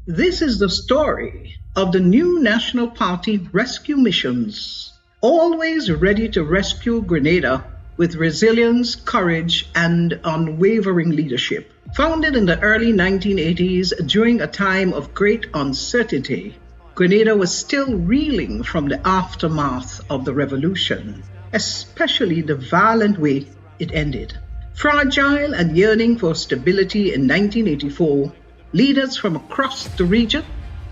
This is the story of the new National Party rescue missions, always ready to rescue Grenada with resilience, courage, and unwavering leadership. Founded in the early 1980s during a time of great uncertainty, Grenada was still reeling from the aftermath of the revolution, especially the violent way it ended. Fragile and yearning for stability in 1984, leaders from across the region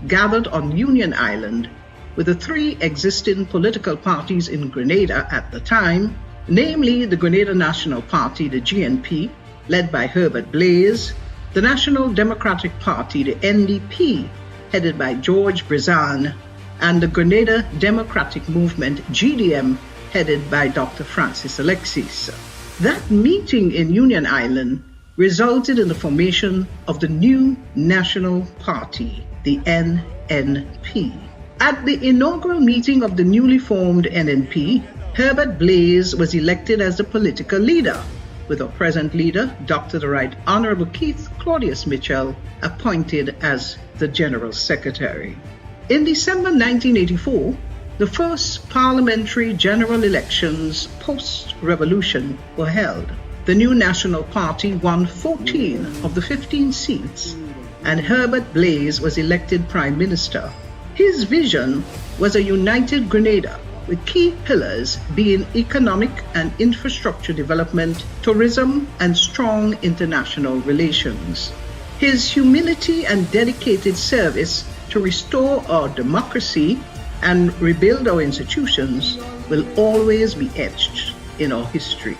gathered on Union Island with the three existing political parties in Grenada at the time, namely the Grenada National Party, the GNP, led by Herbert Blaise, the National Democratic Party, the NDP, headed by George Brizan, and the Grenada Democratic Movement, GDM, headed by Dr. Francis Alexis. That meeting in Union Island resulted in the formation of the new National Party, the NNP. At the inaugural meeting of the newly formed NNP, Herbert Blaise was elected as the political leader, with our present leader, Dr. the Right Honorable Keith Claudius Mitchell, appointed as the General Secretary. In December 1984, the first parliamentary general elections post-revolution were held. The new National Party won 14 of the 15 seats, and Herbert Blaise was elected Prime Minister. His vision was a united Grenada, with key pillars being economic and infrastructure development, tourism, and strong international relations. His humility and dedicated service to restore our democracy and rebuild our institutions will always be etched in our history.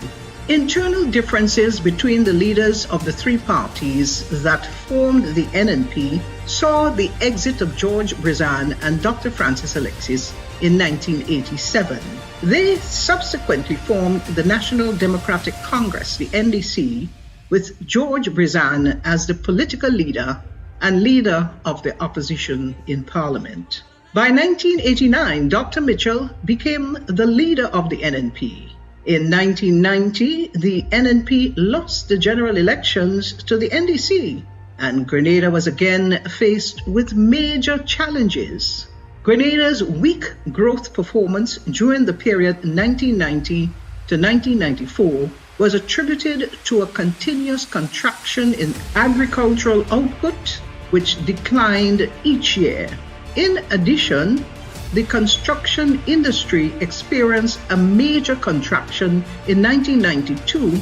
Internal differences between the leaders of the three parties that formed the NNP saw the exit of George Brizan and Dr. Francis Alexis in 1987. They subsequently formed the National Democratic Congress, the NDC, with George Brizan as the political leader and leader of the opposition in Parliament. By 1989, Dr. Mitchell became the leader of the NNP. In 1990, the NNP lost the general elections to the NDC, and Grenada was again faced with major challenges. Grenada's weak growth performance during the period 1990 to 1994 was attributed to a continuous contraction in agricultural output, which declined each year. In addition, the construction industry experienced a major contraction in 1992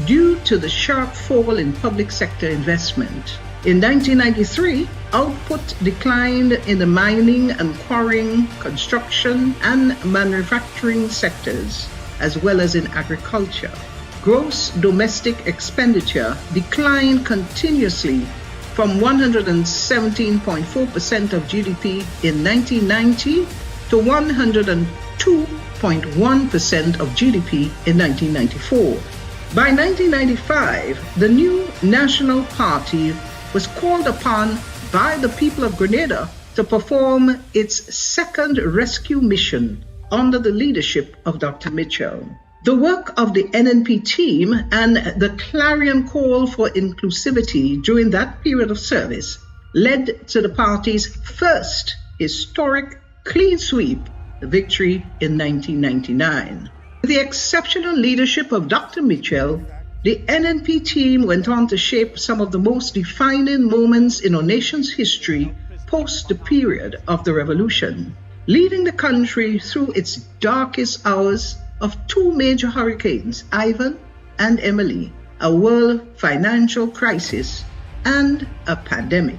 due to the sharp fall in public sector investment. In 1993, output declined in the mining and quarrying, construction, and manufacturing sectors, as well as in agriculture. Gross domestic expenditure declined continuously from 117.4% of GDP in 1990 to 102.1% of GDP in 1994. By 1995, the new National Party was called upon by the people of Grenada to perform its second rescue mission under the leadership of Dr. Mitchell. The work of the NNP team and the clarion call for inclusivity during that period of service led to the party's first historic clean sweep victory in 1999. With the exceptional leadership of Dr. Mitchell, the NNP team went on to shape some of the most defining moments in our nation's history post the period of the revolution, leading the country through its darkest hours of two major hurricanes, Ivan and Emily, a world financial crisis, and a pandemic.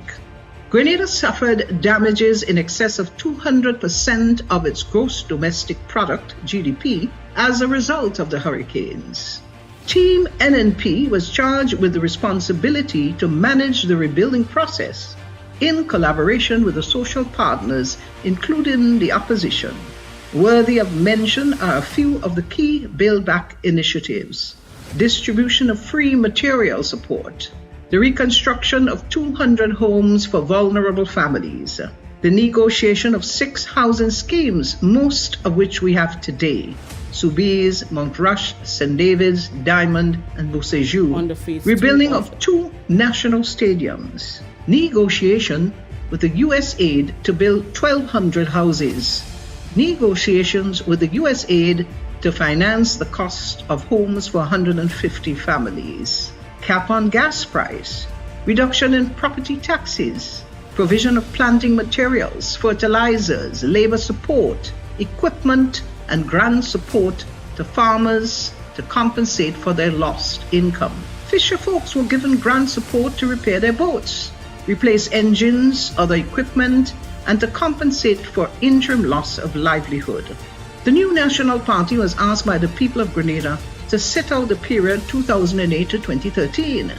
Grenada suffered damages in excess of 200% of its gross domestic product, GDP, as a result of the hurricanes. Team NNP was charged with the responsibility to manage the rebuilding process in collaboration with the social partners, including the opposition. Worthy of mention are a few of the key Build Back initiatives: distribution of free material support, the reconstruction of 200 homes for vulnerable families, the negotiation of 6 housing schemes, most of which we have today: Soubise, Montrush, St. David's, Diamond, and Beausejour, rebuilding of 2 national stadiums, negotiation with the U.S. aid to build 1,200 houses. Negotiations with the U.S. aid to finance the cost of homes for 150 families. Cap on gas price. Reduction in property taxes. Provision of planting materials, fertilizers, labor support, equipment, and grant support to farmers to compensate for their lost income. Fisher folks were given grant support to repair their boats, replace engines, other equipment, and to compensate for interim loss of livelihood. The new National Party was asked by the people of Grenada to sit out the period 2008 to 2013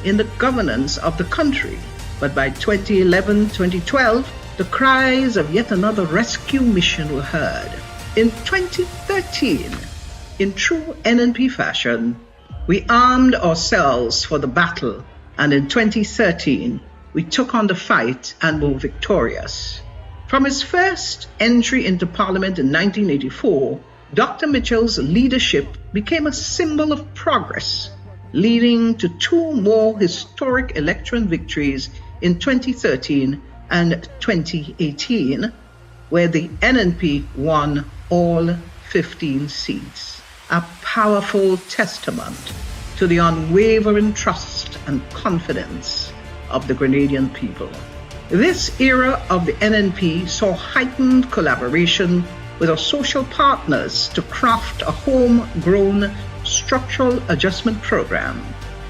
in the governance of the country. But by 2011-2012, the cries of yet another rescue mission were heard. In 2013, in true NNP fashion, we armed ourselves for the battle, and in 2013, we took on the fight and were victorious. From his first entry into Parliament in 1984, Dr. Mitchell's leadership became a symbol of progress, leading to two more historic electoral victories in 2013 and 2018, where the NNP won all 15 seats. A powerful testament to the unwavering trust and confidence of the Grenadian people. This era of the NNP saw heightened collaboration with our social partners to craft a homegrown structural adjustment program.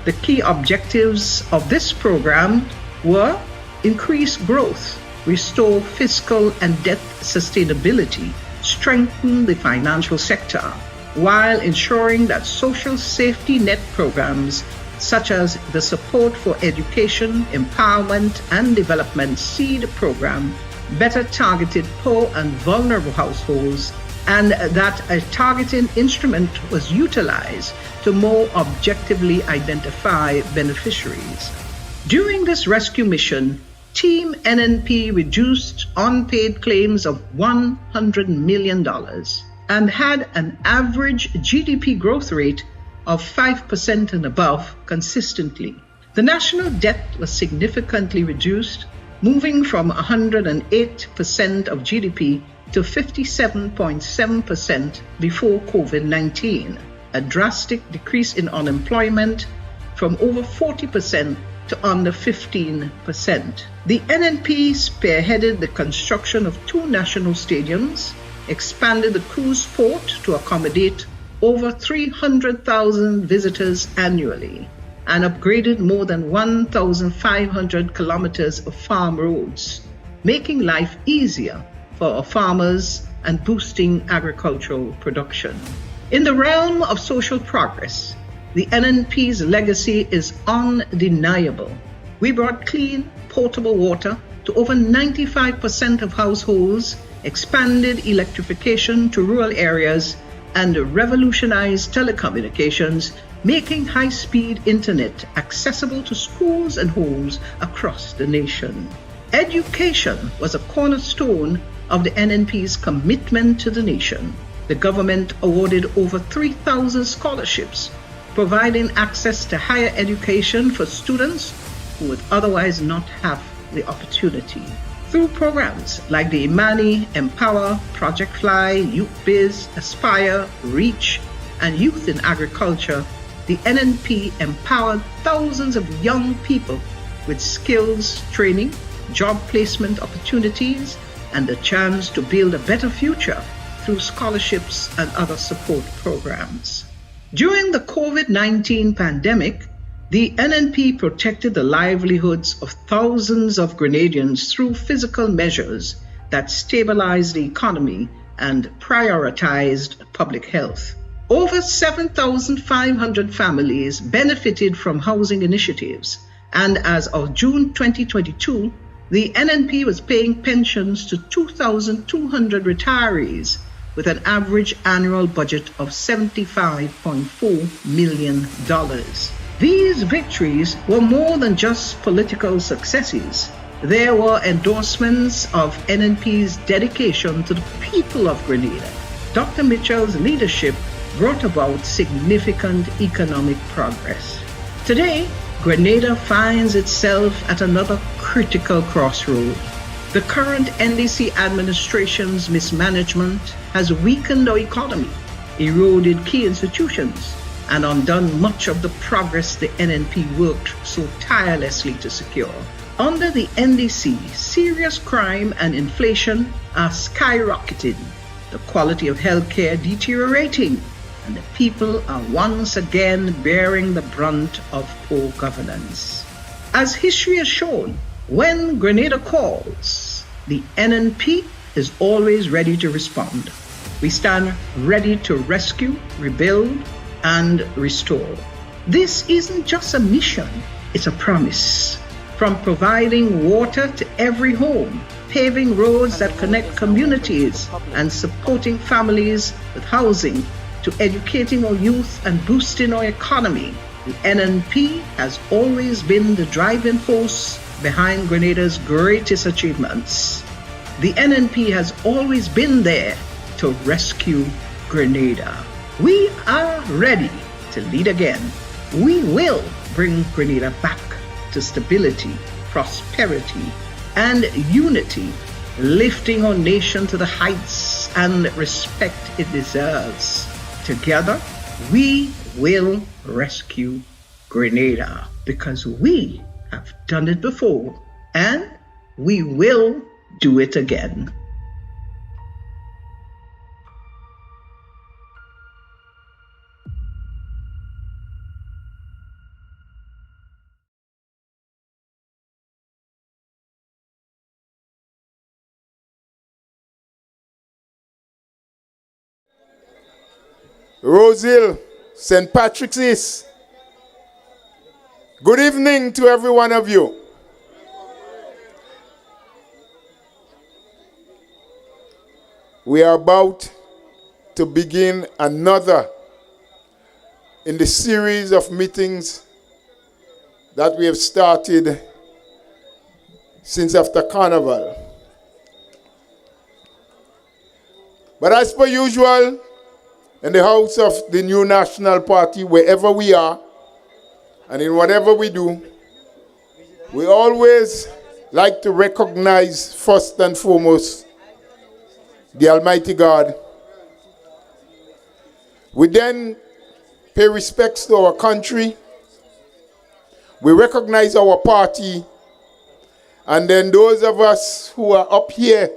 The key objectives of this program were increase growth, restore fiscal and debt sustainability, strengthen the financial sector, while ensuring that social safety net programs such as the Support for Education, Empowerment and Development SEED program better targeted poor and vulnerable households, and that a targeting instrument was utilized to more objectively identify beneficiaries. During this rescue mission, Team NNP reduced unpaid claims of $100 million and had an average GDP growth rate of 5% and above consistently. The national debt was significantly reduced, moving from 108% of GDP to 57.7% before COVID-19, a drastic decrease in unemployment from over 40% to under 15%. The NNP spearheaded the construction of two national stadiums, expanded the cruise port to accommodate over 300,000 visitors annually, and upgraded more than 1,500 kilometers of farm roads, making life easier for our farmers and boosting agricultural production. In the realm of social progress, the NNP's legacy is undeniable. We brought clean, potable water to over 95% of households, expanded electrification to rural areas, and revolutionized telecommunications, making high-speed internet accessible to schools and homes across the nation. Education was a cornerstone of the NNP's commitment to the nation. The government awarded over 3,000 scholarships, providing access to higher education for students who would otherwise not have the opportunity. Through programs like the Imani, Empower, Project Fly, Youth Biz, Aspire, Reach, and Youth in Agriculture, the NNP empowered thousands of young people with skills training, job placement opportunities, and the chance to build a better future through scholarships and other support programs. During the COVID-19 pandemic, the NNP protected the livelihoods of thousands of Grenadians through physical measures that stabilized the economy and prioritized public health. Over 7,500 families benefited from housing initiatives, and as of June 2022, the NNP was paying pensions to 2,200 retirees with an average annual budget of $75.4 million. These victories were more than just political successes. They were endorsements of NNP's dedication to the people of Grenada. Dr. Mitchell's leadership brought about significant economic progress. Today, Grenada finds itself at another critical crossroad. The current NDC administration's mismanagement has weakened our economy, eroded key institutions, and undone much of the progress the NNP worked so tirelessly to secure. Under the NDC, serious crime and inflation are skyrocketing, the quality of healthcare deteriorating, and the people are once again bearing the brunt of poor governance. As history has shown, when Grenada calls, the NNP is always ready to respond. We stand ready to rescue, rebuild, and restore. This isn't just a mission, it's a promise. From providing water to every home, paving roads that connect communities, and supporting families with housing, to educating our youth and boosting our economy, the NNP has always been the driving force behind Grenada's greatest achievements. The NNP has always been there to rescue Grenada. We are ready to lead again. We will bring Grenada back to stability, prosperity, and unity, lifting our nation to the heights and respect it deserves. Together, we will rescue Grenada because we have done it before and we will do it again. Rosehill, St. Patrick's East. Good evening to every one of you. We are about to begin another in the series of meetings that we have started since after Carnival. But as per usual, in the house of the new National Party, wherever we are, and in whatever we do, we always like to recognize first and foremost the Almighty God. We then pay respects to our country. We recognize our party. And then those of us who are up here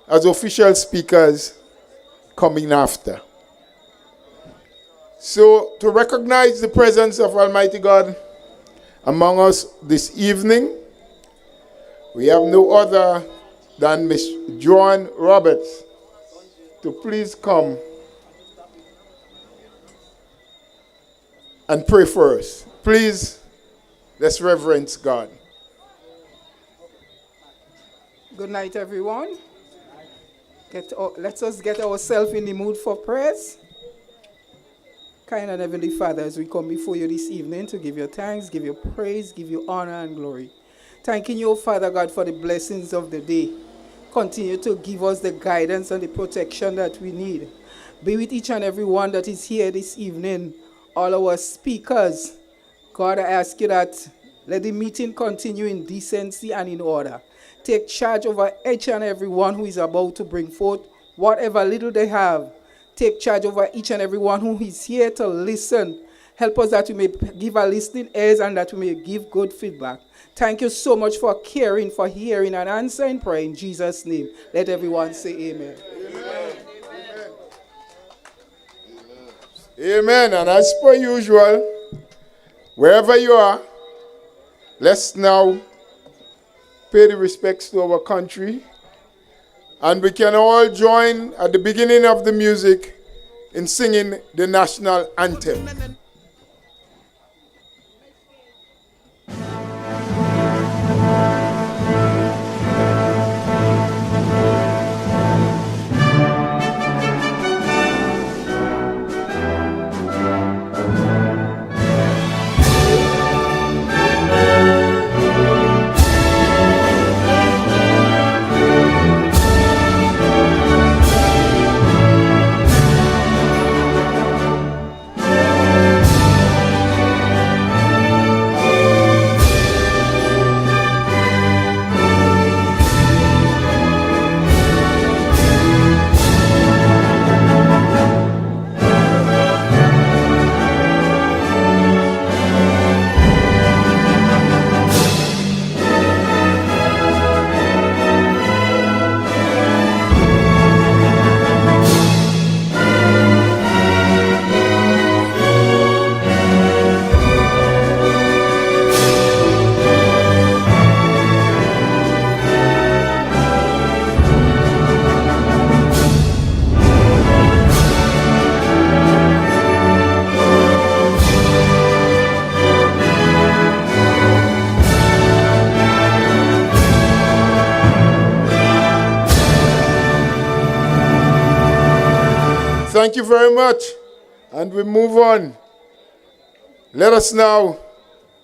as official speakers coming after. So, to recognize the presence of Almighty God among us this evening, we have no other than Miss Joan Roberts to please come and pray for us. Please, let's reverence God. Good night, everyone. Let us get ourselves in the mood for prayers. Kind and Heavenly Father, as we come before you this evening to give you thanks, give you praise, give you honor and glory. Thanking you, Father God, for the blessings of the day. Continue to give us the guidance and the protection that we need. Be with each and every one that is here this evening, all our speakers. God, I ask you that let the meeting continue in decency and in order. Take charge over each and every one who is about to bring forth whatever little they have. Take charge over each and every one who is here to listen. Help us that we may give our listening ears and that we may give good feedback. Thank you so much for caring, for hearing and answering prayer in Jesus' name. Let everyone say amen. Amen. Amen. And as per usual, wherever you are, let's now pay the respects to our country. And we can all join at the beginning of the music in singing the national anthem. Thank you very much. And we move on. Let us now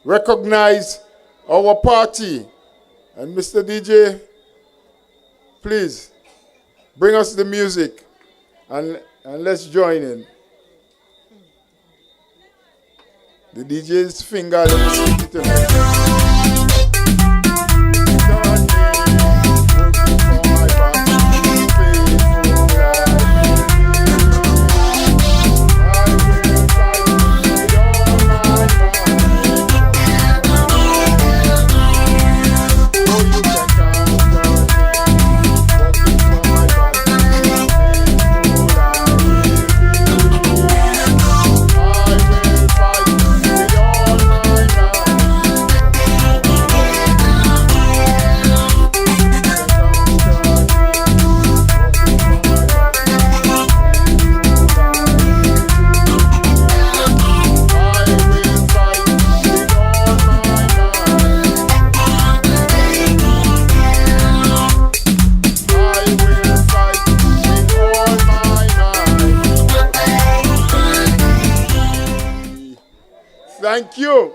recognize our party. And Mr. DJ, please bring us the music and let's join in. The DJ's finger, let's see it tonight.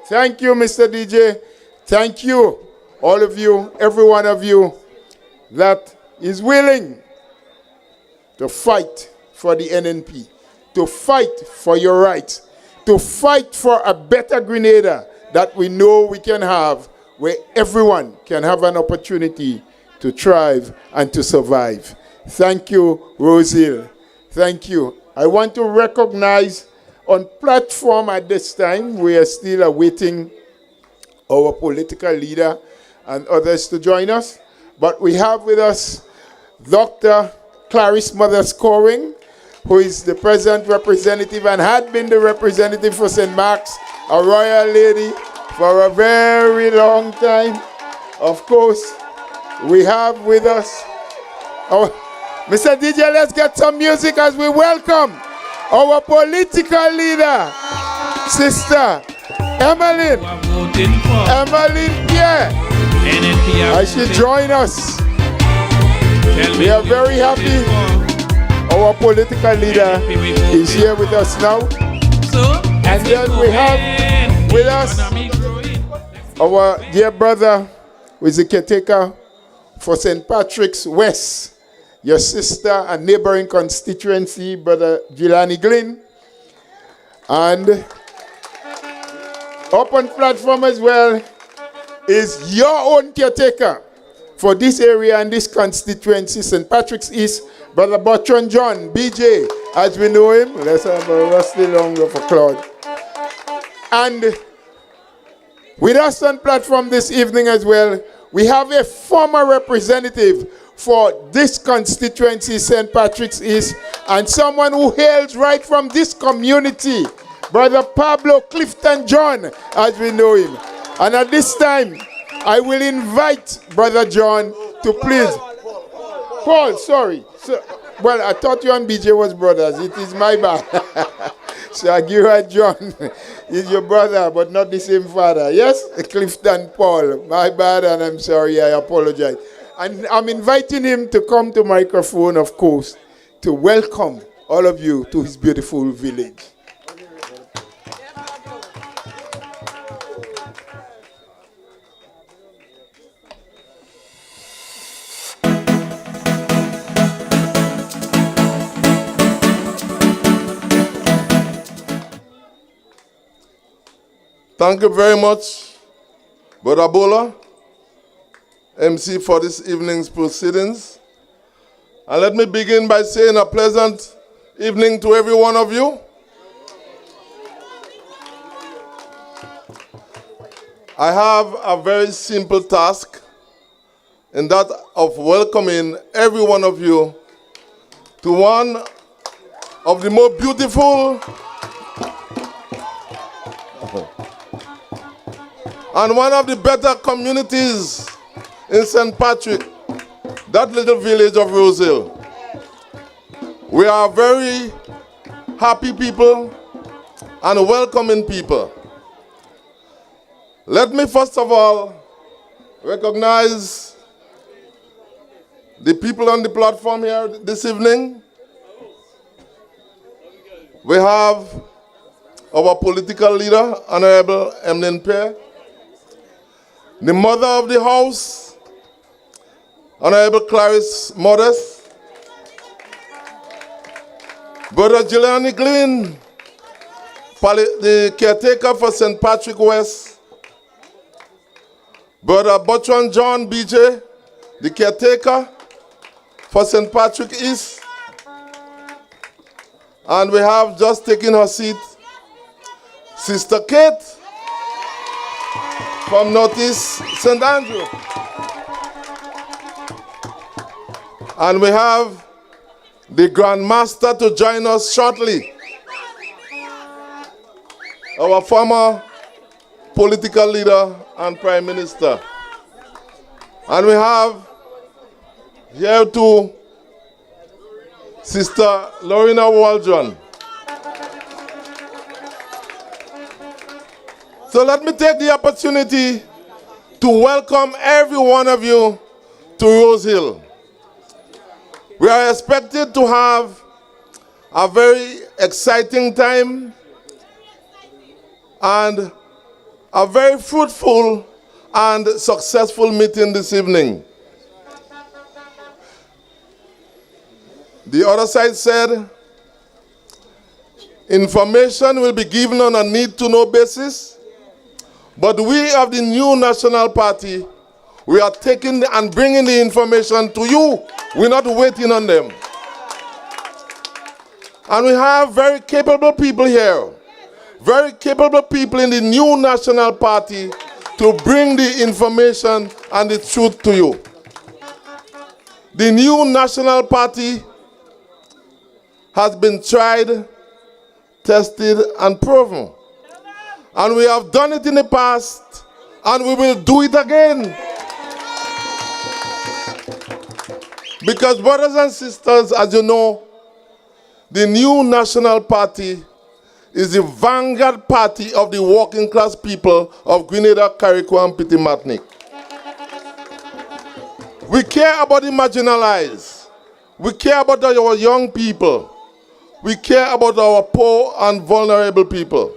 Thank you, Mr. DJ. Thank you, all of you, every one of you that is willing to fight for the NNP, to fight for your rights, to fight for a better Grenada that we know we can have, where everyone can have an opportunity to thrive and to survive. Thank you, Rosil. Thank you. I want to recognize on platform at this time, we are still awaiting our political leader and others to join us. But we have with us Dr. Clarice Mother-Scoring, who is the present representative and had been the representative for St. Mark's, a royal lady for a very long time. Of course, we have with us our Mr. DJ, let's get some music as we welcome our political leader, Sister Emmeline Pierre. I should join us. We are very happy. Our political leader is here with us now. And then we have with us our dear brother, who is the caretaker for St. Patrick's West, your sister and neighboring constituency, Brother Gilani Glynn. And up on platform as well is your own caretaker for this area and this constituency, St. Patrick's East, Brother Bertrand John, BJ, as we know him. Let's have a rusty long of applause. And with us on platform this evening as well, we have a former representative for this constituency, St. Patrick's East, and someone who hails right from this community, Brother Pablo Clifton John, as we know him. And at this time, I will invite Brother John to please. Paul, sorry. Well, I thought you and BJ was brothers. It is my bad. So I give her John. He's your brother, but not the same father. Yes? Clifton Paul. My bad, and I'm sorry. I apologize. And I'm inviting him to come to microphone, of course, to welcome all of you to his beautiful village. Thank you very much, Brother Bola, MC, for this evening's proceedings. And let me begin by saying a pleasant evening to every one of you. I have a very simple task, and that of welcoming every one of you to one of the most beautiful and one of the better communities in St. Patrick, that little village of Rosehill. We are very happy people and welcoming people. Let me first of all recognize the people on the platform here this evening. We have our political leader, Honorable NNP, the mother of the house, Honorable Clarice Modest, Brother Giuliani Glynn, the caretaker for St. Patrick West, Brother Butchwan John BJ, the caretaker for St. Patrick East, and we have just taken her seat, Sister Kate from Northeast St. Andrew. And we have the Grand Master to join us shortly, our former political leader and Prime Minister. And we have here too Sister Lorena Waldron. So let me take the opportunity to welcome every one of you to Rose Hill. We are expected to have a very exciting time and a very fruitful and successful meeting this evening. The other side said, information will be given on a need-to-know basis, but we of the new National Party, we are taking and bringing the information to you. We're not waiting on them. And we have very capable people here, very capable people in the new National Party to bring the information and the truth to you. The new National Party has been tried, tested, and proven. And we have done it in the past, and we will do it again. Because, brothers and sisters, as you know, the new National Party is the vanguard party of the working class people of Grenada, Carriacou, and Petit Martinique. We care about the marginalized. We care about our young people. We care about our poor and vulnerable people.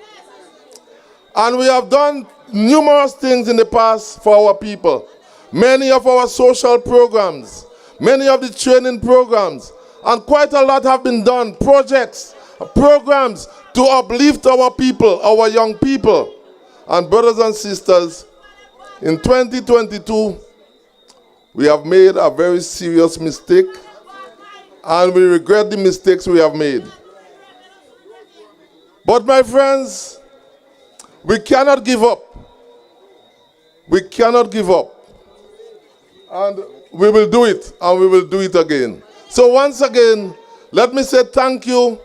And we have done numerous things in the past for our people. Many of our social programs, many of the training programs, and quite a lot have been done, projects, programs to uplift our people, our young people. And brothers and sisters, in 2022, we have made a very serious mistake, and we regret the mistakes we have made. But my friends, we cannot give up. We cannot give up. And we will do it, and we will do it again. So once again, let me say thank you,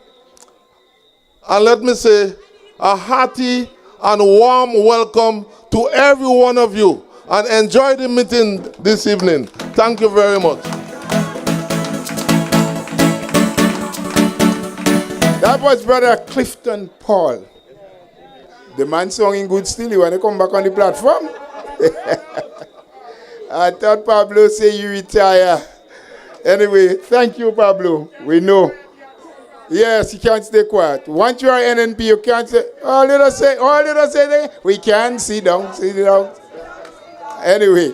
and let me say a hearty and warm welcome to every one of you, and enjoy the meeting this evening. Thank you very much. That was Brother Clifton Paul. The man sung in good style. You want to come back on the platform? I thought Pablo said you retire. Anyway, thank you, Pablo. We know. Yes, you can't stay quiet. Once you are NNP, you can't say, oh, let us say, we can sit down, sit down. Anyway,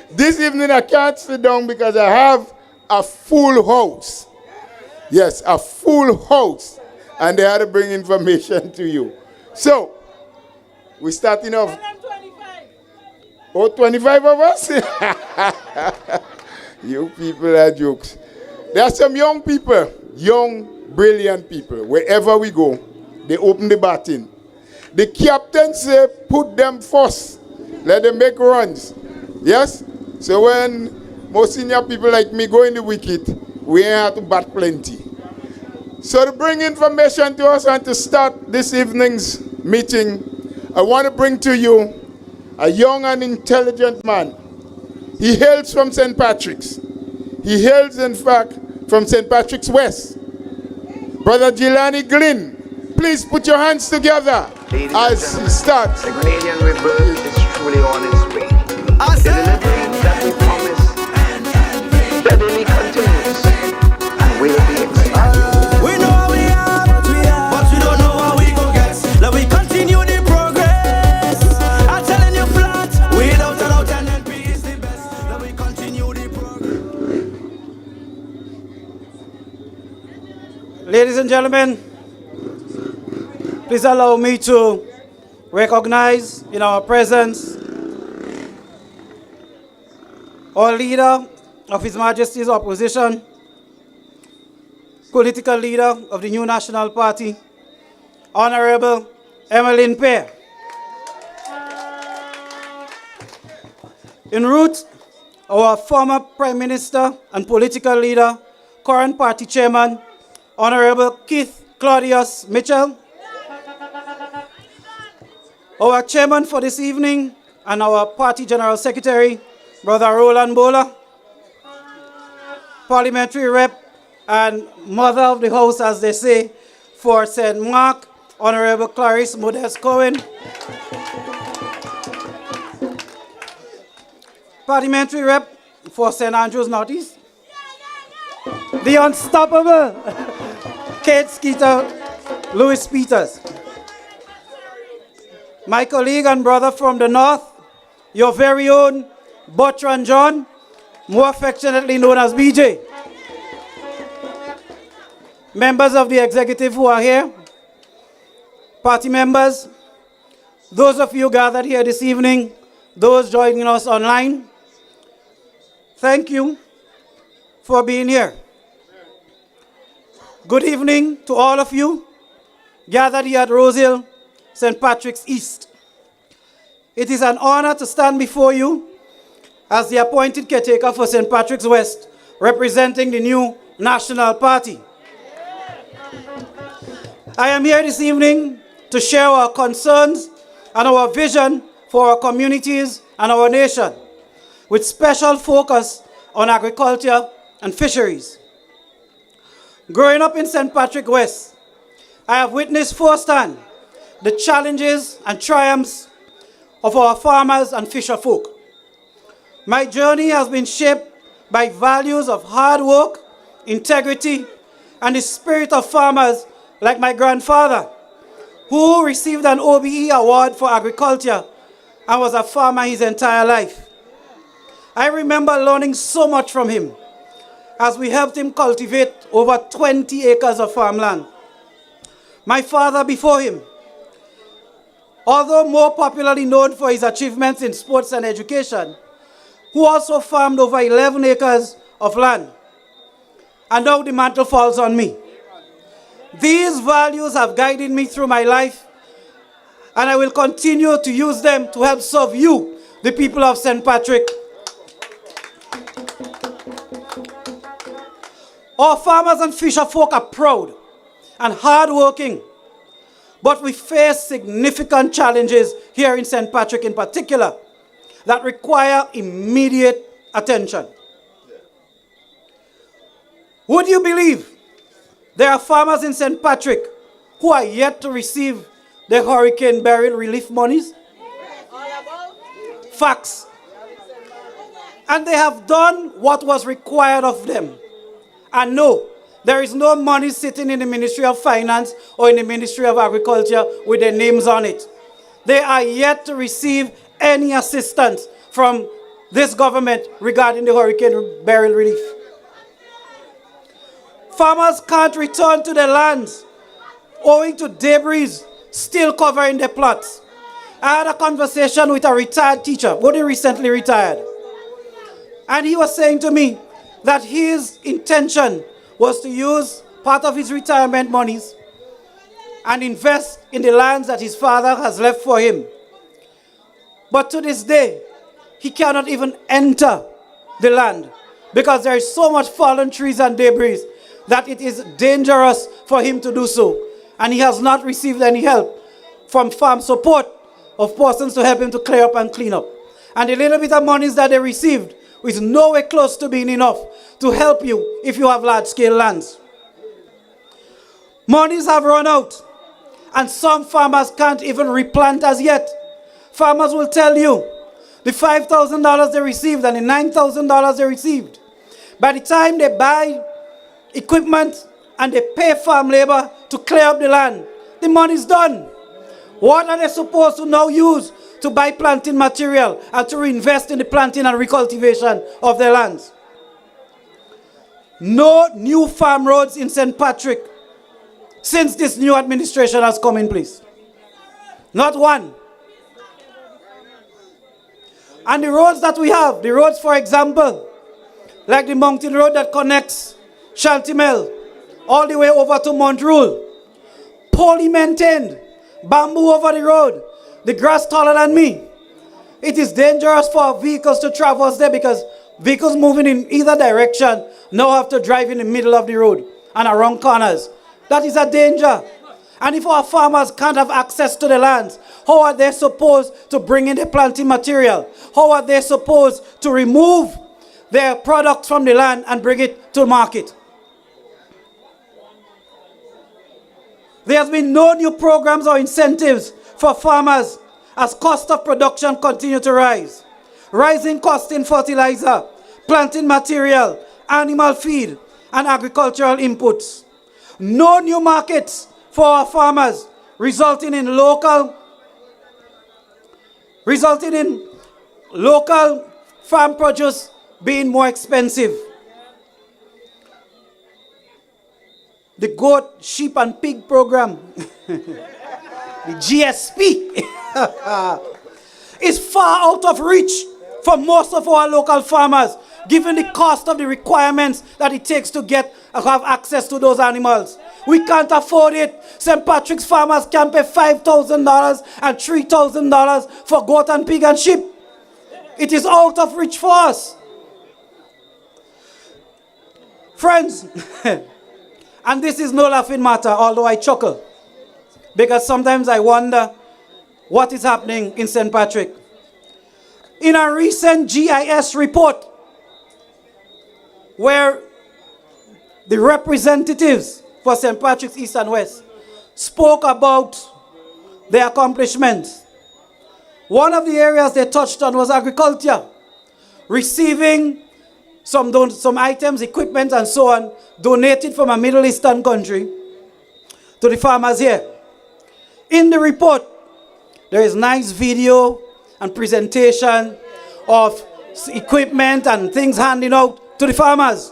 this evening I can't sit down because I have a full house. Yes, a full house. And they had to bring information to you. So, we're starting off. 25 of us? You people are jokes. There are some young people, young, brilliant people. Wherever we go, they open the baton. The captain say, put them first. Let them make runs. Yes? So when more senior people like me go in the wicket, we ain't have to bat plenty. So to bring information to us and to start this evening's meeting, I want to bring to you a young and intelligent man. He hails from St. Patrick's. He hails, in fact, from St. Patrick's West. Brother Giuliani Glynn, please put your hands together as he starts. The Canadian rebirth is truly on its way. The delivery that we promised steadily continues and will be expanded. We know we are, but we don't and gentlemen, please allow me to recognize in our presence our leader of His Majesty's Opposition, political leader of the New National Party, Honorable NNP. En route, our former Prime Minister and political leader, current party chairman, Honorable Keith Claudius Mitchell. Our chairman for this evening and our party general secretary, Brother Roland Bola. Parliamentary rep and mother of the house, as they say, for St. Mark, Honorable Clarice Modest Cohen. Parliamentary rep for St. Andrews Northeast. The unstoppable Kate Skeeter Louis Peters. My colleague and brother from the north, your very own Butran John, more affectionately known as BJ. Members of the executive who are here, party members, those of you gathered here this evening, those joining us online, thank you for being here. Good evening to all of you gathered here at Rosehill, St. Patrick's East. It is an honor to stand before you as the appointed caretaker for St. Patrick's West, representing the new National Party. I am here this evening to share our concerns and our vision for our communities and our nation, with special focus on agriculture and fisheries. Growing up in St. Patrick West, I have witnessed firsthand the challenges and triumphs of our farmers and fisher folk. My journey has been shaped by values of hard work, integrity, and the spirit of farmers like my grandfather, who received an OBE award for agriculture and was a farmer his entire life. I remember learning so much from him as we helped him cultivate over 20 acres of farmland. My father before him, although more popularly known for his achievements in sports and education, who also farmed over 11 acres of land. And now the mantle falls on me. These values have guided me through my life, and I will continue to use them to help serve you, the people of St. Patrick. Our farmers and fisher folk are proud and hardworking, but we face significant challenges here in St. Patrick in particular that require immediate attention. Would you believe there are farmers in St. Patrick who are yet to receive the hurricane burial relief monies? Facts. And they have done what was required of them. And no, there is no money sitting in the Ministry of Finance or in the Ministry of Agriculture with their names on it. They are yet to receive any assistance from this government regarding the hurricane burial relief. Farmers can't return to their lands owing to debris still covering their plots. I had a conversation with a retired teacher, only recently retired. And he was saying to me that his intention was to use part of his retirement monies and invest in the lands that his father has left for him. But to this day, he cannot even enter the land because there is so much fallen trees and debris that it is dangerous for him to do so. And he has not received any help from farm support of persons to help him to clear up and clean up. And the little bit of monies that they received is nowhere close to being enough to help you if you have large-scale lands. Monies have run out, and some farmers can't even replant as yet. Farmers will tell you the $5,000 they received and the $9,000 they received, by the time they buy equipment and they pay farm labor to clear up the land, the money's done. What are they supposed to now use to buy planting material and to reinvest in the planting and recultivation of their lands? No new farm roads in St. Patrick since this new administration has come in place. Not one. And the roads that we have, the roads, for example, like the mountain road that connects Shantimel all the way over to Montrule, poorly maintained, bamboo over the road, the grass taller than me. It is dangerous for vehicles to traverse there because vehicles moving in either direction now have to drive in the middle of the road and around corners. That is a danger. And if our farmers can't have access to the lands, how are they supposed to bring in the planting material? How are they supposed to remove their products from the land and bring it to market? There has been no new programs or incentives for farmers as cost of production continue to rise. Rising cost in fertilizer, planting material, animal feed, and agricultural inputs. No new markets for our farmers, resulting in local farm produce being more expensive. The goat, sheep, and pig program, the GSP, is far out of reach for most of our local farmers, given the cost of the requirements that it takes to have access to those animals. We can't afford it. St. Patrick's farmers can pay $5,000 and $3,000 for goat and pig and sheep. It is out of reach for us. Friends, and this is no laughing matter, although I chuckle, because sometimes I wonder what is happening in St. Patrick. In a recent GIS report, where the representatives for St. Patrick's East and West spoke about their accomplishments, one of the areas they touched on was agriculture, receiving some items, equipment, and so on, donated from a Middle Eastern country to the farmers here. In the report, there is nice video and presentation of equipment and things handing out to the farmers.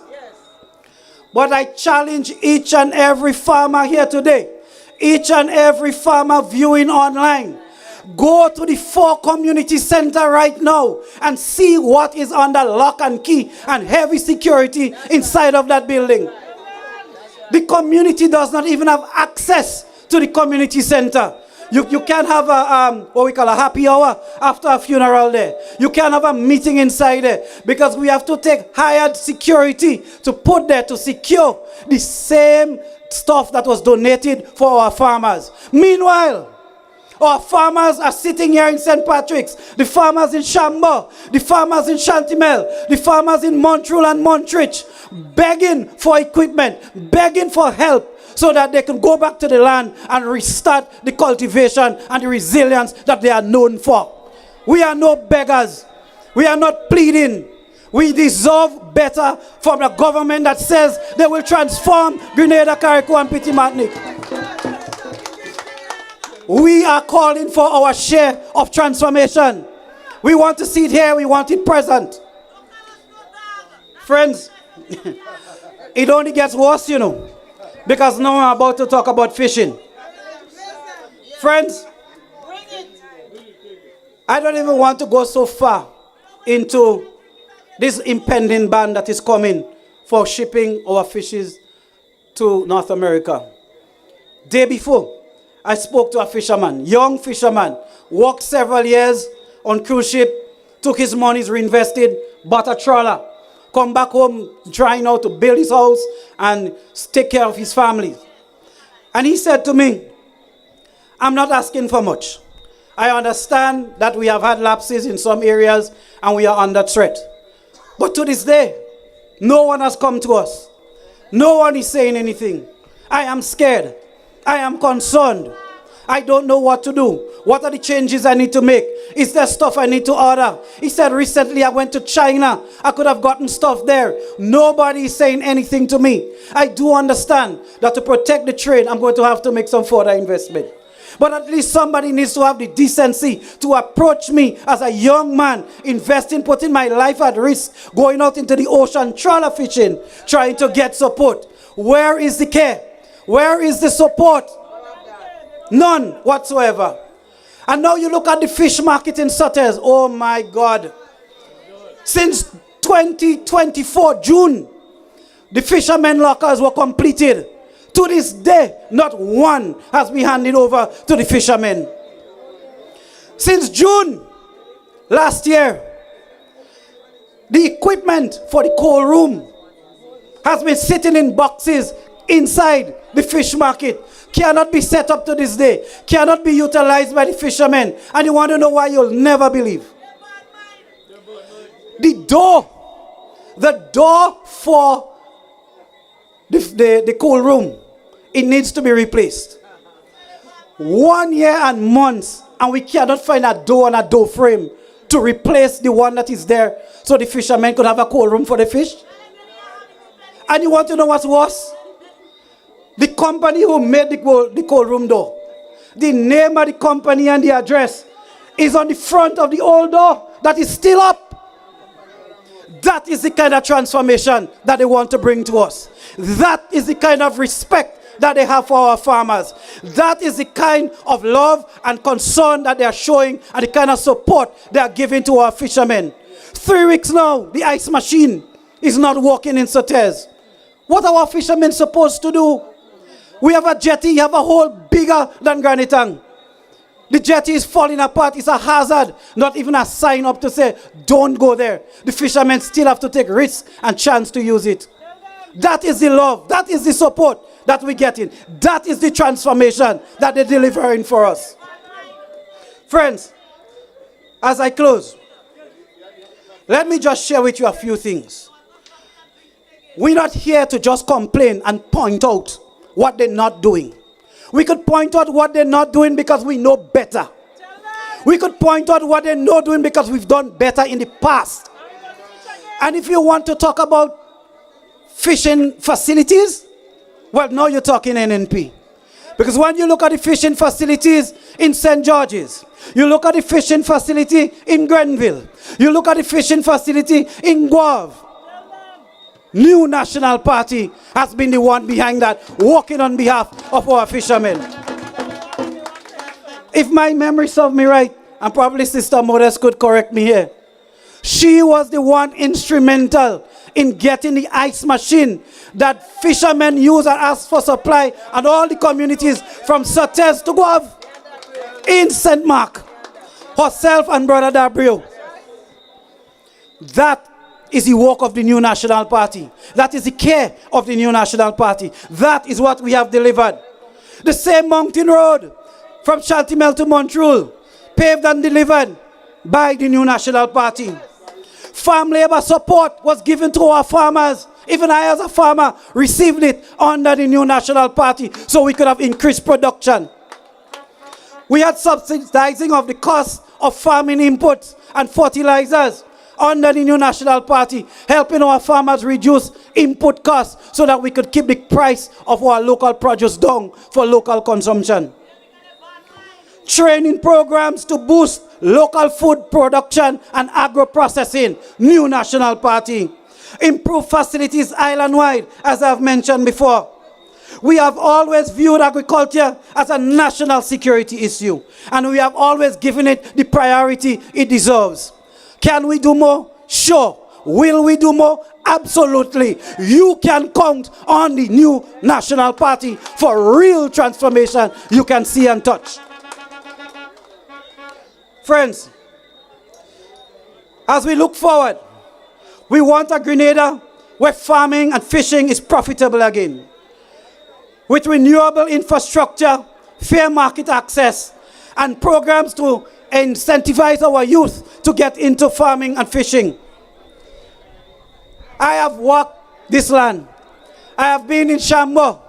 But I challenge each and every farmer here today, each and every farmer viewing online, go to the 4 community center right now and see what is under lock and key and heavy security inside of that building. The community does not even have access to the community center. You can't have what we call a happy hour after a funeral there. You can't have a meeting inside there because we have to take hired security to put there to secure the same stuff that was donated for our farmers. Meanwhile, our farmers are sitting here in St. Patrick's, the farmers in Chambord, the farmers in Shantimel, the farmers in Montrule and Montrich, begging for equipment, begging for help, so that they can go back to the land and restart the cultivation and the resilience that they are known for. We are no beggars. We are not pleading. We deserve better from a government that says they will transform Grenada, Carriacou, and Petit Martinique. We are calling for our share of transformation. We want to see it here. We want it present. Friends, it only gets worse, you know. Because now I'm about to talk about fishing. Friends, I don't even want to go so far into this impending ban that is coming for shipping our fishes to North America. Day before, I spoke to a fisherman, young fisherman, worked several years on cruise ship, took his monies, reinvested, bought a trawler. Come back home trying now to build his house and take care of his family. And he said to me, I'm not asking for much. I understand that we have had lapses in some areas and we are under threat. But to this day, no one has come to us. No one is saying anything. I am scared. I am concerned. I don't know what to do. What are the changes I need to make? Is there stuff I need to order? He said, recently I went to China. I could have gotten stuff there. Nobody is saying anything to me. I do understand that to protect the trade, I'm going to have to make some further investment. But at least somebody needs to have the decency to approach me as a young man, investing, putting my life at risk, going out into the ocean, trawler fishing, trying to get support. Where is the care? Where is the support? None whatsoever. And now you look at the fish market in Sept. Oh my God. Since 2024 June, the fishermen lockers were completed. To this day, not one has been handed over to the fishermen. Since June last year, the equipment for the cold room has been sitting in boxes inside the fish market. Cannot be set up to this day. Cannot be utilized by the fishermen. And you want to know why? You'll never believe. The door for the cold room, it needs to be replaced. 1 year and months, and we cannot find a door and a door frame to replace the one that is there so the fishermen could have a cold room for the fish. And you want to know what's worse? The company who made the cold room door, the name of the company and the address is on the front of the old door that is still up. That is the kind of transformation that they want to bring to us. That is the kind of respect that they have for our farmers. That is the kind of love and concern that they are showing and the kind of support they are giving to our fishermen. 3 weeks now, the ice machine is not working in Sept. What are our fishermen supposed to do? We have a jetty, you have a hole bigger than Granitang. The jetty is falling apart. It's a hazard. Not even a sign up to say, don't go there. The fishermen still have to take risks and chance to use it. That is the love. That is the support that we're getting. That is the transformation that they're delivering for us. Friends, as I close, let me just share with you a few things. We're not here to just complain and point out what they're not doing. We could point out what they're not doing because we know better. We could point out what they're not doing because we've done better in the past. And if you want to talk about fishing facilities, well, now you're talking NNP. Because when you look at the fishing facilities in St. George's, you look at the fishing facility in Grenville, you look at the fishing facility in Guave, New National Party has been the one behind that, working on behalf of our fishermen. If my memory serves me right, and probably Sister Modest could correct me here, she was the one instrumental in getting the ice machine that fishermen use and ask for supply, and all the communities from Sept to Guave in St. Mark, herself and Brother Dabrio. That is the work of the New National Party. That is the care of the New National Party. That is what we have delivered. The same mountain road from Chantimel to Montreal, paved and delivered by the New National Party. Farm labor support was given to our farmers. Even I as a farmer received it under the New National Party so we could have increased production. We had subsidizing of the cost of farming inputs and fertilizers under the New National Party, helping our farmers reduce input costs so that we could keep the price of our local produce down for local consumption. Training programs to boost local food production and agro-processing, New National Party. Improve facilities island-wide, as I've mentioned before. We have always viewed agriculture as a national security issue, and we have always given it the priority it deserves. Can we do more? Sure. Will we do more? Absolutely. You can count on the New National Party for real transformation you can see and touch. Friends, as we look forward, we want a Grenada where farming and fishing is profitable again. With renewable infrastructure, fair market access, and programs to incentivize our youth to get into farming and fishing. I have walked this land. I have been in Chambo.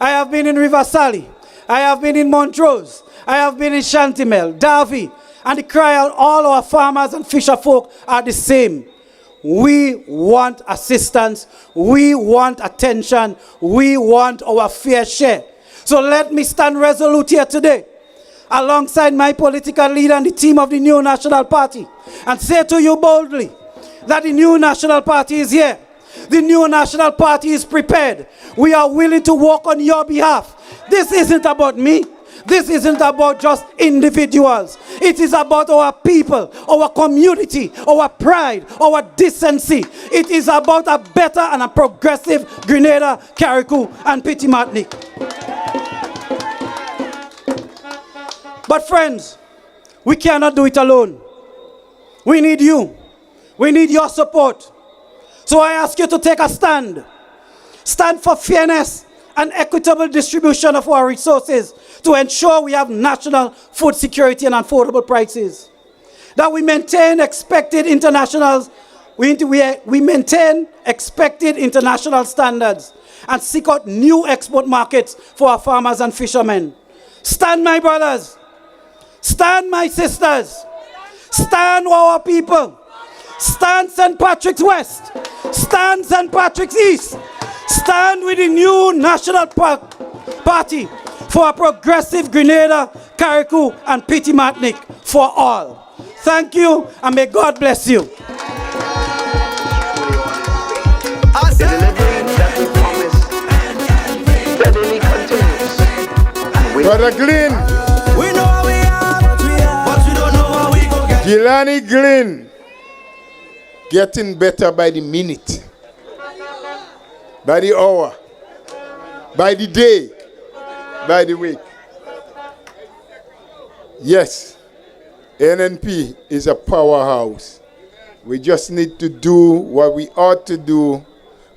I have been in River Sally. I have been in Montrose. I have been in Chantimel, Davie. And the cry out, all our farmers and fisher folk are the same. We want assistance. We want attention. We want our fair share. So let me stand resolute here today, alongside my political leader and the team of the New National Party, and say to you boldly that the New National Party is here. The new National Party is prepared. We are willing to work on your behalf. This isn't about me. This isn't about just individuals. It is about our people, our community, our pride, our decency. It is about a better and a progressive Grenada, Carriacou, and Petit Martinique. But friends, we cannot do it alone. We need you. We need your support. So I ask you to take a stand. Stand for fairness and equitable distribution of our resources to ensure we have national food security and affordable prices. That we maintain expected we maintain expected international standards and seek out new export markets for our farmers and fishermen. Stand, my brothers. Stand, my sisters. Stand, our people. Stand, St. Patrick's West. Stand, St. Patrick's East. Stand with the new National Party for a progressive Grenada, Carriacou, and Petit Martinique for all. Thank you, and may God bless you. The delivery that we promised steadily continues. Brother Glynn. We know how we are, but we don't know how we go get. Gilani Glynn. Getting better by the minute, by the hour, by the day, by the week. Yes, NNP is a powerhouse. We just need to do what we ought to do.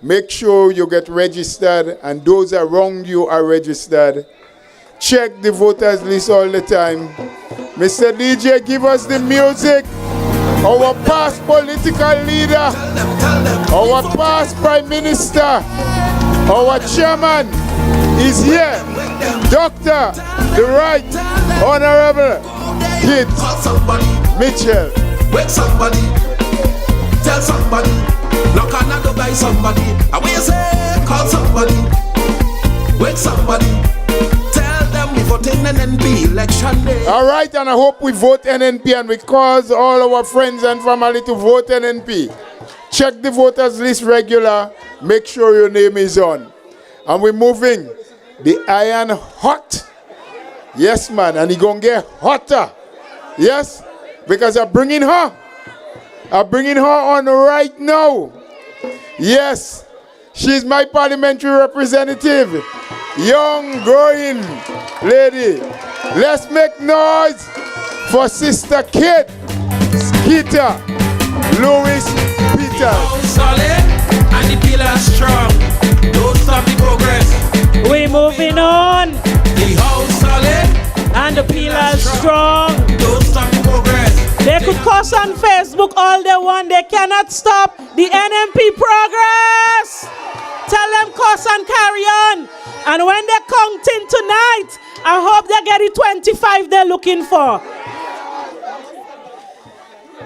Make sure you get registered and those around you are registered. Check the voters list all the time. Mr. DJ, give us the music. Our past political leader, our past prime minister, our chairman is here. Doctor, the Right Honorable Kit Mitchell. Wake somebody, tell somebody, knock on the door by somebody. And when you say, call somebody, wake somebody, tell them we vote in NNP election day. All right, and I hope we vote NNP and we cause all our friends and family to vote NNP. Check the voters list regular. Make sure your name is on. And we're moving the iron hot. Yes, man, and it's going to get hotter. Yes, because I'm bringing her. I'm bringing her on right now. Yes, she's my parliamentary representative. Young, growing lady. Let's make noise for Sister Kate Skeeter Louis Peters. Solid and the pillar strong. Don't stop the progress. We're moving on, The house solid and the pillars strong. don't stop the progress. They could cuss on Facebook all they want. They cannot stop the NNP progress. Tell them cuss and carry on. And when they count in tonight, I hope they get the 25 they're looking for.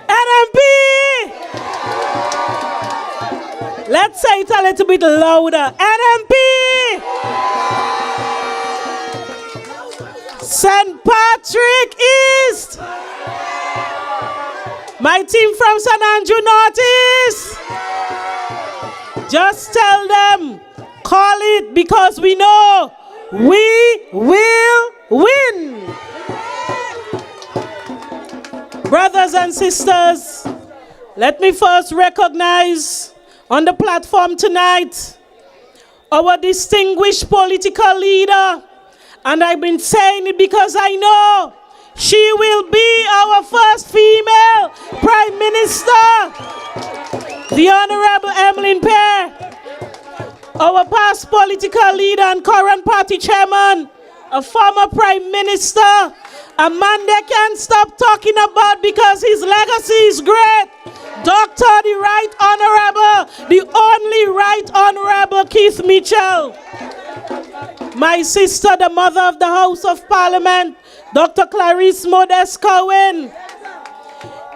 NNP! Let's say it a little bit louder. NNP! St. Patrick East! My team from St. Andrew Northeast! Just tell them, call it, because we know we will win. Brothers and sisters, let me first recognize on the platform tonight our distinguished political leader. And I've been saying it because I know she will be our first female Prime Minister, the Honorable Emmeline Pear, our past political leader and current party chairman, a former Prime Minister, a man they can't stop talking about because his legacy is great. Dr. the Right Honorable, the only Right Honorable Keith Mitchell. My sister, the mother of the House of Parliament, Dr. Clarice Modest Cohen.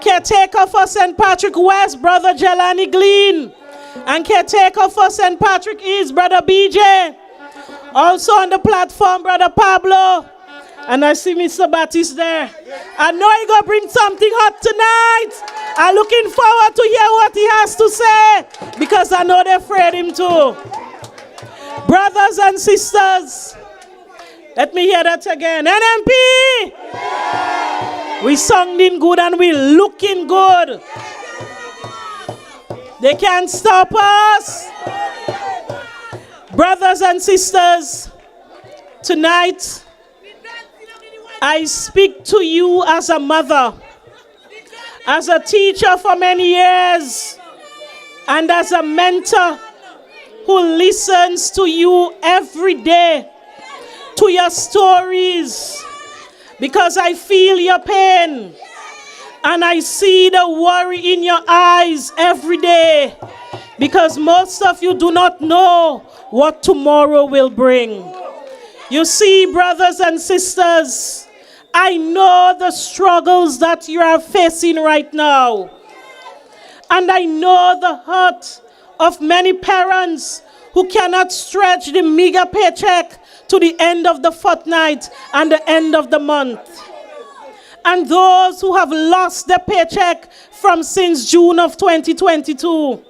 Caretaker for St. Patrick West, Brother Jelani Glynn. And caretaker for St. Patrick East, Brother BJ. Also on the platform, Brother Pablo. And I see Mr. Baptiste there. I know you're going to bring something hot tonight. I'm looking forward to hear what he has to say because I know they afraid him too. Brothers and sisters, let me hear that again. NNP! We sounding good and we looking good. They can't stop us. Brothers and sisters, tonight I speak to you as a mother, as a teacher for many years, and as a mentor who listens to you every day, to your stories, because I feel your pain and I see the worry in your eyes every day, because most of you do not know what tomorrow will bring. You see, brothers and sisters, I know the struggles that you are facing right now. And I know the hurt of many parents who cannot stretch the meager paycheck to the end of the fortnight and the end of the month. And those who have lost their paycheck from since June of 2022.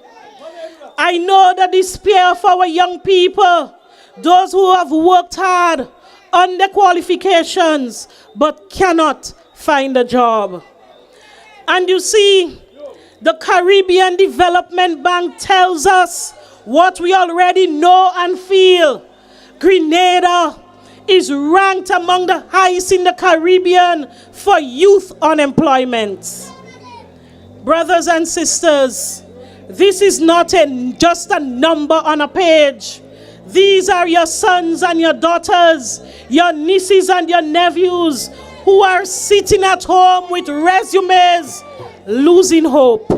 I know the despair of our young people, those who have worked hard on their qualifications but cannot find a job. And you see, the Caribbean Development Bank tells us what we already know and feel. Grenada is ranked among the highest in the Caribbean for youth unemployment. Brothers and sisters, this is not just a number on a page. These are your sons and your daughters, your nieces and your nephews who are sitting at home with resumes, losing hope.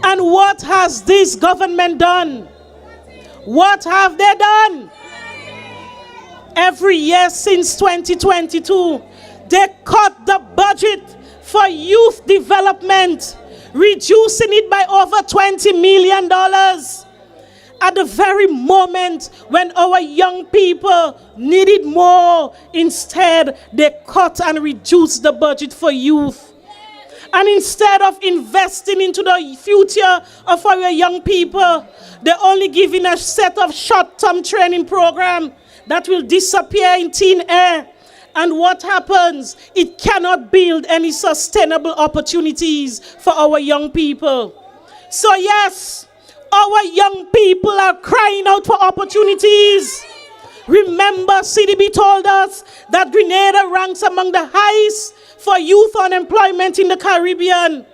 And what has this government done? What have they done? Every year since 2022, they cut the budget for youth development, reducing it by over $20 million. At the very moment when our young people needed more, instead they cut and reduced the budget for youth. And instead of investing into the future of our young people, they're only giving a set of short-term training program that will disappear in thin air. And what happens? It cannot build any sustainable opportunities for our young people. So yes, our young people are crying out for opportunities. Remember, CDB told us that Grenada ranks among the highest for youth unemployment in the Caribbean.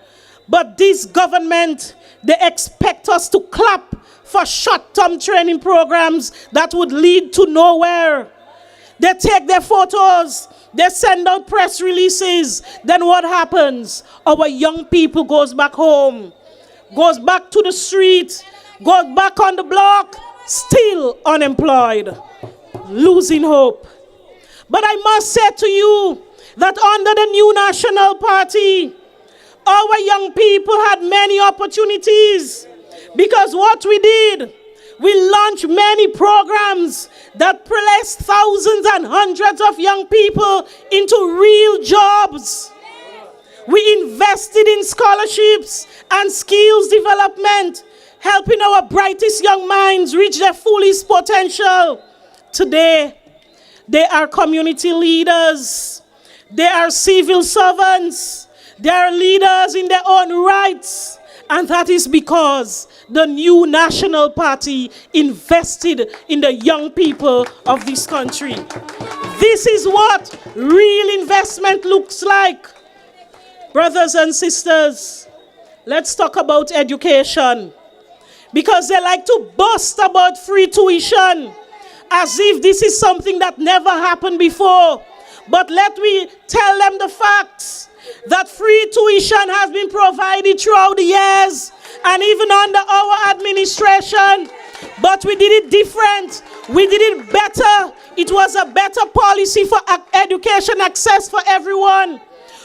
But this government, they expect us to clap for short-term training programs that would lead to nowhere. They take their photos, they send out press releases. Then what happens? Our young people goes back home, goes back to the street, goes back on the block, still unemployed, losing hope. But I must say to you that under the new National Party, our young people had many opportunities, because what we did, we launched many programs that placed thousands and hundreds of young people into real jobs. We invested in scholarships and skills development, helping our brightest young minds reach their fullest potential. Today, they are community leaders. They are civil servants. They are leaders in their own rights. And that is because the new National Party invested in the young people of this country. This is what real investment looks like. Brothers and sisters, let's talk about education. Because they like to boast about free tuition as if this is something that never happened before. But let me tell them the facts. That free tuition has been provided throughout the years and even under our administration. But we did it different. We did it better. It was a better policy for education access for everyone.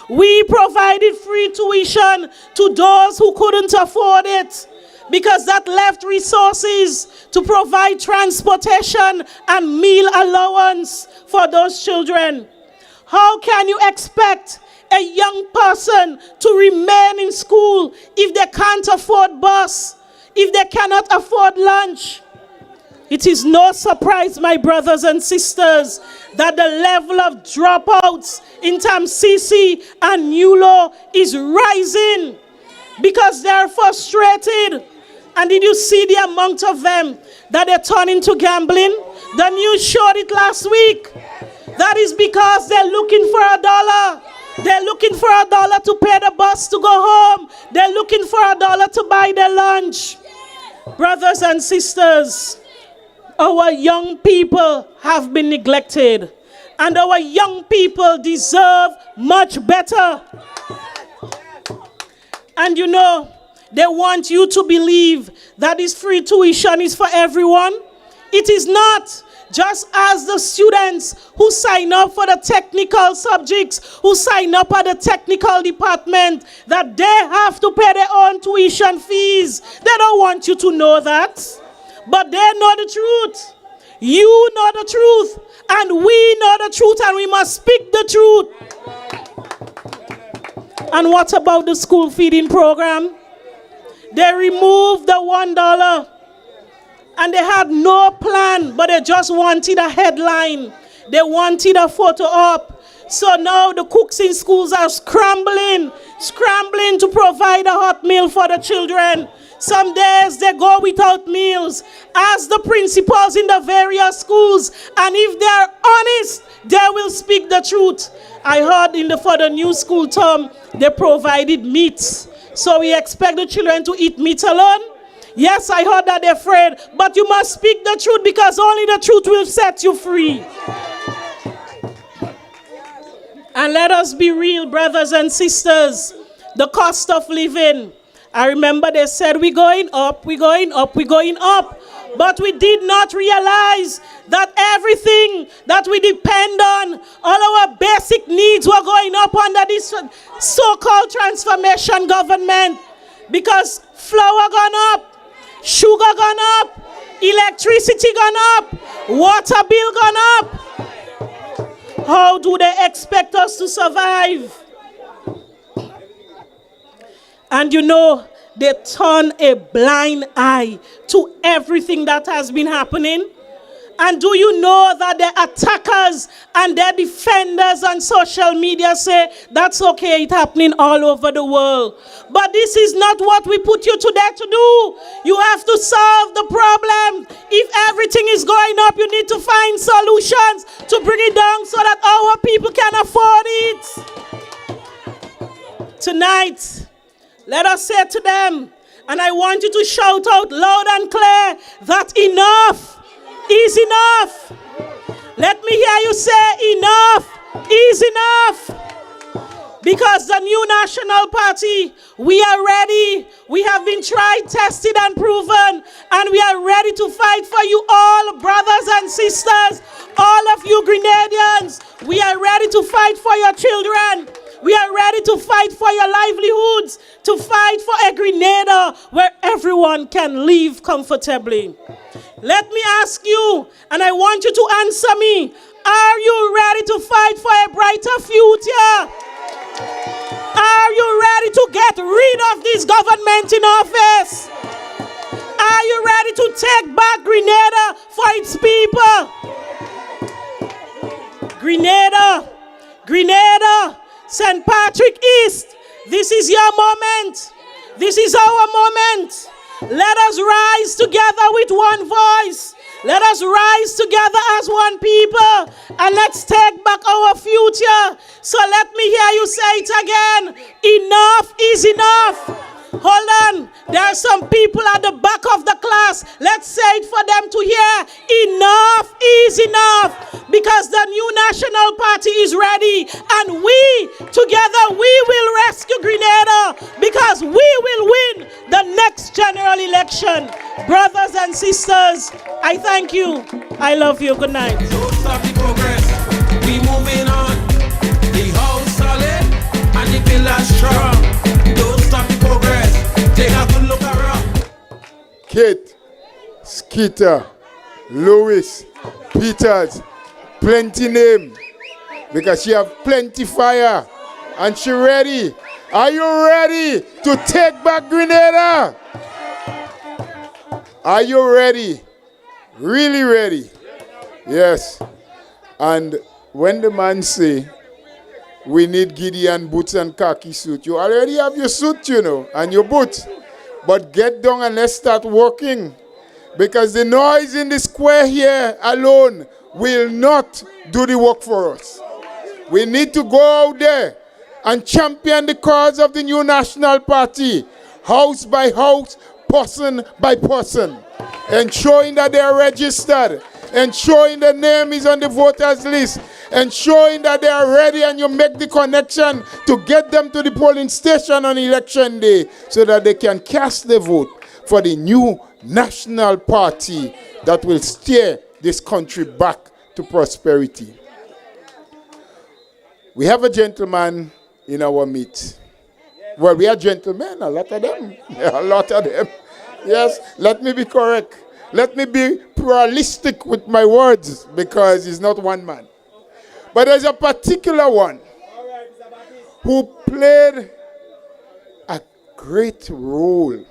We provided free tuition to those who couldn't afford it, because that left resources to provide transportation and meal allowance for those children. How can you expect a young person to remain in school if they can't afford bus, if they cannot afford lunch? It is no surprise, my brothers and sisters, that the level of dropouts in TAMCC and NULO is rising because they are frustrated. And did you see the amount of them that they turn into gambling? The news showed it last week. That is because they're looking for $1. They're looking for $1 to pay the bus to go home. They're looking for $1 to buy their lunch. Brothers and sisters, our young people have been neglected, and our young people deserve much better. And you know, they want you to believe that this free tuition is for everyone. It is not. Just as the students who sign up for the technical subjects, who sign up at the technical department, that they have to pay their own tuition fees. They don't want you to know that. But they know the truth. You know the truth. And we know the truth, and we must speak the truth. And what about the school feeding program? They removed the $1. And they had no plan, but they just wanted a headline. They wanted a photo op. So now the cooks in schools are scrambling to provide a hot meal for the children. Some days they go without meals. Ask the principals in the various schools, and if they are honest, they will speak the truth. I heard for the new school term, they provided meats. So we expect the children to eat meat alone? Yes, I heard that they're afraid, but you must speak the truth because only the truth will set you free. And let us be real, brothers and sisters. The cost of living. I remember they said, we're going up, we're going up, we're going up. But we did not realize that everything that we depend on, all our basic needs were going up under this so-called transformation government. Because flour gone up, sugar gone up, electricity gone up, water bill gone up. How do they expect us to survive? And you know, they turn a blind eye to everything that has been happening. And do you know that the attackers and their defenders on social media say, that's okay, it's happening all over the world. But this is not what we put you today to do. You have to solve the problem. If everything is going up, you need to find solutions to bring it down so that our people can afford it. Tonight, let us say to them, and I want you to shout out loud and clear, that enough is enough. Let me hear you say enough is enough. Because the new National Party, we are ready. We have been tried, tested, and proven. And we are ready to fight for you all, brothers and sisters. All of you Grenadians, we are ready to fight for your children. We are ready to fight for your livelihoods, to fight for a Grenada where everyone can live comfortably. Let me ask you, and I want you to answer me, are you ready to fight for a brighter future? Are you ready to get rid of this government in office? Are you ready to take back Grenada for its people? Grenada, St. Patrick East, this is your moment. This is our moment. Let us rise together with one voice. Let us rise together as one people. And let's take back our future. So let me hear you say it again. Enough is enough. Hold on. There are some people at the back of the class. Let's say it for them to hear. Enough is enough. Because the new National Party is ready. And we, together, we will rescue Grenada. Because we will win the next general election. Brothers and sisters, I thank you. I love you. Good night. Don't stop the progress. We moving on. The house solid and the pillars strong. Don't stop the progress. Take a good look around. Kate, Skeeter, Louis, Peters, plenty name. Because she have plenty fire. And she ready. Are you ready to take back Grenada? Are you ready? Really ready? Yes. And when the man say, we need Gideon boots and khaki suit, you already have your suit, you know, and your boots. But get down and let's start working. Because the noise in the square here alone will not do the work for us. We need to go out there and champion the cause of the new National Party, house by house, person by person, ensuring that they are registered, ensuring the name is on the voters list, ensuring that they are ready and you make the connection to get them to the polling station on election day so that they can cast the vote for the new National Party that will steer this country back to prosperity. We have a gentleman in our meet. Well, we are gentlemen, a lot of them. A lot of them. Yes, let me be correct. Let me be pluralistic with my words because he's not one man. But there's a particular one who played a great role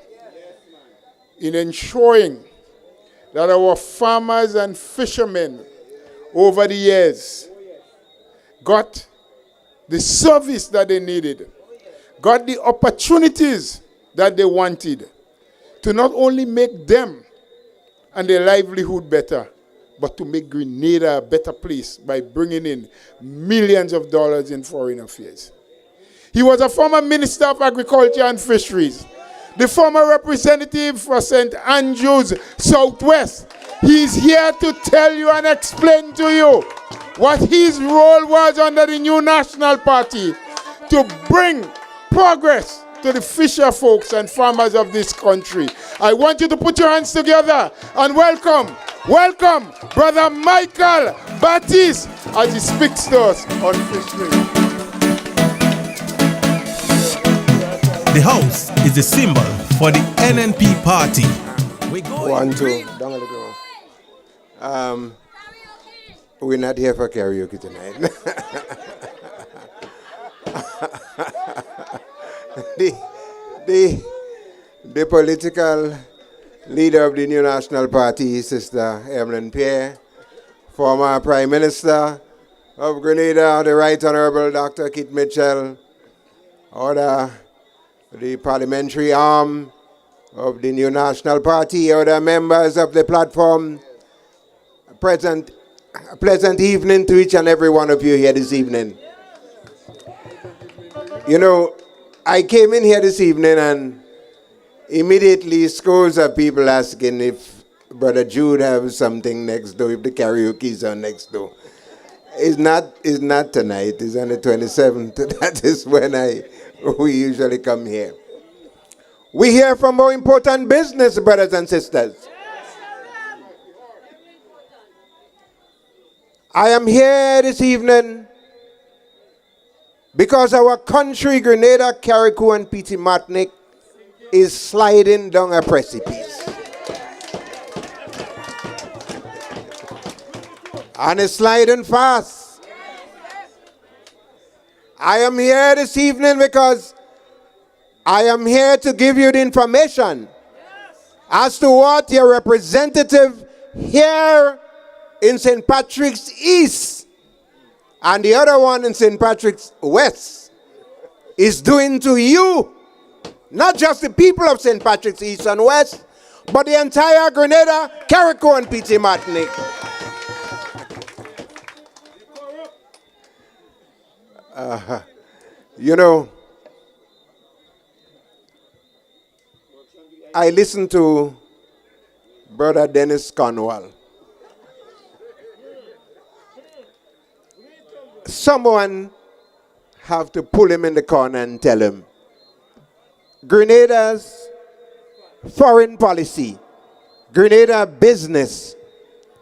in ensuring that our farmers and fishermen over the years got the service that they needed, got the opportunities that they wanted to not only make them and their livelihood better, but to make Grenada a better place by bringing in millions of dollars in foreign affairs. He was a former Minister of Agriculture and Fisheries, the former representative for St. Andrews Southwest. He's here to tell you and explain to you what his role was under the new National Party to bring progress to the fisher folks and farmers of this country. I want you to put your hands together and welcome Brother Michael Baptiste as he speaks to us on fishery. The house is the symbol for the NNP party. We go. One, two, down a little. We're not here for karaoke tonight. the political leader of the new National Party, Sister Evelyn Pierre, former Prime Minister of Grenada, the Right Honorable Dr. Kit Mitchell, the parliamentary arm of the new National Party, other members of the platform, a pleasant evening to each and every one of you here this evening. You know, I came in here this evening and immediately scores of people asking if Brother Jude has something next door, if the karaoke is on next door. It's not tonight, it's on the 27th. That is when we usually come here. We hear from more important business, brothers and sisters. I am here this evening because our country, Grenada, Carriacou, and Petit Martinique, is sliding down a precipice. And it's sliding fast. I am here this evening because I am here to give you the information as to what your representative here in St. Patrick's East and the other one in St. Patrick's West is doing to you. Not just the people of St. Patrick's East and West, but the entire Grenada, Carriacou, and Petit Martinique. You know, I listened to Brother Dennis Cornwall. Someone have to pull him in the corner and tell him, Grenada's foreign policy, Grenada business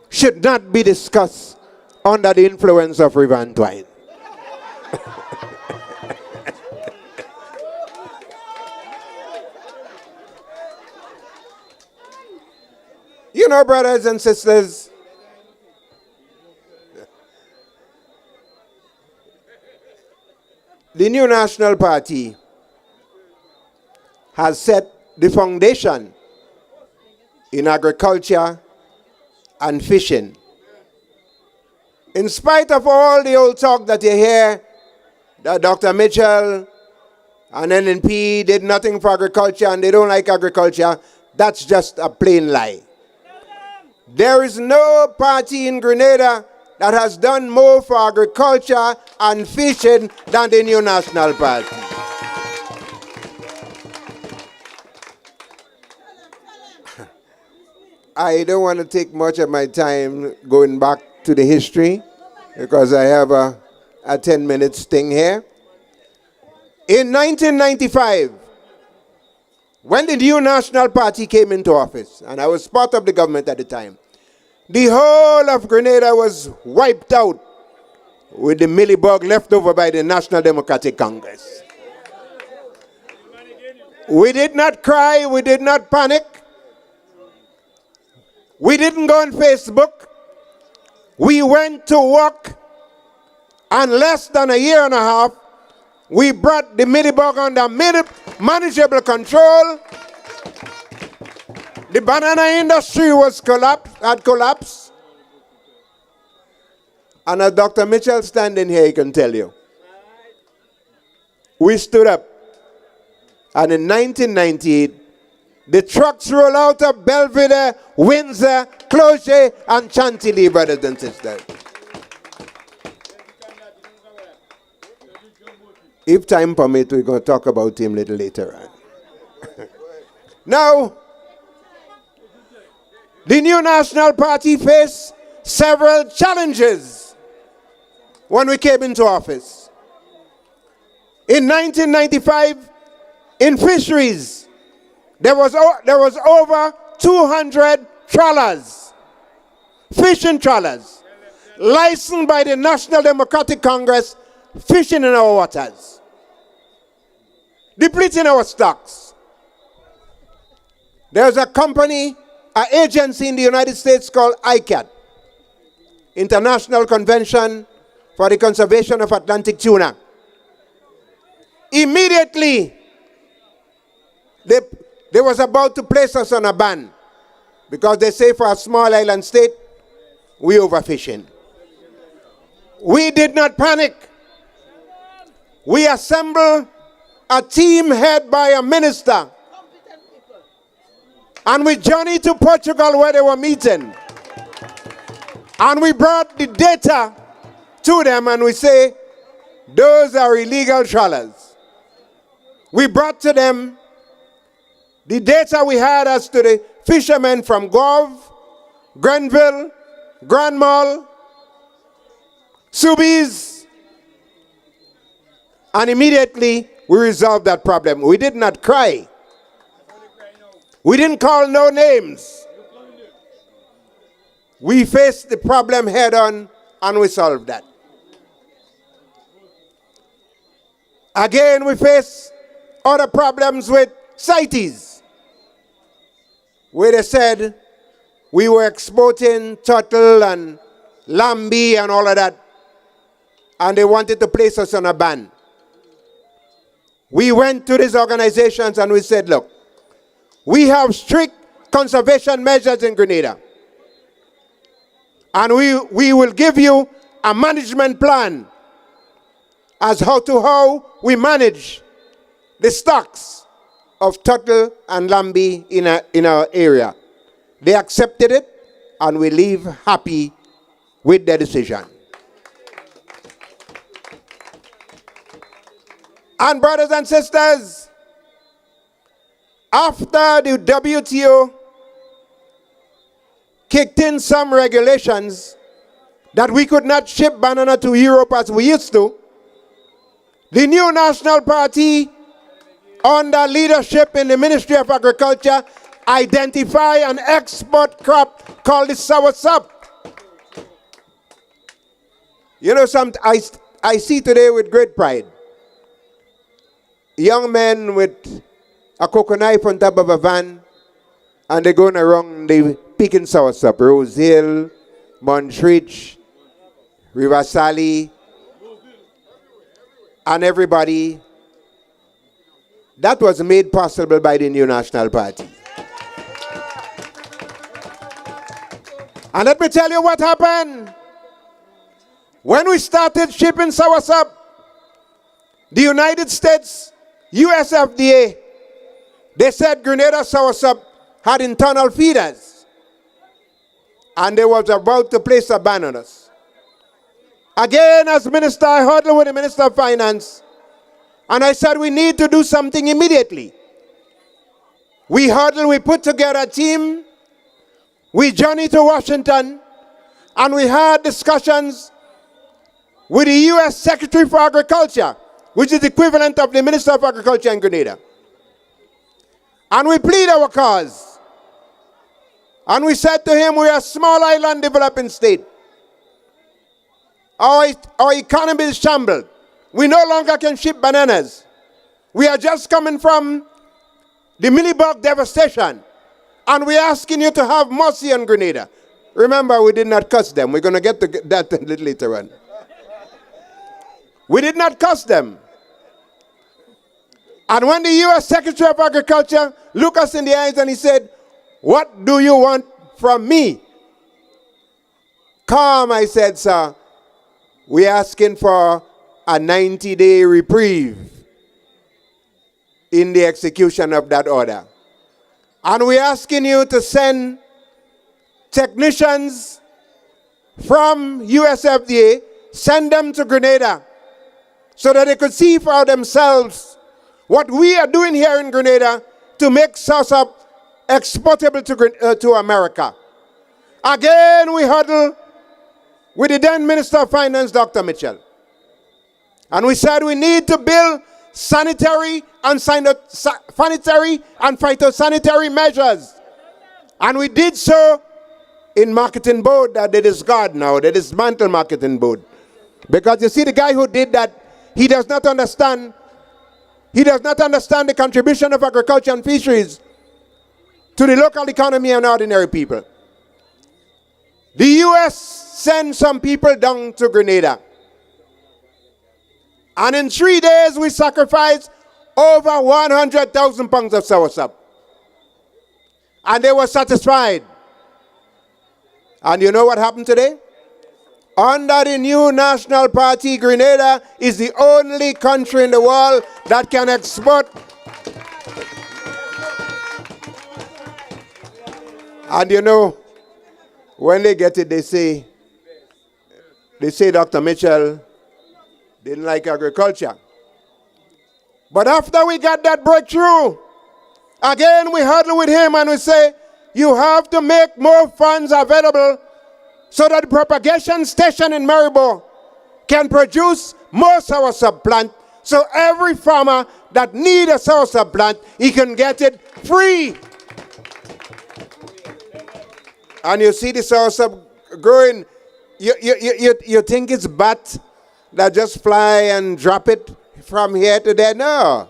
should not be discussed under the influence of Rivan Twine. You know, brothers and sisters, The new National Party has set the foundation in agriculture and fishing. In spite of all the old talk that you hear, that Dr. Mitchell and NNP did nothing for agriculture and they don't like agriculture, that's just a plain lie. There is no party in Grenada that has done more for agriculture and fishing than the new National Party. I don't want to take much of my time going back to the history because I have a 10-minute sting here. In 1995, when the new National Party came into office, and I was part of the government at the time, the whole of Grenada was wiped out with the millibug left over by the National Democratic Congress. We did not cry, we did not panic. We didn't go on Facebook. We went to work, and less than a year and a half, we brought the millibug under manageable control. The banana industry had collapsed. And as Dr. Mitchell standing here, he can tell you. We stood up. And in 1998, the trucks roll out of Belvedere, Windsor, Clocher, and Chantilly, brothers and sisters. If time permits, we're going to talk about him a little later on. Now, the new National Party faced several challenges when we came into office. In 1995, in fisheries, there was over 200 trawlers, fishing trawlers, licensed by the National Democratic Congress, fishing in our waters, depleting our stocks. There's a company, an agency in the United States called ICAT, International Convention for the Conservation of Atlantic Tuna. Immediately, they was about to place us on a ban because they say for a small island state, we overfishing. We did not panic. We assembled a team head by a minister, and we journeyed to Portugal where they were meeting. And we brought the data to them and we say, those are illegal trawlers. We brought to them the data we had as to the fishermen from Gove, Grenville, Grand Mall, Soubise, and immediately we resolved that problem. We did not cry. We didn't call no names. We faced the problem head on and we solved that. Again, we face other problems with CITES, where they said we were exporting turtle and lambi and all of that, and they wanted to place us on a ban. We went to these organizations and we said, look, we have strict conservation measures in Grenada, and we will give you a management plan as how we manage the stocks of turtle and lambi in our area. They accepted it, and we leave happy with their decision. And brothers and sisters, after the WTO kicked in some regulations that we could not ship banana to Europe as we used to, the new National Party, under leadership in the Ministry of Agriculture, identify an export crop called the soursop. You know, I see today with great pride young men with a coconut knife on top of a van, and they're going around, they picking soursop. Rose Hill, Montreach, River Sally. and everybody. That was made possible by the New National Party. And let me tell you what happened. When we started shipping soursop, the United States, US FDA, they said Grenada soursop had internal feeders. And they was about to place a ban on us. Again, as minister, I huddled with the Minister of Finance. And I said we need to do something immediately. We huddled, we put together a team. We journeyed to Washington. And we had discussions with the U.S. Secretary for Agriculture, which is the equivalent of the Minister of Agriculture in Grenada. And we plead our cause. And we said to him, we are a small island developing state. Our economy is shambled. We no longer can ship bananas. We are just coming from the millibug devastation. And we're asking you to have mercy on Grenada. Remember, we did not cuss them. We're going to get to that a little later on. We did not cuss them. And when the U.S. Secretary of Agriculture looked us in the eyes and he said, what do you want from me? Calm, I said, sir. We're asking for a 90-day reprieve in the execution of that order. And we're asking you to send technicians from USFDA, send them to Grenada so that they could see for themselves what we are doing here in Grenada to make soursop exportable to America. Again, we huddled with the then Minister of Finance, Dr. Mitchell. And we said we need to build sanitary and phytosanitary measures. And we did so in marketing board that they discard now, they dismantle marketing board. Because you see, the guy who did that, he does not understand the contribution of agriculture and fisheries to the local economy and ordinary people. The U.S. sent some people down to Grenada. And in 3 days, we sacrificed over 100,000 pounds of soursop. And they were satisfied. And you know what happened today? Under the new National Party, Grenada is the only country in the world that can export. And you know, when they get it, they say, Dr. Mitchell didn't like agriculture. But after we got that breakthrough, again we huddle with him and we say, you have to make more funds available so that the propagation station in Maribor can produce more soursop plant, so every farmer that needs a soursop plant, he can get it free. And you see the soursop growing, you think it's bat that just fly and drop it from here to there? No.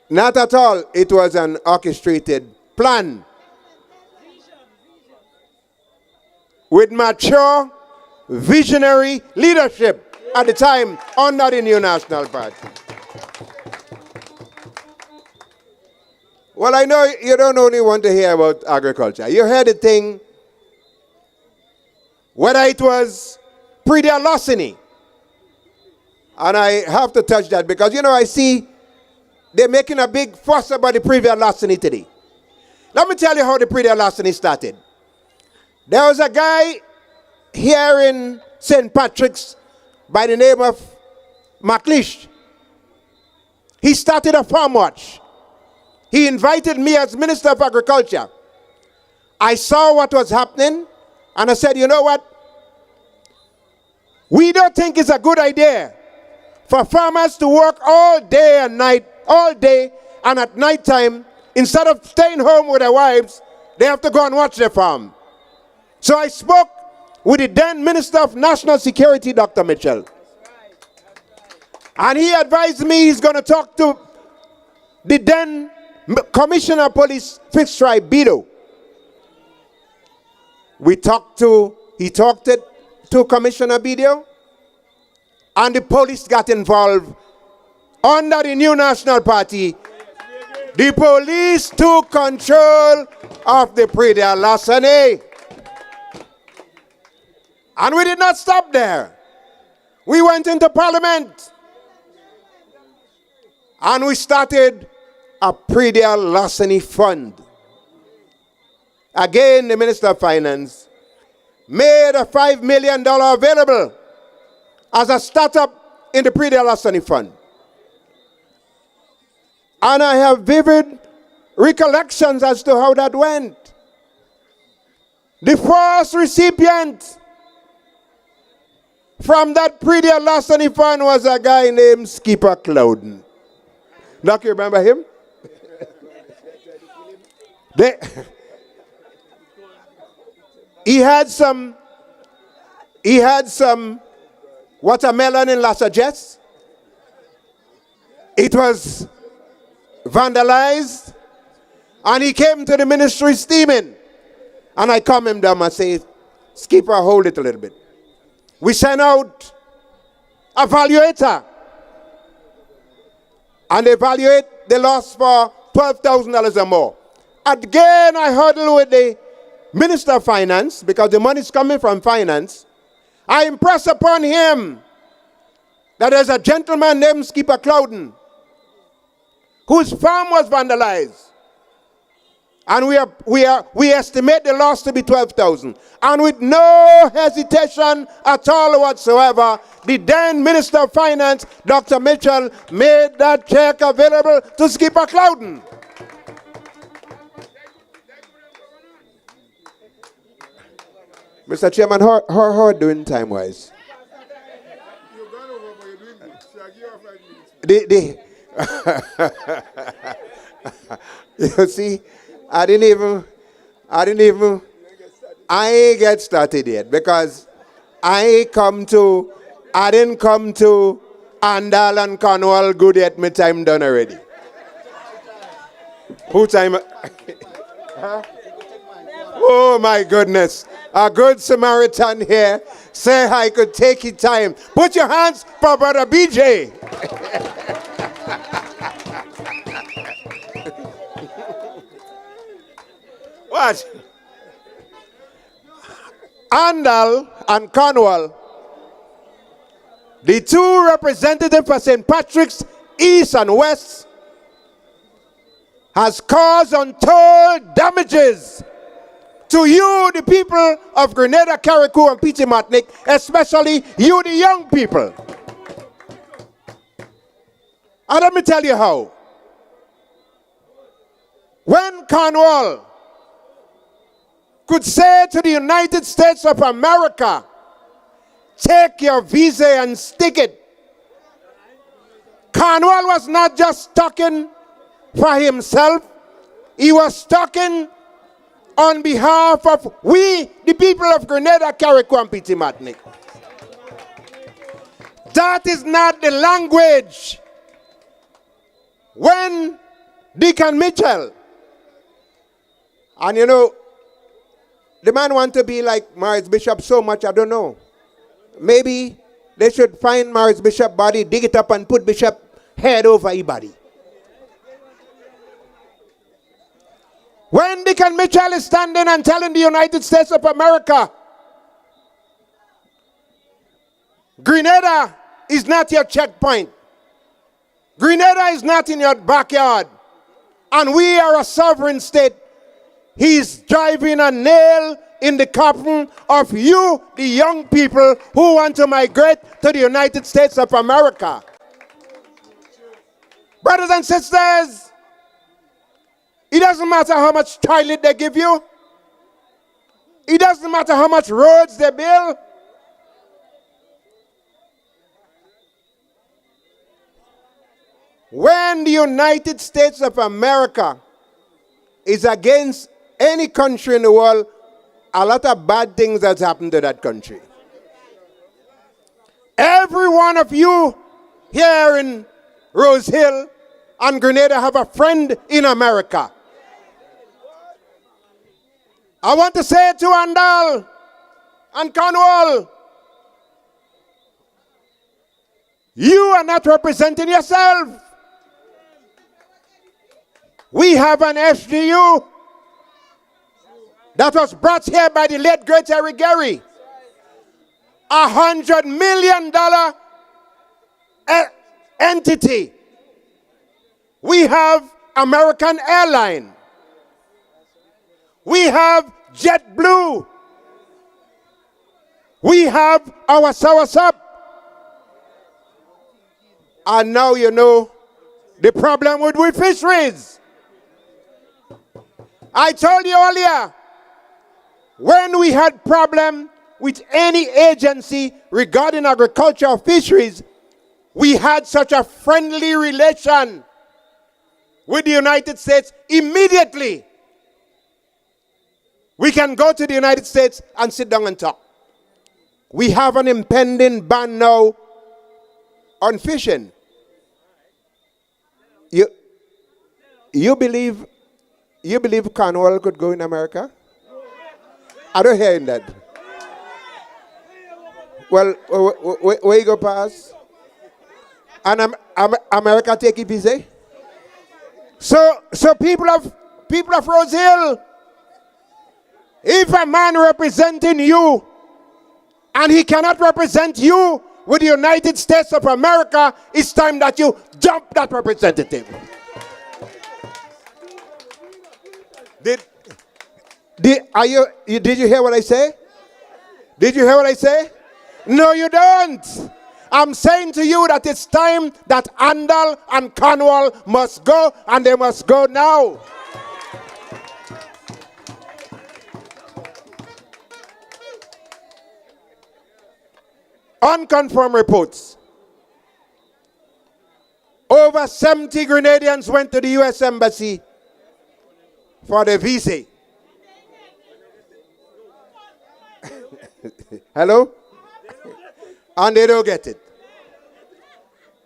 Not at all. It was an orchestrated plan with mature, visionary leadership at the time under the new National Party. Well, I know you don't only want to hear about agriculture. You heard the thing, whether it was pre-deal larceny. And I have to touch that because, you know, I see they're making a big fuss about the pre-deal larceny today. Let me tell you how the pre-deal larceny started. There was a guy here in St. Patrick's by the name of McLeish. He started a farm watch. He invited me as Minister of Agriculture. I saw what was happening and I said, you know what? We don't think it's a good idea for farmers to work all day and night, all day and at night time, instead of staying home with their wives, they have to go and watch their farm. So I spoke with the then Minister of National Security, Dr. Mitchell. And he advised me he's going to talk to the then Commissioner of Police, Fixed Stripe, Bido. He talked to Commissioner Bido. and the police got involved. Under the new National Party, the police took control of the Predial larceny. And we did not stop there. We went into Parliament and we started a Predial larceny fund. Again, the Minister of Finance made a $5 million available as a startup in the Predial larceny fund. And I have vivid recollections as to how that went. The first recipient from that Predial larceny fund was a guy named Skipper Clouden. Doc, you remember him? He had some watermelon in La Sagesse. It was vandalized, and he came to the ministry steaming. And I calm him down and say, Skipper, hold it a little bit. We sent out a valuator, and they evaluate the loss for $12,000 or more. Again, I huddle with the Minister of Finance, because the money is coming from finance. I impress upon him that there's a gentleman named Skipper Clouden whose farm was vandalized. And we estimate the loss to be 12,000. And with no hesitation at all whatsoever, the then Minister of Finance, Dr. Mitchell, made that check available to Skipper Clouden. Mr. Chairman, how are you doing time-wise? You see, I ain't get started yet because I didn't come to Andal and Cornwall good yet, my time done already. Who time? Huh? Oh my goodness. A good Samaritan here. Say I could take your time. Put your hands for Brother BJ. What? Andal and Cornwall, the two representatives for St. Patrick's, East and West, has caused untold damages to you, the people of Grenada, Carriacou, and Peter Martinique, especially you, the young people. And let me tell you how. When Cornwall could say to the United States of America, take your visa and stick it, Cornwall was not just talking for himself, he was talking on behalf of we, the people of Grenada, Carriacou, and Petit Martinique. That is not the language. When Deacon Mitchell, and you know, the man want to be like Maurice Bishop so much, I don't know. Maybe they should find Maurice Bishop's body, dig it up, and put Bishop head over his body. When Deacon Mitchell is standing and telling the United States of America, Grenada is not your checkpoint. Grenada is not in your backyard. And we are a sovereign state. He's driving a nail in the coffin of you, the young people who want to migrate to the United States of America. Brothers and sisters, it doesn't matter how much toilet they give you. It doesn't matter how much roads they build. When the United States of America is against any country in the world, a lot of bad things has happened to that country. Every one of you here in Rose Hill and Grenada have a friend in America. I want to say to Andal and Cornwall, You are not representing yourself. We have an SGU that was brought here by the late great Harry Gary. $100 million entity. We have American Airlines. We have JetBlue. We have our Soursop. And now you know the problem with fisheries. I told you earlier, when we had problem with any agency regarding agriculture or fisheries, we had such a friendly relation with the United States immediately. We can go to the United States and sit down and talk. We have an impending ban now on fishing. You believe Cornwall could go in America? I don't hear that. Well, where you go pass? And America take it easy? So people of Rose Hill, if a man representing you and he cannot represent you with the United States of America, it's time that you dump that representative. Did you hear what I say? Did you hear what I say? No, you don't. I'm saying to you that it's time that Andal and Cornwall must go, and they must go now. Unconfirmed reports. Over 70 Grenadians went to the U.S. Embassy for the visa. Hello? And they don't get it.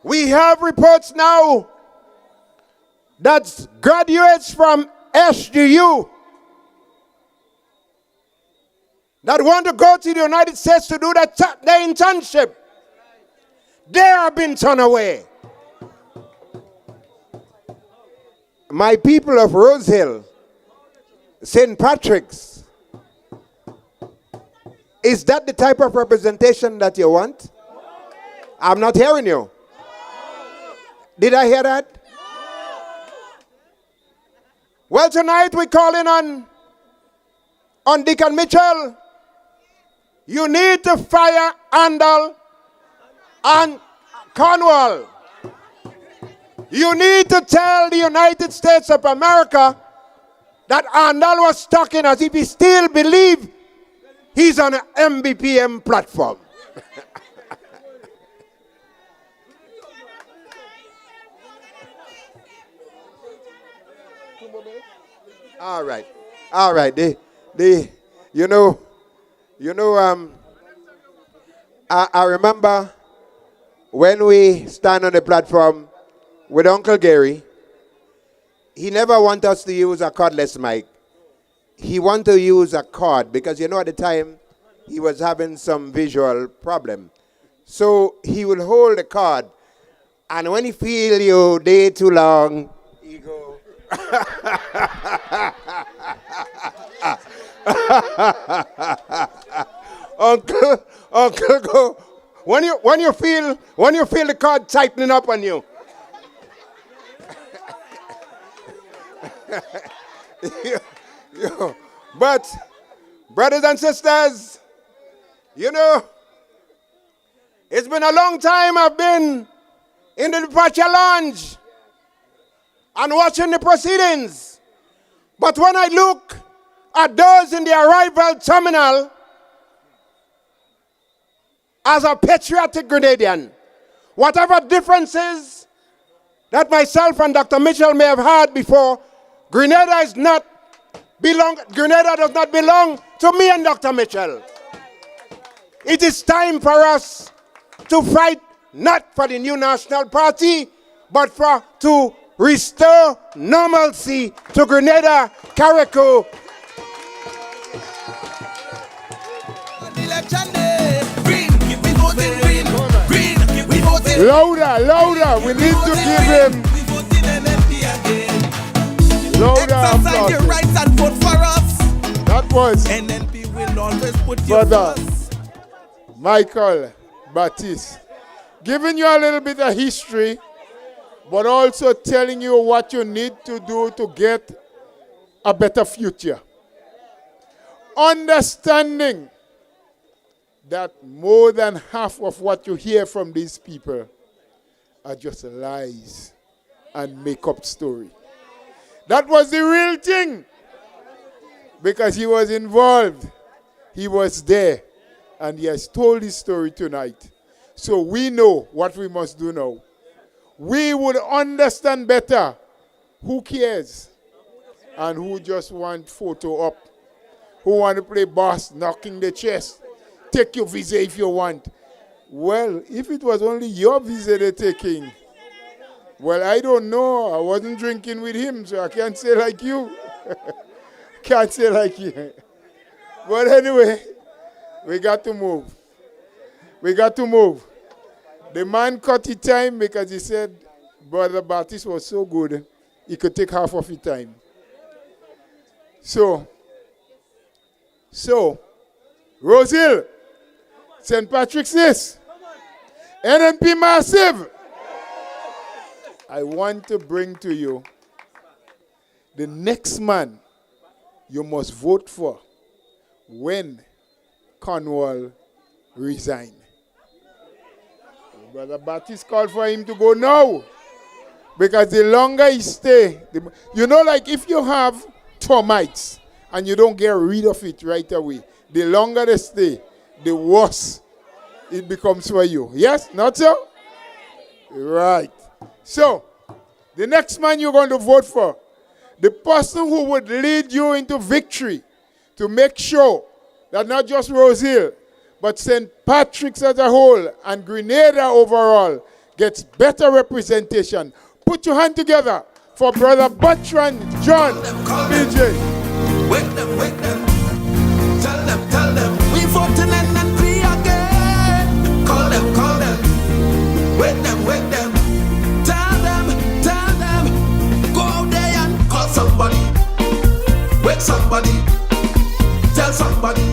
We have reports now that graduates from SGU that want to go to the United States to do their internship, they have been turned away. My people of Rose Hill, St. Patrick's, is that the type of representation that you want? I'm not hearing you. Did I hear that? Well, tonight we're calling on Deacon Mitchell. You need to fire Andal and Cornwall. You need to tell the United States of America that Andal was talking as if he still believes he's on an MBPM platform. All right. I remember when we stand on the platform with Uncle Gary, he never wanted us to use a cordless mic. He wanted to use a cord because, at the time, he was having some visual problem. So he will hold the cord, and when he feel you day too long, he go. Uncle, go. When you feel the cord tightening up on you. But, brothers and sisters, it's been a long time I've been in the departure lounge and watching the proceedings. But when I look at those in the arrival terminal, as a patriotic Grenadian, whatever differences that myself and Dr. Mitchell may have had before, Grenada does not belong to me and Dr. Mitchell. It is time for us to fight not for the new national party, but to restore normalcy to Grenada, Carriacou. Louder, louder. We need to give him louder Exercise your applause. rights and vote for us. That was NNP will always put you Brother first. Michael Baptiste. Giving you a little bit of history, but also telling you what you need to do to get a better future. Understanding that more than half of what you hear from these people are just lies and make-up story. That was the real thing. Because he was involved. He was there. And he has told his story tonight. So we know what we must do now. We would understand better who cares and who just want photo up. Who want to play boss, knocking the chest. Take your visa if you want. Well, if it was only your visa they're taking, well, I don't know. I wasn't drinking with him, so I can't say like you. Can't say like you. But anyway, we got to move. We got to move. The man cut his time because he said Brother Baptiste was so good, he could take half of his time. So, Rosehill, St. Patrick's this, NNP Massive. I want to bring to you the next man you must vote for when Cornwall resign. Brother Baptiste called for him to go now. Because the longer he stay, you know, like if you have termites and you don't get rid of it right away, the longer they stay, the worse it becomes for you. Yes? Not so? Right. So, the next man you're going to vote for, the person who would lead you into victory to make sure that not just Rosehill, but St. Patrick's as a whole and Grenada overall gets better representation. Put your hand together for Brother Bertrand John BJ. Wake them, wake them. Tell them. We voting NNP again. Call them. Wake them. Tell them. Go out there and call somebody. Wake somebody. Tell somebody.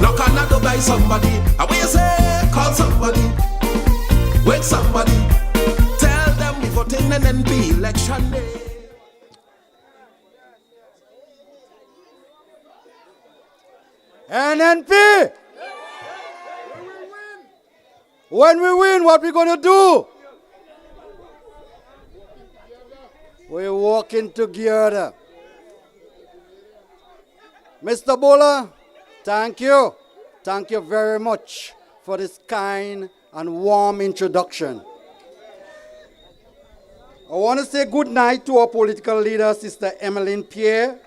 Knock on the door by somebody. And when you say, call somebody. Wake somebody. Tell them we voting NNP election day. NNP! When we win, what we going to do? We're working together. Mr. Bola, thank you. Thank you very much for this kind and warm introduction. I want to say good night to our political leader, Sister Emmeline Pierre.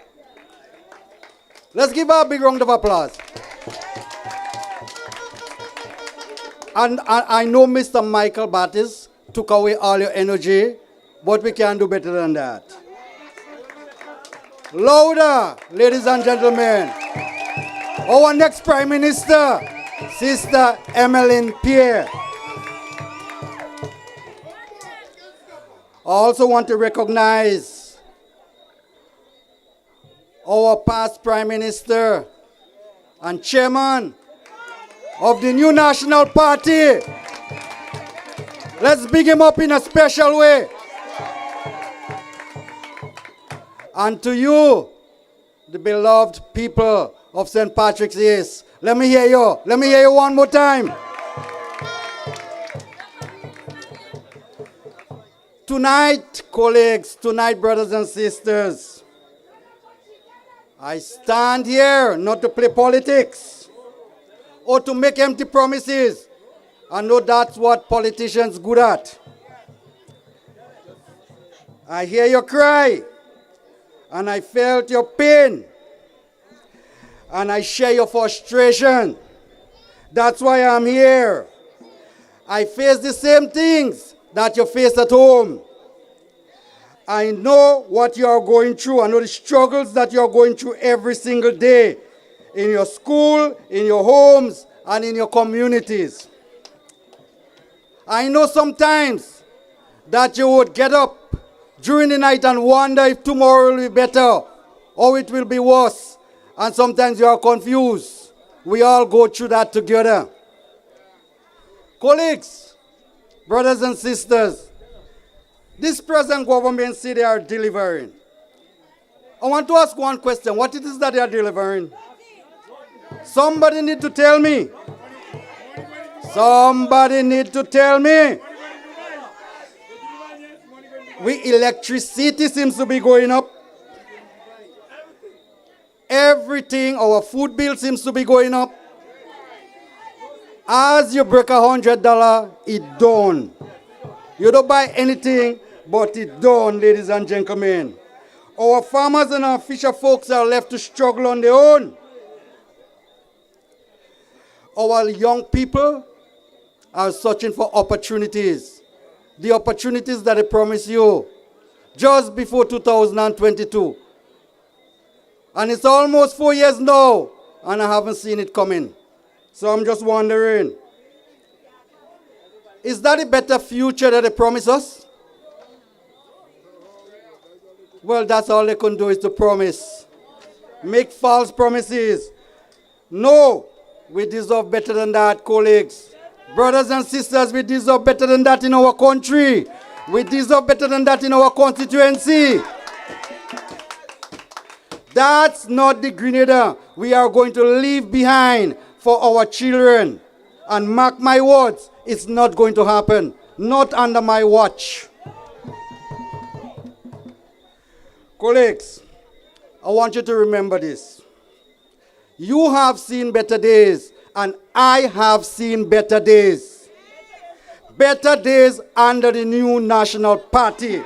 Let's give her a big round of applause. And I know Mr. Michael Baptiste took away all your energy, but we can do better than that. Louder, ladies and gentlemen. Our next Prime Minister, Sister Emmeline Pierre. I also want to recognize our past Prime Minister and Chairman of the new National Party. Let's big him up in a special way. And to you, the beloved people of St. Patrick's East, let me hear you. Let me hear you one more time. Tonight, colleagues, tonight, brothers and sisters, I stand here not to play politics or to make empty promises. I know that's what politicians good at. I hear your cry, and I felt your pain, and I share your frustration. That's why I'm here. I face the same things that you face at home. I know what you are going through. I know the struggles that you are going through every single day in your school, in your homes, and in your communities. I know sometimes that you would get up during the night and wonder if tomorrow will be better or it will be worse. And sometimes you are confused. We all go through that together. Colleagues, brothers and sisters, this present government say they are delivering. I want to ask one question. What it is that they are delivering? Somebody need to tell me. Somebody need to tell me. Electricity seems to be going up. Everything, our food bill seems to be going up. As you break $100, it done. You don't buy anything, but it done, ladies and gentlemen. Our farmers and our fisher folks are left to struggle on their own. Our young people are searching for opportunities. The opportunities that they promised you just before 2022. And it's almost 4 years now, and I haven't seen it coming. So I'm just wondering, is that a better future that they promise us? Well, that's all they can do is to promise. Make false promises. No, we deserve better than that, colleagues. Brothers and sisters, we deserve better than that in our country. We deserve better than that in our constituency. That's not the Grenada we are going to leave behind for our children. And mark my words, it's not going to happen. Not under my watch. Colleagues, I want you to remember this. You have seen better days, and I have seen better days. Better days under the new National Party.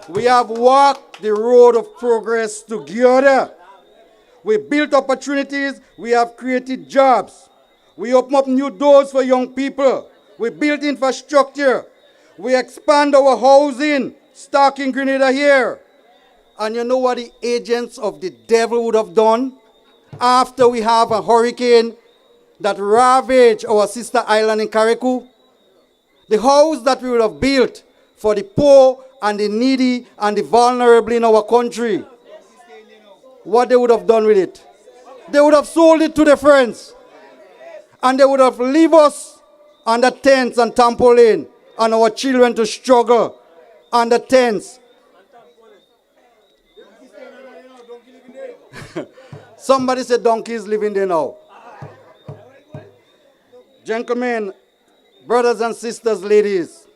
We have walked the road of progress together. We built opportunities. We have created jobs. We opened up new doors for young people. We built infrastructure. We expand our housing stock in Grenada here. And you know what the agents of the devil would have done? After we have a hurricane that ravaged our sister island in Carriacou? The house that we would have built for the poor and the needy and the vulnerable in our country. What they would have done with it? They would have sold it to their friends. And they would have leave us under tents and tarpaulin and our children to struggle under tents. Somebody said donkeys living there now. Gentlemen, brothers and sisters, ladies,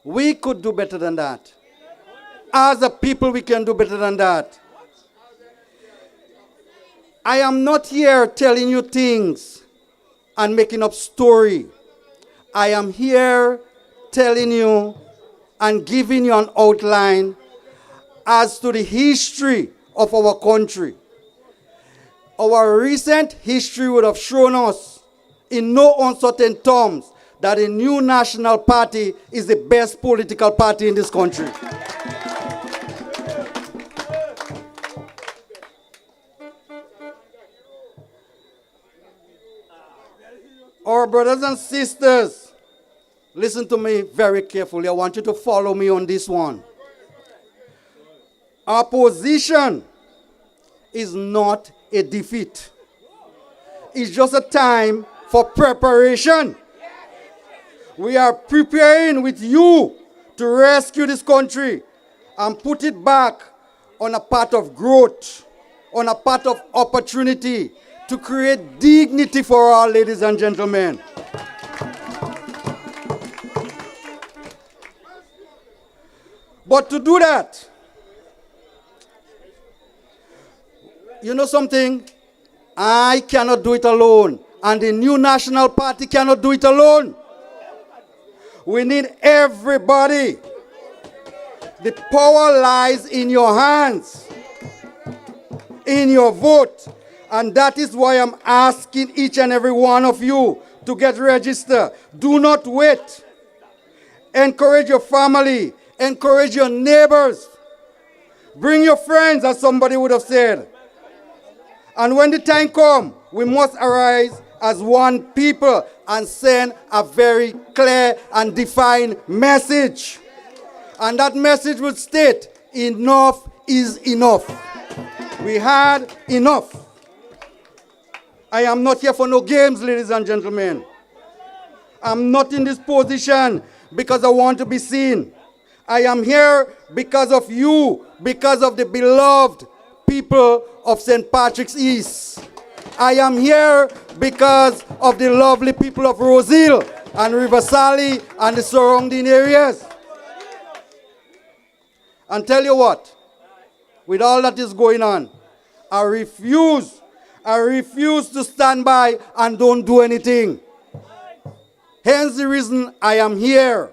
we could do better than that. As a people, we can do better than that. I am not here telling you things and making up story. I am here telling you and giving you an outline as to the history of our country. Our recent history would have shown us in no uncertain terms that the new National Party is the best political party in this country. Our brothers and sisters, listen to me very carefully. I want you to follow me on this one. Our position is not a defeat. It's just a time for preparation. We are preparing with you to rescue this country and put it back on a path of growth, on a path of opportunity, to create dignity for all, ladies and gentlemen. But to do that, you know something? I cannot do it alone, and the new National Party cannot do it alone. We need everybody. The power lies in your hands, in your vote. And that is why I'm asking each and every one of you to get registered. Do not wait. Encourage your family. Encourage your neighbors. Bring your friends, as somebody would have said. And when the time comes, we must arise as one people and send a very clear and defined message. And that message would state, enough is enough. We had enough. I am not here for no games, ladies and gentlemen. I'm not in this position because I want to be seen. I am here because of you, because of the beloved people of St. Patrick's East. I am here because of the lovely people of Rosehill and River-Sally and the surrounding areas. And tell you what, with all that is going on, I refuse to stand by and don't do anything. Hence the reason I am here.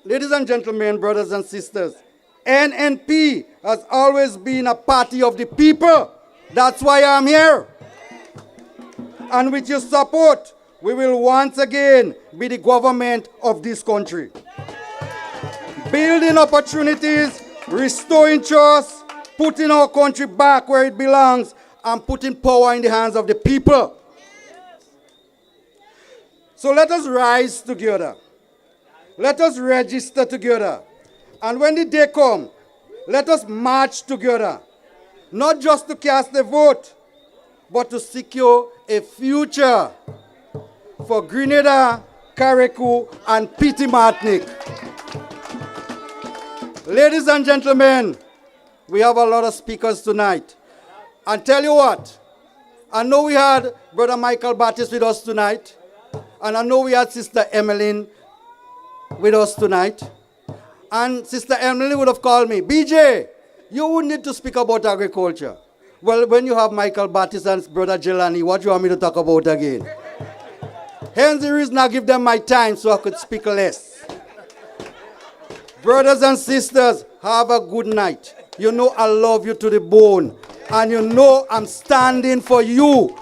Ladies and gentlemen, brothers and sisters, NNP has always been a party of the people. That's why I'm here. And with your support, we will once again be the government of this country. Building opportunities, restoring trust, putting our country back where it belongs, and putting power in the hands of the people. So let us rise together. Let us register together. And when the day comes, let us march together. Not just to cast a vote, but to secure a future for Grenada, Carriacou, and Petite Martinique. Ladies and gentlemen, we have a lot of speakers tonight. And tell you what, I know we had Brother Michael Baptist with us tonight. And I know we had Sister Emmeline with us tonight. And Sister Emily would have called me, BJ, you would need to speak about agriculture. Well, when you have Michael Baptist and Brother Jelani, what do you want me to talk about again? Hence the reason I give them my time so I could speak less. Brothers and sisters, have a good night. You know I love you to the bone. And you know I'm standing for you.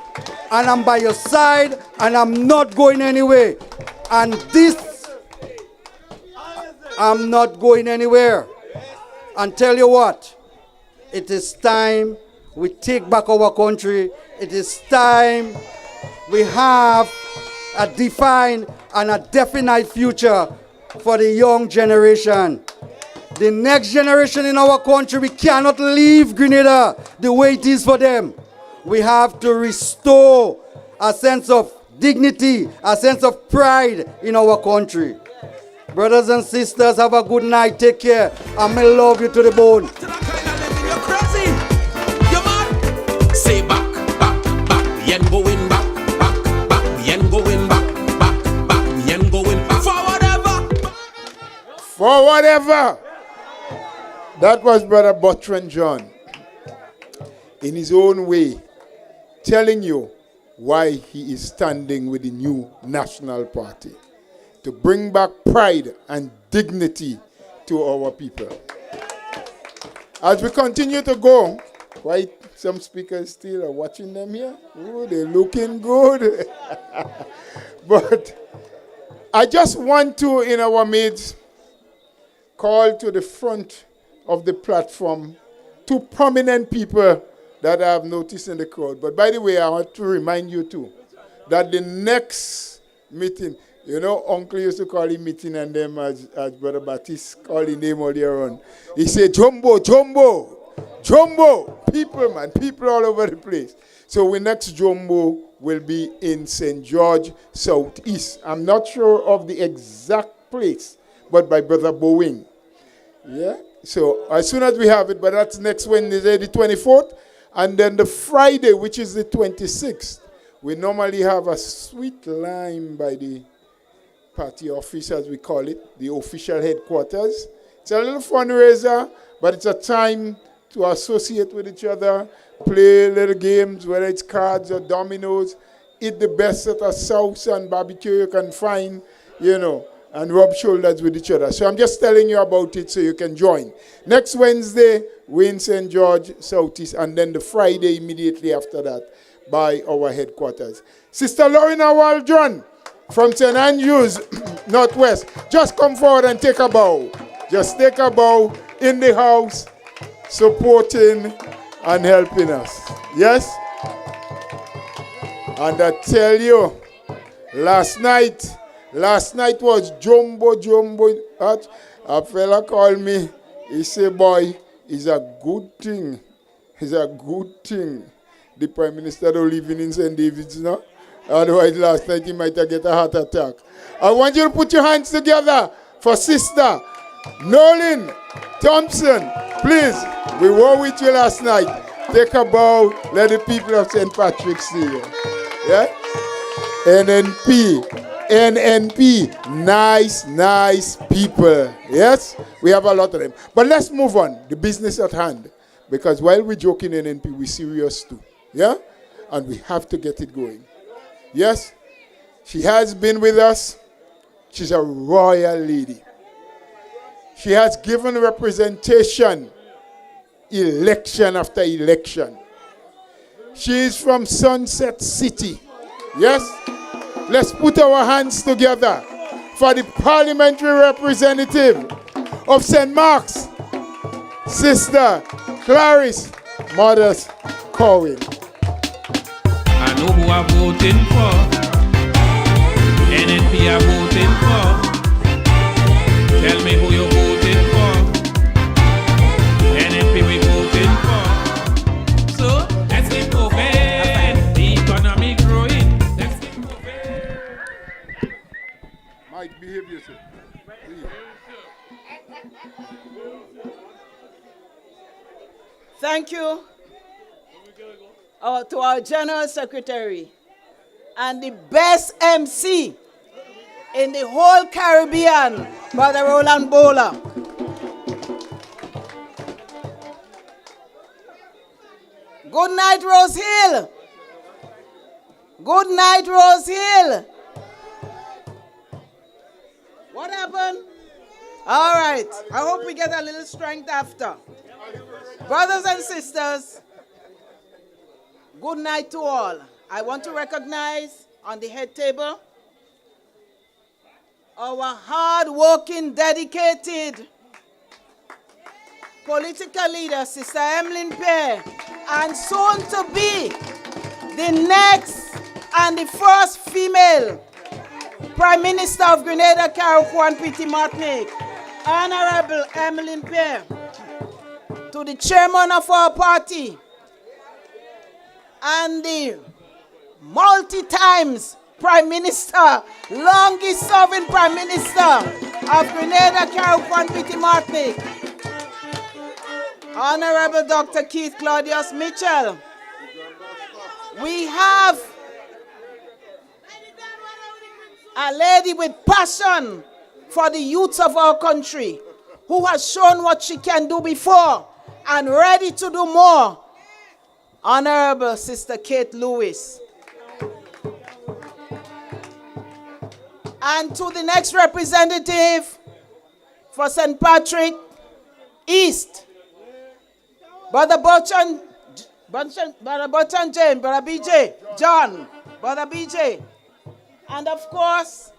And I'm by your side and I'm not going anywhere. And this, I'm not going anywhere. And tell you what, it is time we take back our country. It is time we have a defined and a definite future for the young generation. The next generation in our country, we cannot leave Grenada the way it is for them. We have to restore a sense of dignity, a sense of pride in our country. Brothers and sisters, have a good night. Take care. I may love you to the bone. You're crazy. You're mad. Say back, we ain't going back, we ain't going back, we ain't going back. For whatever. For whatever. That was Brother Bertrand John, in his own way, telling you why he is standing with the new National Party, to bring back pride and dignity to our people. As we continue to go, quite some speakers still are watching them here. Ooh, they're looking good. But I just want to, in our midst, call to the front of the platform two prominent people that I have noticed in the crowd. But by the way, I want to remind you too that the next meeting, you know, Uncle used to call him meeting and them as Brother Baptiste called his name earlier on. He said, Jumbo, people, man, people all over the place. So the next Jumbo will be in St. George, Southeast. I'm not sure of the exact place, but by Brother Boeing. Yeah? So as soon as we have it, but that's next Wednesday, the 24th. And then the Friday, which is the 26th, we normally have a sweet lime by the party office, as we call it, the official headquarters. It's a little fundraiser, but it's a time to associate with each other, play little games, whether it's cards or dominoes, eat the best at a sauce and barbecue you can find, you know, and rub shoulders with each other. So I'm just telling you about it so you can join. Next Wednesday, we're in St. George, Southeast, and then the Friday immediately after that by our headquarters. Sister Lorena Waldron from St. Andrews, Northwest, just come forward and take a bow. Just take a bow in the house, supporting and helping us. Yes? And I tell you, last night was jumbo. A fella called me. He said, boy, it's a good thing. It's a good thing. The Prime Minister don't live in St. David's now. Otherwise, last night he might have get a heart attack. I want you to put your hands together for Sister Nolan Thompson. Please, we were with you last night. Take a bow. Let the people of St. Patrick see you. Yeah? NNP. Nice people. Yes? We have a lot of them. But let's move on. The business at hand. Because while we're joking NNP, we're serious too. Yeah? And we have to get it going. Yes? She has been with us. She's a royal lady. She has given representation election after election. She is from Sunset City. Yes? Let's put our hands together for the parliamentary representative of St. Mark's, Sister Clarice Mothers Cohen. I know who I'm voting for. NNP I'm voting for. Tell me who you're voting for. NNP we voting for. So let's keep moving. The economy growing. Let's keep moving. Mike, behave yourself. Please. Thank you to our General Secretary and the best MC in the whole Caribbean, Brother Roland Bowler. Good night, Rose Hill. Good night, Rose Hill. What happened? All right. I hope we get a little strength after. Brothers and sisters, good night to all. I want to recognize on the head table our hard-working, dedicated political leader, Sister Emmeline Pear, and soon to be the next and the first female Prime Minister of Grenada, Carriacou and Petit Martinique, Honorable Emmeline Pear, to the chairman of our party and the multi-times Prime Minister, longest serving Prime Minister of Grenada, Carriacou and Petit Martinique, Honorable Dr. Keith Claudius Mitchell. We have a lady with passion for the youth of our country who has shown what she can do before and ready to do more. Honorable Sister Kate Lewis. And to the next representative for St. Patrick East, Brother Bochan Jane, Brother BJ, John, Brother BJ. And of course,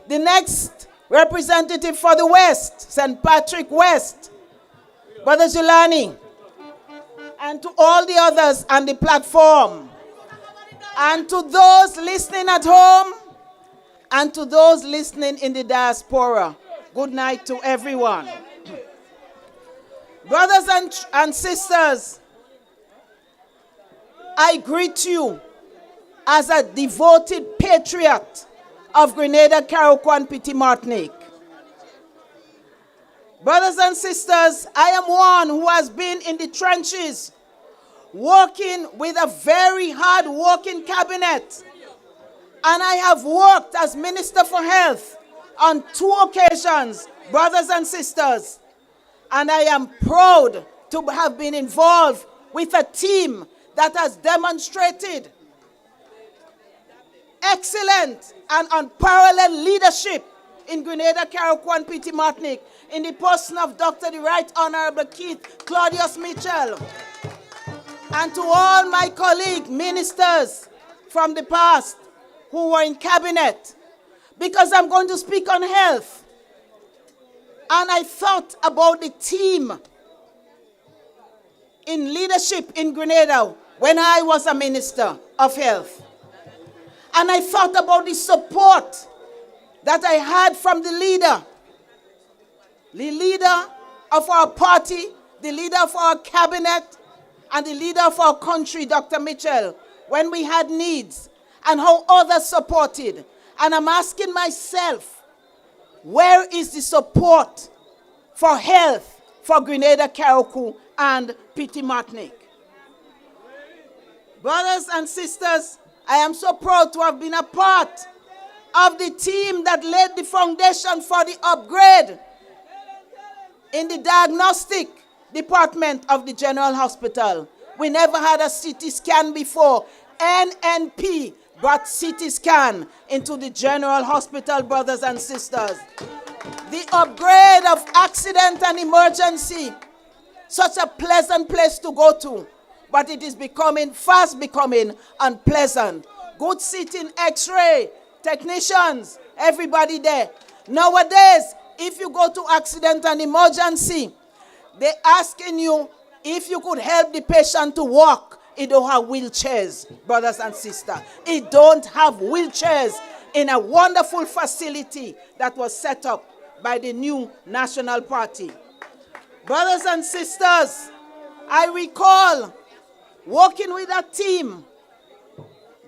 the next representative for the West, St. Patrick West, Brother Zulani. And to all the others on the platform. And to those listening at home. And to those listening in the diaspora. Good night to everyone. Brothers and sisters, I greet you as a devoted patriot of Grenada, Carriacou and Petit Martinique. Brothers and sisters, I am one who has been in the trenches working with a very hard-working cabinet. And I have worked as Minister for Health on 2 occasions, brothers and sisters. And I am proud to have been involved with a team that has demonstrated excellent and unparalleled leadership in Grenada, Carriacou and Petit Martinique in the person of Dr. the Right Honorable Keith Claudius Mitchell. And to all my colleague ministers from the past who were in cabinet, because I'm going to speak on health. And I thought about the team in leadership in Grenada when I was a minister of health. And I thought about the support that I had from the leader of our party, the leader of our cabinet, and the leader of our country, Dr. Mitchell, when we had needs, and how others supported. And I'm asking myself, where is the support for health for Grenada, Carriacou, and Petit Martinique? Brothers and sisters, I am so proud to have been a part of the team that laid the foundation for the upgrade in the diagnostic department of the General Hospital. We never had a CT scan before. NNP brought CT scan into the General Hospital, brothers and sisters. The upgrade of accident and emergency, such a pleasant place to go to, but it is fast becoming unpleasant. Good sitting X-ray, technicians, everybody there. Nowadays, if you go to accident and emergency, they're asking you if you could help the patient to walk. It don't have wheelchairs, brothers and sisters. It don't have wheelchairs in a wonderful facility that was set up by the new National Party. Brothers and sisters, I recall working with a team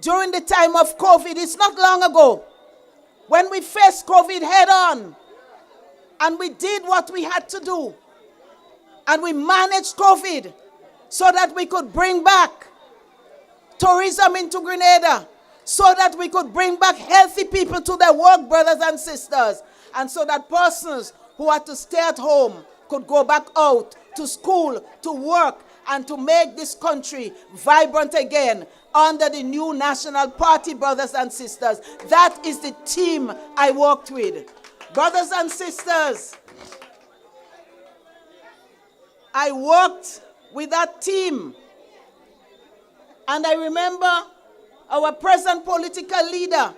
during the time of COVID. It's not long ago when we faced COVID head on, and we did what we had to do, and we managed COVID so that we could bring back tourism into Grenada, so that we could bring back healthy people to their work, brothers and sisters, and so that persons who had to stay at home could go back out to school, to work, and to make this country vibrant again under the new National Party, brothers and sisters. That is the team I worked with. Brothers and sisters, I worked with that team. And I remember our present political leader.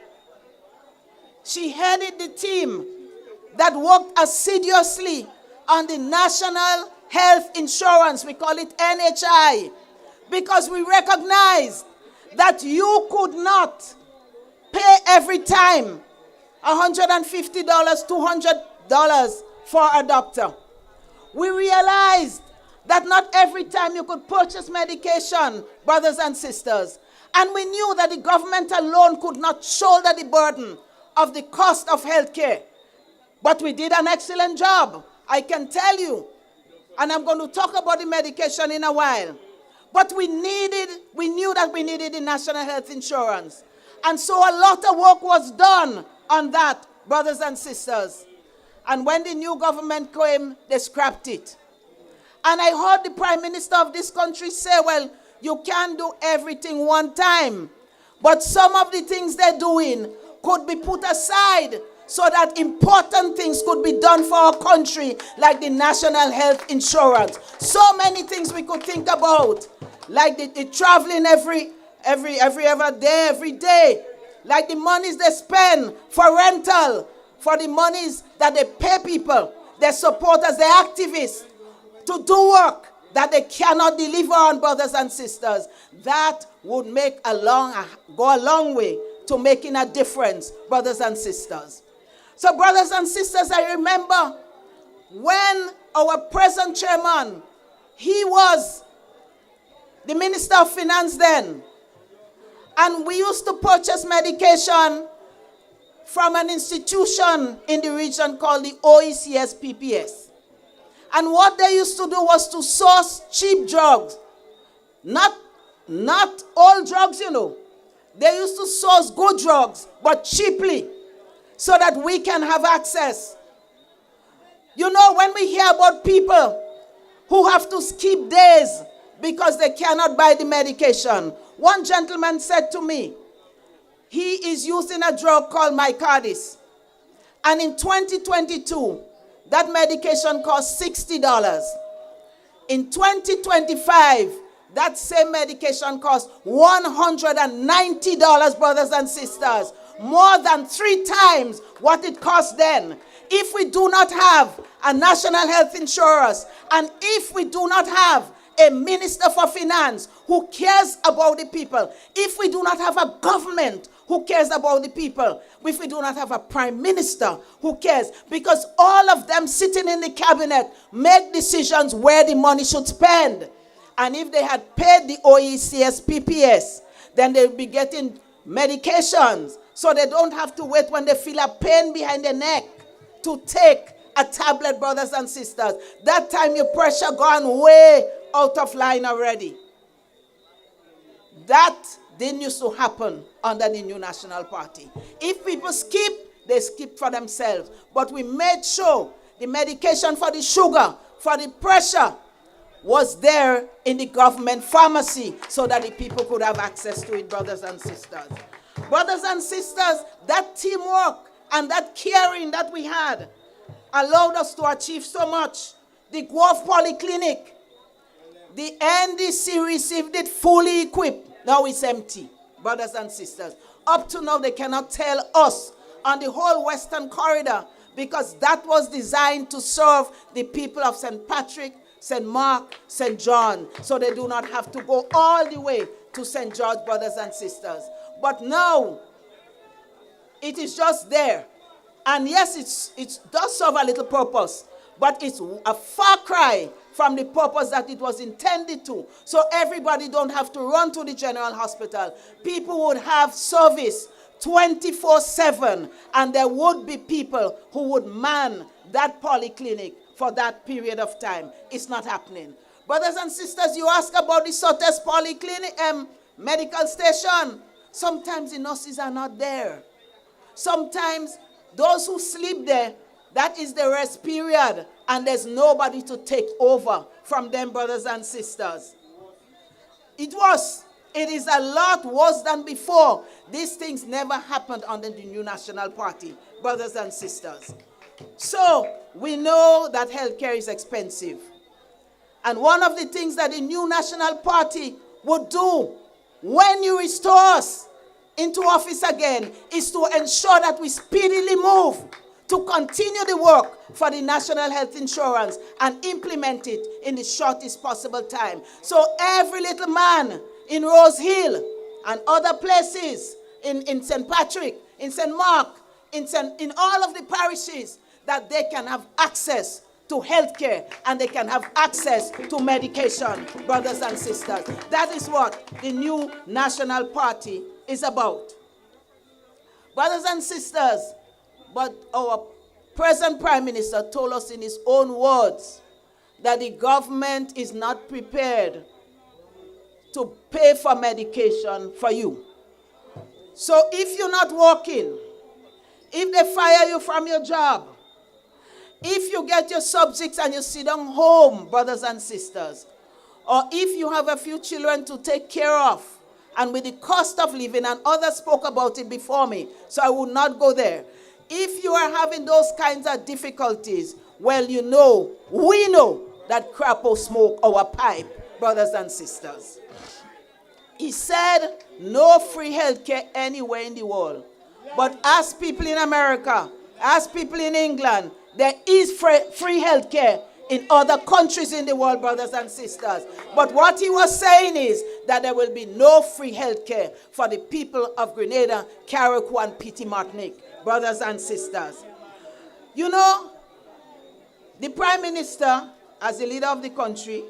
She headed the team that worked assiduously on the National Health Insurance. We call it NHI. Because we recognized that you could not pay every time $150, $200 for a doctor. We realized that not every time you could purchase medication, brothers and sisters. And we knew that the government alone could not shoulder the burden of the cost of health care. But we did an excellent job, I can tell you. And I'm going to talk about the medication in a while. But we knew that we needed the National Health Insurance. And so a lot of work was done on that, brothers and sisters. And when the new government came, they scrapped it. And I heard the Prime Minister of this country say, well, you can't do everything one time. But some of the things they're doing could be put aside so that important things could be done for our country, like the National Health Insurance. So many things we could think about, like the traveling every day, like the monies they spend for rental, for the monies that they pay people, their supporters, their activists, to do work that they cannot deliver on, brothers and sisters. That would go a long way to making a difference, brothers and sisters. So, brothers and sisters, I remember when our present chairman, he was the Minister of Finance then, and we used to purchase medication from an institution in the region called the OECS PPS. And what they used to do was to source cheap drugs. Not all drugs, you know. They used to source good drugs, but cheaply, so that we can have access. You know, when we hear about people who have to skip days because they cannot buy the medication. One gentleman said to me, he is using a drug called Mycardis. And in 2022, that medication costs $60. In 2025, that same medication costs $190, brothers and sisters. More than 3 times what it cost then. If we do not have a national health insurance, and if we do not have a minister for finance who cares about the people, if we do not have a government who cares about the people? If we do not have a prime minister who cares, because all of them sitting in the cabinet make decisions where the money should spend. And if they had paid the OECS PPS, then they would be getting medications, so they don't have to wait when they feel a pain behind their neck to take a tablet, brothers and sisters. That time your pressure gone way out of line already. That didn't used to happen under the New National Party. If people skip, they skip for themselves. But we made sure the medication for the sugar, for the pressure, was there in the government pharmacy so that the people could have access to it, brothers and sisters. Brothers and sisters, that teamwork and that caring that we had allowed us to achieve so much. The Guelph Polyclinic, the NDC received it fully equipped. Now it's empty, brothers and sisters. Up to now, they cannot tell us on the whole Western Corridor, because that was designed to serve the people of St. Patrick, St. Mark, St. John, so they do not have to go all the way to St. George, brothers and sisters. But now, it is just there. And yes, it does serve a little purpose, but it's a far cry from the purpose that it was intended to. So everybody don't have to run to the general hospital. People would have service 24/7, and there would be people who would man that polyclinic for that period of time. It's not happening. Brothers and sisters, you ask about the Sotes Polyclinic medical station. Sometimes the nurses are not there. Sometimes those who sleep there, that is the rest period, and there's nobody to take over from them, brothers and sisters. It is a lot worse than before. These things never happened under the New National Party, brothers and sisters. So, we know that healthcare is expensive. And one of the things that the New National Party would do when you restore us into office again is to ensure that we speedily move to continue the work for the National Health Insurance and implement it in the shortest possible time. So every little man in Rose Hill and other places in St. Patrick, in St. Mark, in all of the parishes, that they can have access to health care and they can have access to medication, brothers and sisters. That is what the New National Party is about. Brothers and sisters, but our present Prime Minister told us in his own words that the government is not prepared to pay for medication for you. So if you're not working, if they fire you from your job, if you get your subjects and you sit down home, brothers and sisters, or if you have a few children to take care of, and with the cost of living, and others spoke about it before me, so I will not go there. If you are having those kinds of difficulties, well, we know that Crapo smoke our pipe, brothers and sisters. He said no free healthcare anywhere in the world. But ask people in America, ask people in England, there is free healthcare in other countries in the world, brothers and sisters. But what he was saying is that there will be no free healthcare for the people of Grenada, Carriacou, and Petit Martinique, brothers and sisters. You know, the Prime Minister, as the leader of the country,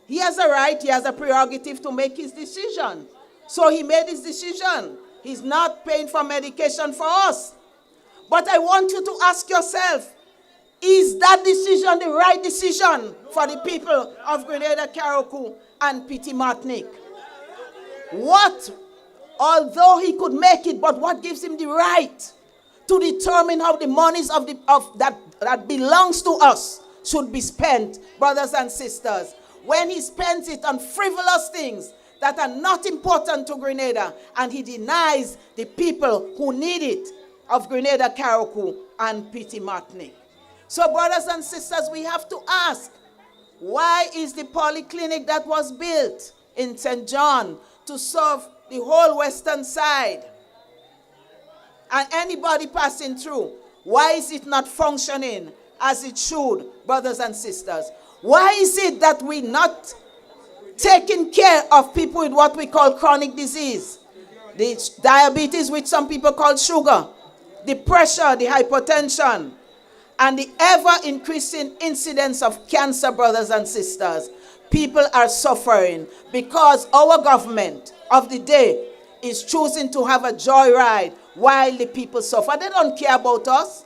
he has a right, he has a prerogative to make his decision. So he made his decision. He's not paying for medication for us. But I want you to ask yourself, is that decision the right decision for the people of Grenada, Carriacou, and Petit Martinique? Although he could make it, but what gives him the right to determine how the monies that belongs to us should be spent, brothers and sisters, when he spends it on frivolous things that are not important to Grenada, and he denies the people who need it of Grenada, Carriacou, and Petit Martinique? So, brothers and sisters, we have to ask, why is the polyclinic that was built in St. John to serve the whole western side and anybody passing through, why is it not functioning as it should, brothers and sisters? Why is it that we're not taking care of people with what we call chronic disease? the diabetes, which some people call sugar, the pressure, the hypertension, and the ever-increasing incidence of cancer, brothers and sisters. People are suffering because our government of the day is choosing to have a joyride while the people suffer. They don't care about us.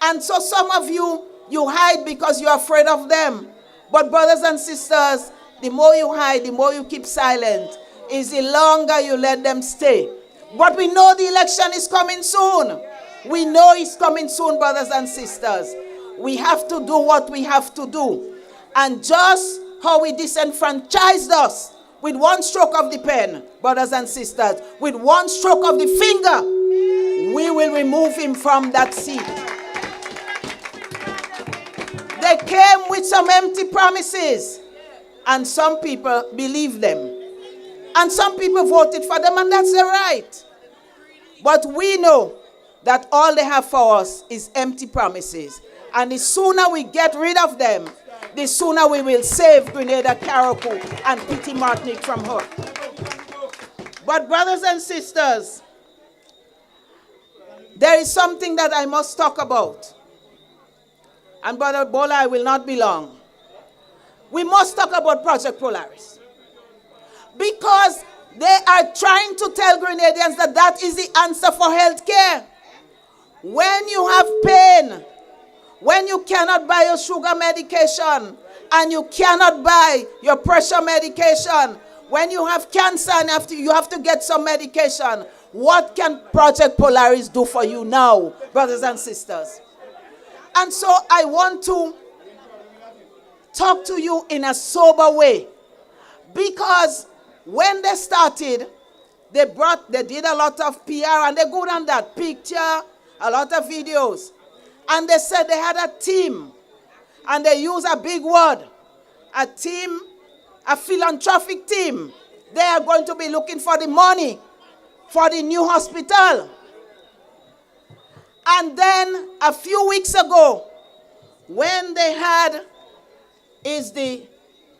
And so some of you hide because you're afraid of them. But brothers and sisters, the more you hide, the more you keep silent, is the longer you let them stay. But we know the election is coming soon. We know it's coming soon, brothers and sisters. We have to do what we have to do. And just how he disenfranchised us with one stroke of the pen, brothers and sisters, with one stroke of the finger, we will remove him from that seat. They came with some empty promises, and some people believed them. And some people voted for them, and that's their right. But we know that all they have for us is empty promises. And the sooner we get rid of them, the sooner we will save Grenada, Carriacou, and Petit Martinique from her. But brothers and sisters, there is something that I must talk about. And Brother Bola, I will not be long. We must talk about Project Polaris. Because they are trying to tell Grenadians that that is the answer for health care. When you have pain, when you cannot buy your sugar medication, and you cannot buy your pressure medication, when you have cancer and you have to get some medication, what can Project Polaris do for you now, brothers and sisters? And so I want to talk to you in a sober way. Because when they started, they did a lot of PR, and they go on that picture, a lot of videos. And they said they had a team, and they use a big word, a team, a philanthropic team. They are going to be looking for the money for the new hospital. And then a few weeks ago, when they had the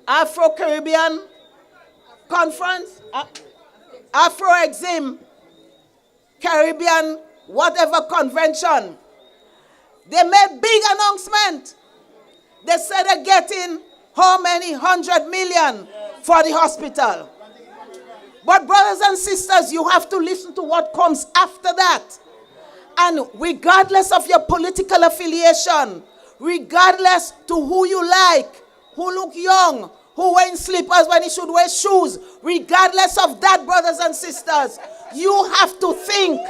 Afro-Caribbean Conference, Afro-Exim, Caribbean, whatever convention, they made big announcement. They said they're getting how many 100 million for the hospital. But brothers and sisters, you have to listen to what comes after that. And regardless of your political affiliation, regardless to who you like, who look young, who wear slippers when he should wear shoes, regardless of that, brothers and sisters, you have to think.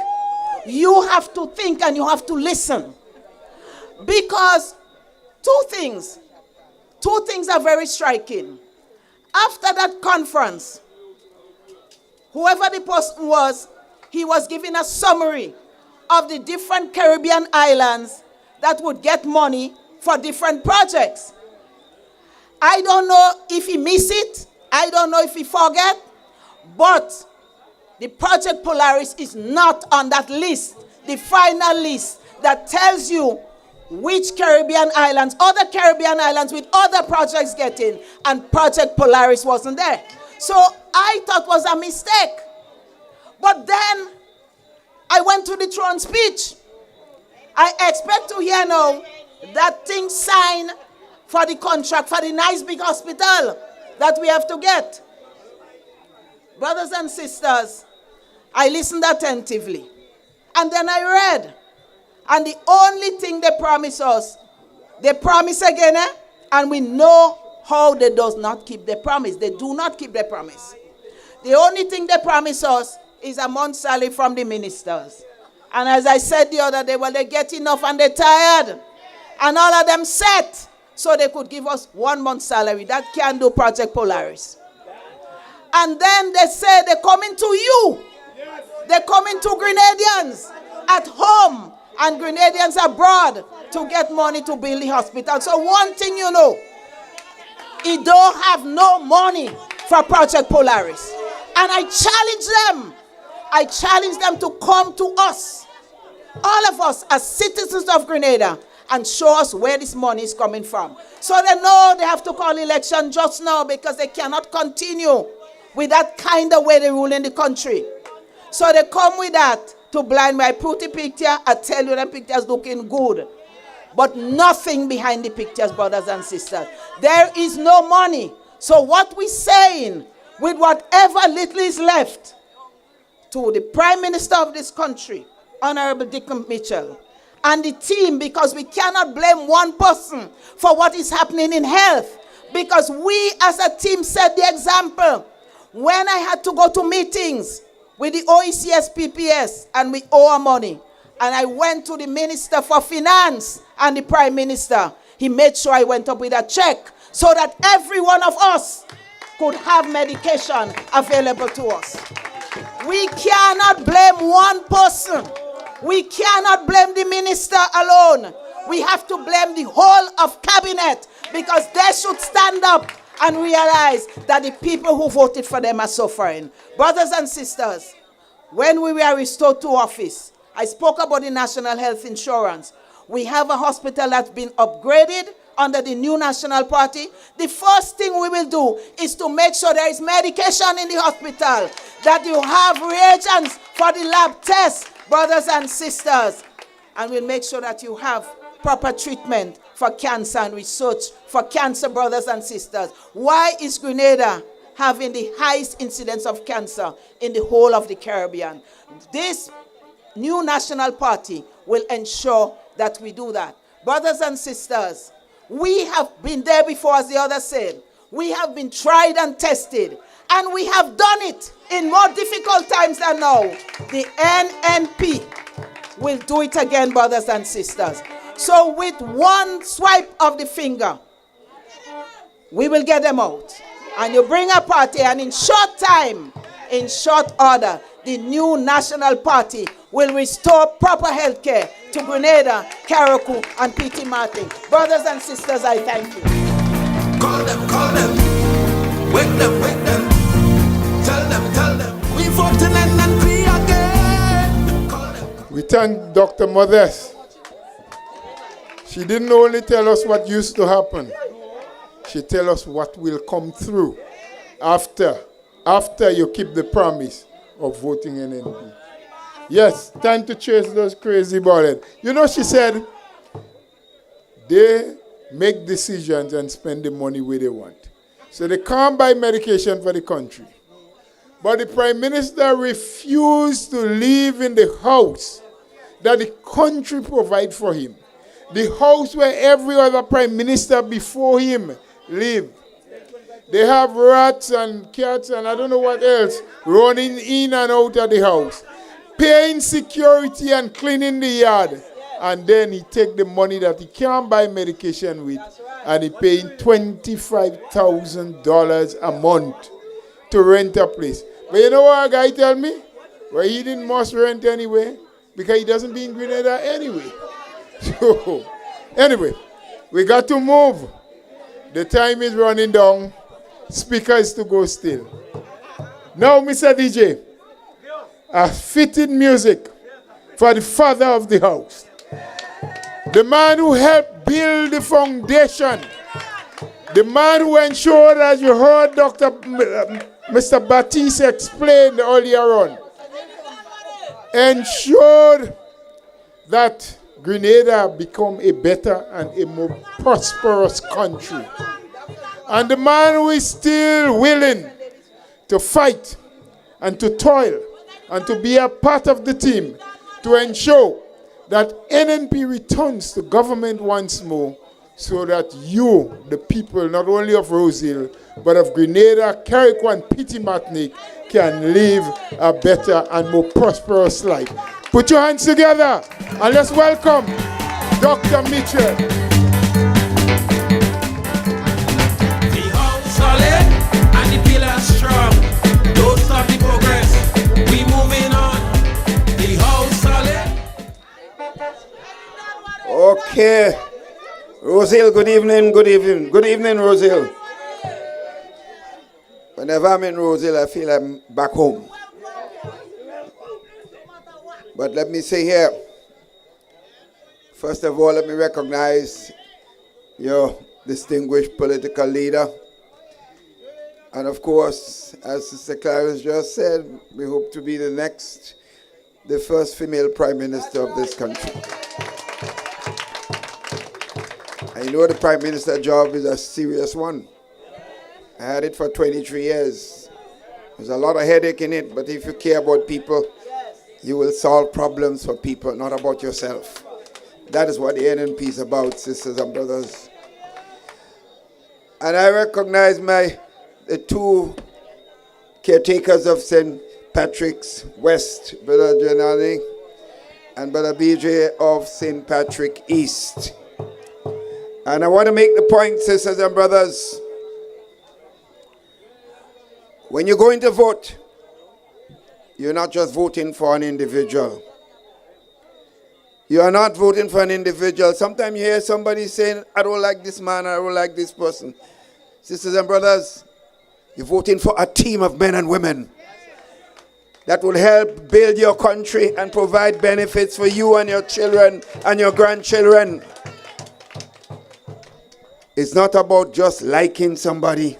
You have to think and you have to listen. Because two things are very striking. After that conference, whoever the person was, he was giving a summary of the different Caribbean islands that would get money for different projects. I don't know if he missed it. I don't know if he forget. But the Project Polaris is not on that list, the final list that tells you which Caribbean islands, other Caribbean islands with other projects getting, and Project Polaris wasn't there. So I thought it was a mistake. But then I went to the throne speech. I expect to hear now that thing signed for the contract for the nice big hospital that we have to get. Brothers and sisters, I listened attentively. And then I read. And the only thing they promise us, they promise again, and we know how they does not keep their promise. They do not keep their promise. The only thing they promise us is a month's salary from the ministers. And as I said the other day, well, they get enough and they're tired. And all of them set so they could give us 1 month's salary. That can do Project Polaris. And then they say they're coming to you. They're coming to Grenadians at home and Grenadians abroad to get money to build the hospital. So one thing you know, he don't have no money for Project Polaris. And I challenge them to come to us, all of us as citizens of Grenada, and show us where this money is coming from. So they know they have to call election just now because they cannot continue with that kind of way they rule in the country. So they come with that to blind my pretty picture. I tell you, them pictures looking good. But nothing behind the pictures, brothers and sisters. There is no money. So what we're saying, with whatever little is left, to the Prime Minister of this country, Honorable Dickon Mitchell, and the team, because we cannot blame one person for what is happening in health, because we as a team set the example. When I had to go to meetings with the OECS PPS and we owe our money, and I went to the Minister for Finance and the Prime Minister, he made sure I went up with a check so that every one of us could have medication available to us. We cannot blame one person. We cannot blame the minister alone. We have to blame the whole of cabinet, because they should stand up and realize that the people who voted for them are suffering. Brothers and sisters, when we were restored to office, I spoke about the National Health Insurance. We have a hospital that's been upgraded under the new National Party. The first thing we will do is to make sure there is medication in the hospital, that you have reagents for the lab tests, brothers and sisters, and we'll make sure that you have proper treatment for cancer and research for cancer, brothers and sisters. Why is Grenada having the highest incidence of cancer in the whole of the Caribbean? This new National Party will ensure that we do that. Brothers and sisters, we have been there before, as the other said. We have been tried and tested, and we have done it in more difficult times than now. The NNP will do it again, brothers and sisters. So with one swipe of the finger, we will get them out. And you bring a party, and in short time, in short order, the new National Party will restore proper health care to Grenada, Carriacou, and P.T. Martin. Brothers and sisters, I thank you. Call them, wake them, tell them, we voting NNP again. Call them. We thank Dr. Modest. She didn't only tell us what used to happen. She tell us what will come through after you keep the promise of voting NNP. Yes, time to chase those crazy ballheads. You know, she said, they make decisions and spend the money where they want. So they can't buy medication for the country. But the Prime Minister refused to live in the house that the country provides for him. The house where every other Prime Minister before him lived. They have rats and cats and I don't know what else running in and out of the house, paying security and cleaning the yard. And then he take the money that he can't buy medication with, and he paying $25,000 a month to rent a place. But you know what a guy tell me? Well, he didn't must rent anyway, because he doesn't be in Grenada anyway. So, anyway, we got to move. The time is running down. Speaker is to go still. Now, Mr. DJ, a fitted music for the father of the house. The man who helped build the foundation. The man who ensured, as you heard Mr. Baptiste explain earlier on, ensured that Grenada become a better and a more prosperous country. And the man who is still willing to fight and to toil and to be a part of the team to ensure that NNP returns to government once more, so that you, the people, not only of Rose Hill, but of Grenada, Carriacou, and P.T. Martinique, can live a better and more prosperous life. Put your hands together and let's welcome Dr. Mitchell. The house solid and the pillars strong. Don't stop the progress. We moving on. The house solid. Okay. Rose Hill, good evening. Good evening, Rose Hill. Whenever I'm in Rose Hill, I feel I'm back home. But let me say here, first of all, let me recognize your distinguished political leader, And of course, as Sister Clarence just said, we hope to be the first female Prime Minister of this country. I know the Prime Minister job is a serious one. I had it for 23 years. There's a lot of headache in it, but if you care about people, you will solve problems for people, not about yourself. That is what the NNP is about, sisters and brothers. And I recognize the two caretakers of St. Patrick's West, Brother Janani and Brother BJ of St. Patrick East. And I want to make the point, sisters and brothers, when you're going to vote, you're not just voting for an individual. You are not voting for an individual. Sometimes you hear somebody saying, I don't like this man, I don't like this person. Sisters and brothers, you're voting for a team of men and women that will help build your country and provide benefits for you and your children and your grandchildren. It's not about just liking somebody,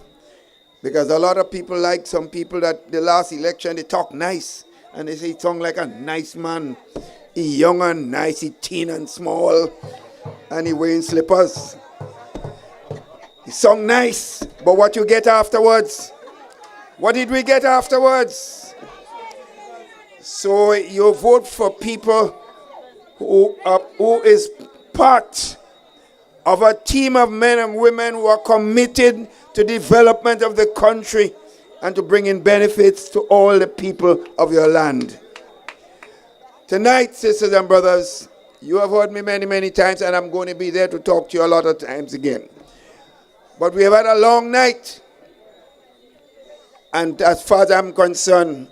because a lot of people like some people that the last election, they talk nice and they say he sound like a nice man. He young and nice, he thin and small, and he wearing slippers. He sung nice, but what you get afterwards? What did we get afterwards? So you vote for people who is part of a team of men and women who are committed to development of the country and to bringing benefits to all the people of your land. Tonight, sisters and brothers, you have heard me many, many times, and I'm going to be there to talk to you a lot of times again. But we have had a long night. And as far as I'm concerned,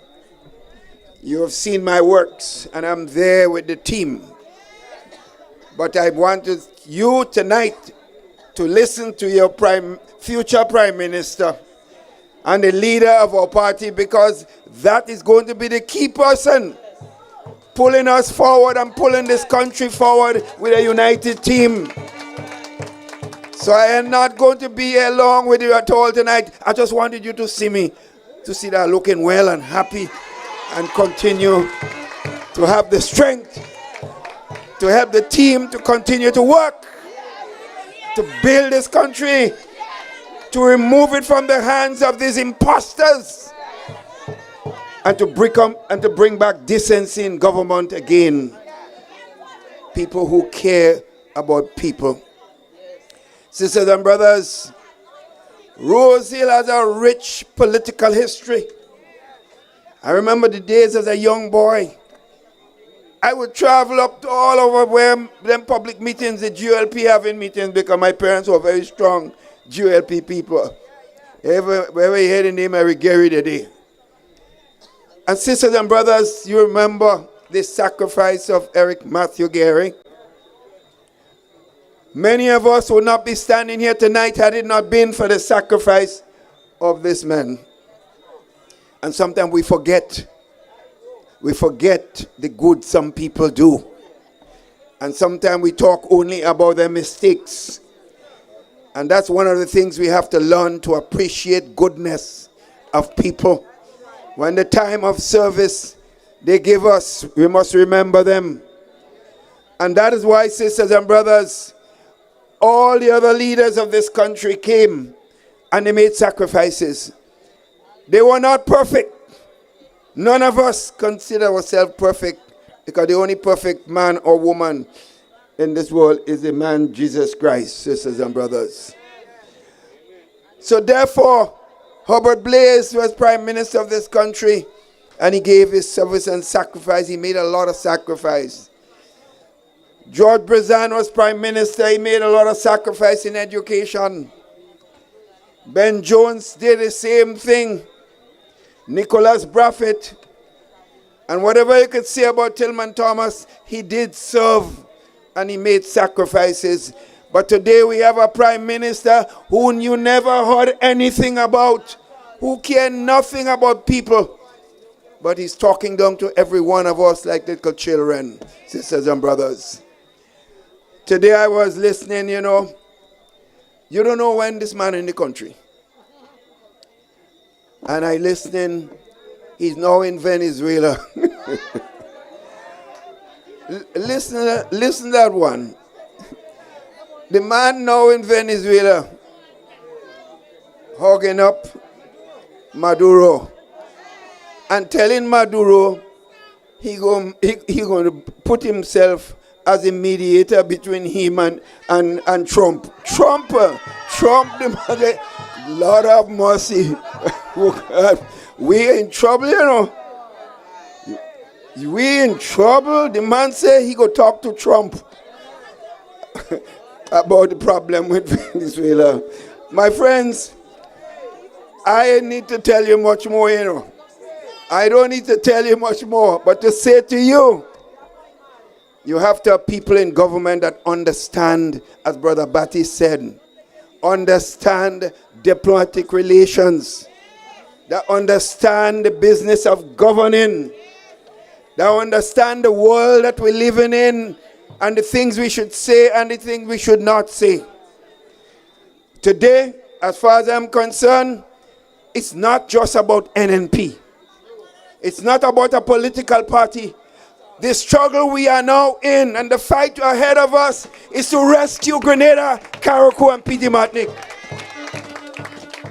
you have seen my works, and I'm there with the team. But I wanted you tonight to listen to your future Prime Minister and the leader of our party, because that is going to be the key person pulling us forward and pulling this country forward with a united team. So I am not going to be along with you at all tonight. I just wanted you to see me, to see that looking well and happy, and continue to have the strength to help the team to continue to work, to build this country, to remove it from the hands of these imposters, and to bring back decency in government again. People who care about people. Sisters and brothers, Rose Hill has a rich political history. I remember the days as a young boy. I would travel up to all over where them public meetings, the GLP having meetings, because my parents were very strong GLP people. Wherever you hear the name Eric Gary today. And sisters and brothers, you remember the sacrifice of Eric Matthew Gary. Many of us would not be standing here tonight had it not been for the sacrifice of this man. And sometimes we forget. We forget the good some people do. And sometimes we talk only about their mistakes. And that's one of the things we have to learn, to appreciate goodness of people. When the time of service they give us, we must remember them. And that is why, sisters and brothers, all the other leaders of this country came and they made sacrifices. They were not perfect. None of us consider ourselves perfect, because the only perfect man or woman in this world is the man Jesus Christ, sisters and brothers. So therefore, Herbert Blaise was Prime Minister of this country, and he gave his service and sacrifice. He made a lot of sacrifice. George Brezan was Prime Minister. He made a lot of sacrifice in education. Ben Jones did the same thing. Nicholas Braffett. And whatever you could say about Tillman Thomas, he did serve and he made sacrifices. But today we have a Prime Minister who you never heard anything about, who cared nothing about people. But he's talking down to every one of us like little children, sisters and brothers. Today I was listening, you don't know when this man in the country. and I listening. He's now in Venezuela. Listen that one. The man now in Venezuela hugging up Maduro and telling Maduro he going to put himself as a mediator between him and Trump. Trump, the mother, Lord have mercy. We in trouble, you know. We in trouble. The man say he go talk to Trump about the problem with Venezuela. My friends, I need to tell you much more, you know. I don't need to tell you much more, but to say to you, you have to have people in government that understand, as Brother Batty said, understand diplomatic relations, that understand the business of governing, that understand the world that we're living in, and the things we should say and the things we should not say. Today, as far as I'm concerned, it's not just about NNP. It's not about a political party. The struggle we are now in and the fight ahead of us is to rescue Grenada, Carriacou, and Petite Martinique.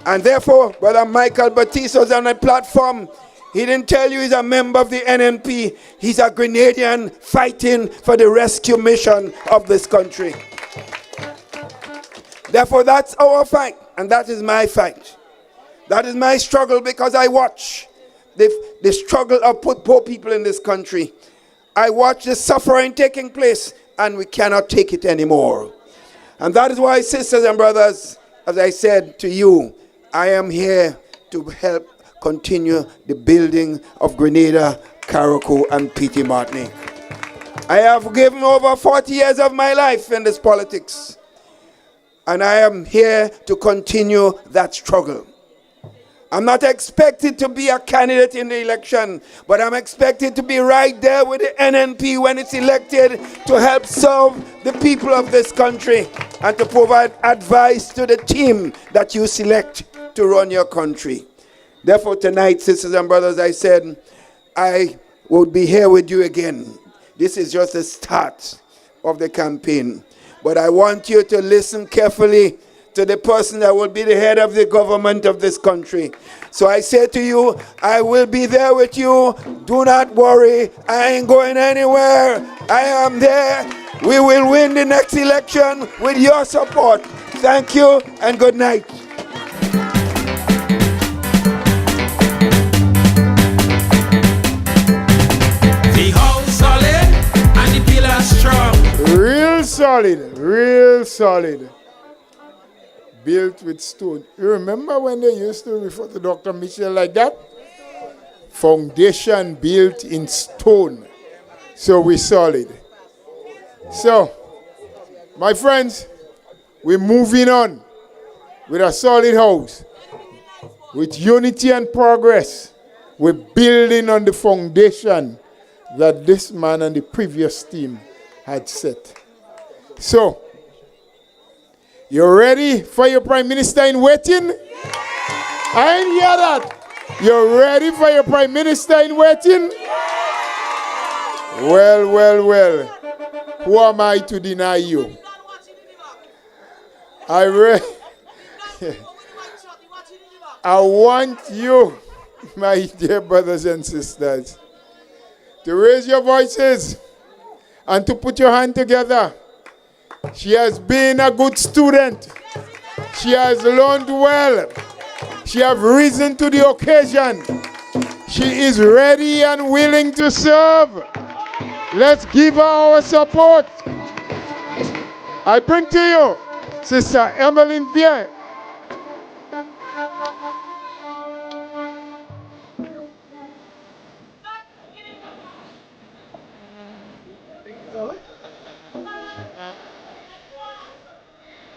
And therefore, Brother Michael Batista was on a platform. He didn't tell you he's a member of the NNP. He's a Grenadian fighting for the rescue mission of this country. Therefore, that's our fight, and that is my fight. That is my struggle, because I watch the struggle of poor people in this country. I watch the suffering taking place, and we cannot take it anymore. And that is why, sisters and brothers, as I said to you, I am here to help continue the building of Grenada, Carriacou, and Petite Martinique. I have given over 40 years of my life in this politics, and I am here to continue that struggle. I'm not expected to be a candidate in the election, but I'm expected to be right there with the NNP when it's elected to help serve the people of this country and to provide advice to the team that you select to run your country. Therefore, tonight, sisters and brothers, I said I would be here with you again. This is just the start of the campaign. But I want you to listen carefully to the person that will be the head of the government of this country. So I say to you, I will be there with you. Do not worry. I ain't going anywhere. I am there. We will win the next election with your support. Thank you and good night. The house solid and the pillars strong. Real solid, real solid. Built with stone. You remember when they used to refer to Dr. Mitchell like that? Foundation built in stone. So we're solid. So, my friends, we're moving on with a solid house. With unity and progress. We're building on the foundation that this man and the previous team had set. So, you ready for your Prime Minister in waiting? Yeah. I didn't hear that. You ready for your Prime Minister in waiting? Yeah. Well. Who am I to deny you? I want you, my dear brothers and sisters, to raise your voices and to put your hand together. She has been a good student. She has learned well. She has risen to the occasion. She is ready and willing to serve. Let's give her our support. I bring to you Sister Emmeline Pierre.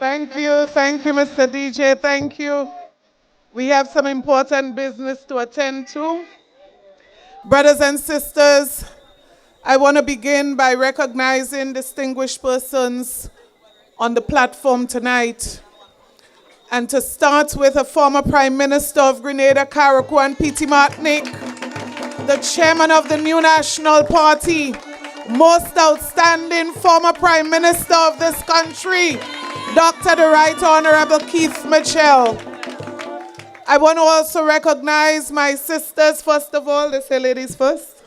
Thank you, Mr. DJ, thank you. We have some important business to attend to. Brothers and sisters, I want to begin by recognizing distinguished persons on the platform tonight. and to start with a former Prime Minister of Grenada, Carriacou and P.T. Martinique, the chairman of the New National Party, most outstanding former Prime Minister of this country, Dr. the Right Honorable Keith Mitchell. I want to also recognize my sisters, first of all. Let's say ladies first.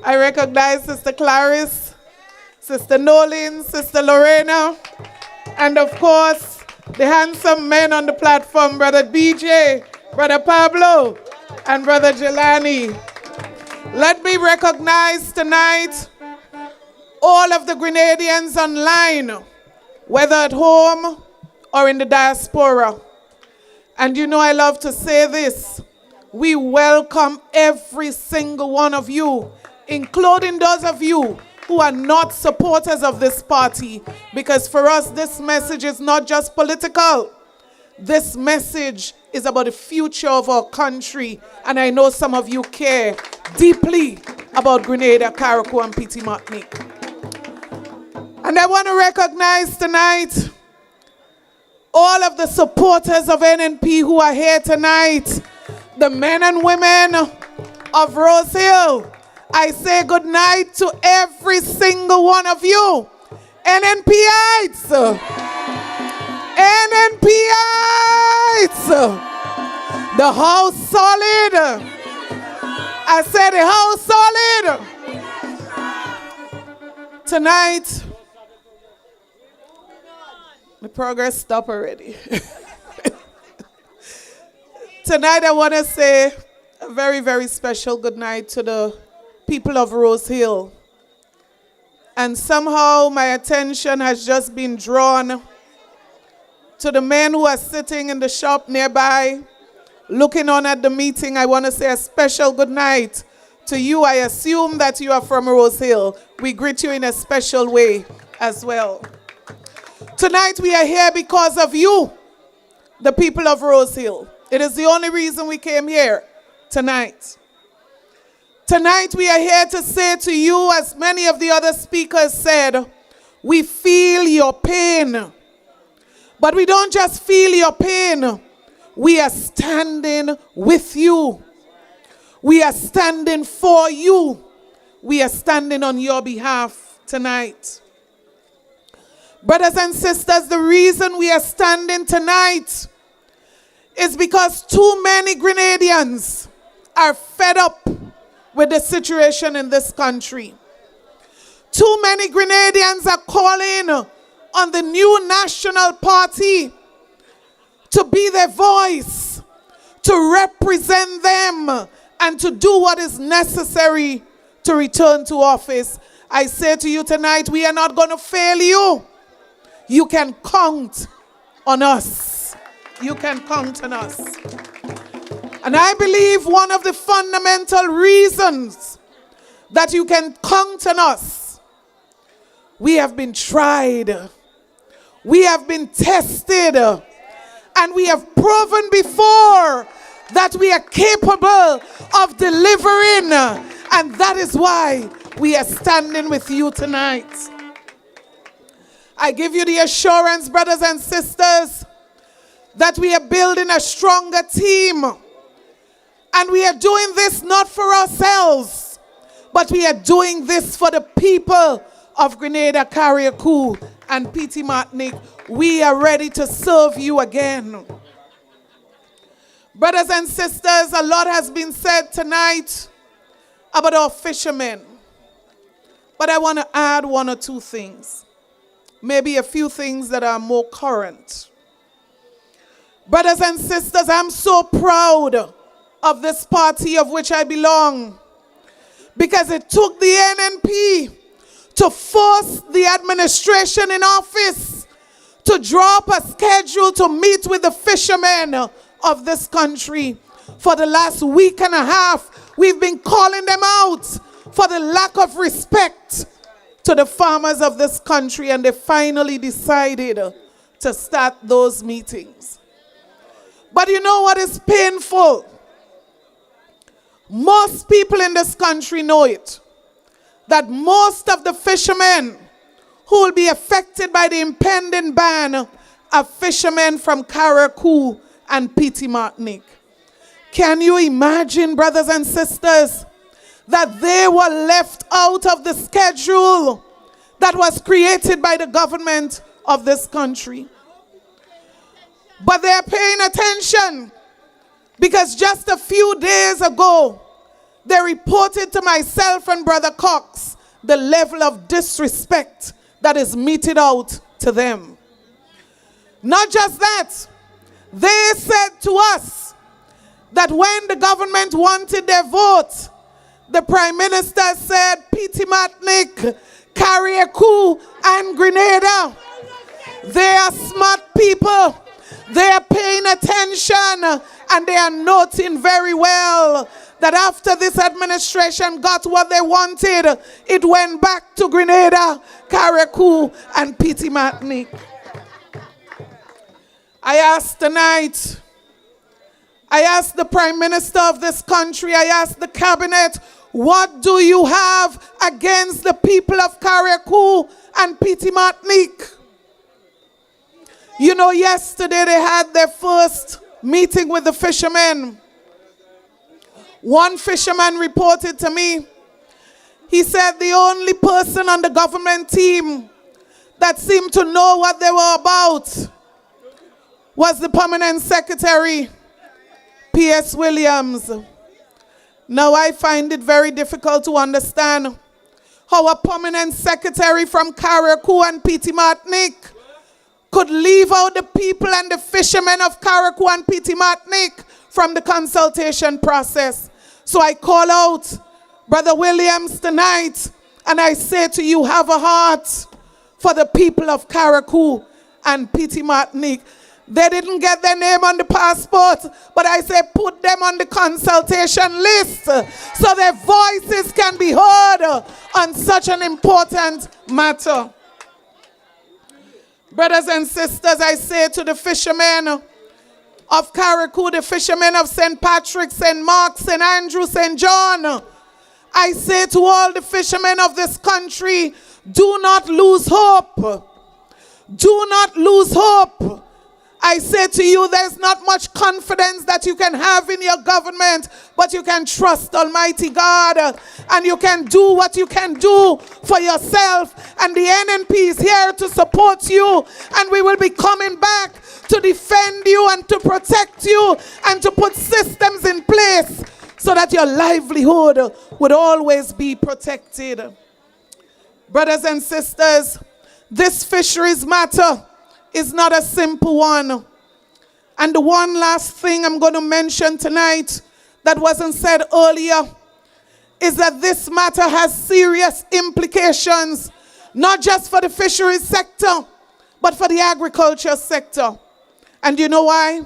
I recognize Sister Clarice, Sister Nolin, Sister Lorena, and of course, the handsome men on the platform, Brother BJ, Brother Pablo, and Brother Jelani. Let me recognize tonight all of the Grenadians online, whether at home or in the diaspora. And you know I love to say this. We welcome every single one of you, including those of you who are not supporters of this party, because for us this message is not just political. This message is about the future of our country, and I know some of you care deeply about Grenada, Carriacou, and P.T. Martinique. And I want to recognize tonight all of the supporters of NNP who are here tonight, the men and women of Rose Hill. I say good night to every single one of you. NNPites! NNPites! The house solid! I said the house solid! Tonight, the progress stopped already. Tonight I want to say a very, very special good night to the people of Rose Hill. And somehow my attention has just been drawn to the men who are sitting in the shop nearby, looking on at the meeting. I want to say a special good night to you. I assume that you are from Rose Hill. We greet you in a special way as well. Tonight we are here because of you, the people of Rose Hill. It is the only reason we came here tonight. Tonight we are here to say to you, as many of the other speakers said, we feel your pain. But we don't just feel your pain. We are standing with you. We are standing for you. We are standing on your behalf tonight. Brothers and sisters, the reason we are standing tonight is because too many Grenadians are fed up with the situation in this country. Too many Grenadians are calling on the new National Party to be their voice, to represent them, and to do what is necessary to return to office. I say to you tonight, we are not going to fail you. You can count on us. You can count on us. And I believe one of the fundamental reasons that you can count on us, we have been tried, we have been tested, and we have proven before that we are capable of delivering. And that is why we are standing with you tonight. I give you the assurance, brothers and sisters, that we are building a stronger team. And we are doing this not for ourselves, but we are doing this for the people of Grenada, Carriacou, and P.T. Martinique. We are ready to serve you again. Brothers and sisters, a lot has been said tonight about our fishermen. But I want to add one or two things. Maybe a few things that are more current. Brothers and sisters, I'm so proud of this party of which I belong, because it took the NNP to force the administration in office to draw up a schedule to meet with the fishermen of this country. For the last week and a half, we've been calling them out for the lack of respect to the farmers of this country, and they finally decided to start those meetings. But you know what is painful? Most people in this country know it, that most of the fishermen who will be affected by the impending ban a fisherman from Carriacou and Petite Martinique. Can you imagine, brothers and sisters, that they were left out of the schedule that was created by the government of this country? But they are paying attention, because just a few days ago, they reported to myself and Brother Cox the level of disrespect that is meted out to them. Not just that, they said to us that when the government wanted their vote, the Prime Minister said, Petite Martinique, Carriacou, and Grenada. They are smart people. They are paying attention, and they are noting very well that after this administration got what they wanted, it went back to Grenada, Carriacou, and Petite Martinique. I asked tonight, I asked the Prime Minister of this country, I asked the Cabinet, what do you have against the people of Carriacou and Petite Martinique? You know, yesterday they had their first meeting with the fishermen. One fisherman reported to me, he said the only person on the government team that seemed to know what they were about was the permanent secretary, P.S. Williams. Now I find it very difficult to understand how a permanent secretary from Carriacou and Petite Martinique could leave out the people and the fishermen of Carriacou and Petite Martinique from the consultation process. So I call out Brother Williams tonight, and I say to you, have a heart for the people of Carriacou and Petite Martinique. They didn't get their name on the passport, but I say put them on the consultation list so their voices can be heard on such an important matter. Brothers and sisters, I say to the fishermen of Carriacou, the fishermen of St. Patrick, St. Mark, St. Andrew, St. John, I say to all the fishermen of this country, do not lose hope. Do not lose hope. I say to you, there's not much confidence that you can have in your government, but you can trust Almighty God, and you can do what you can do for yourself. And the NNP is here to support you, and we will be coming back to defend you and to protect you and to put systems in place so that your livelihood would always be protected. Brothers and sisters, this fisheries matter is not a simple one. And the one last thing I'm going to mention tonight that wasn't said earlier is that this matter has serious implications, not just for the fisheries sector, but for the agriculture sector. And you know why?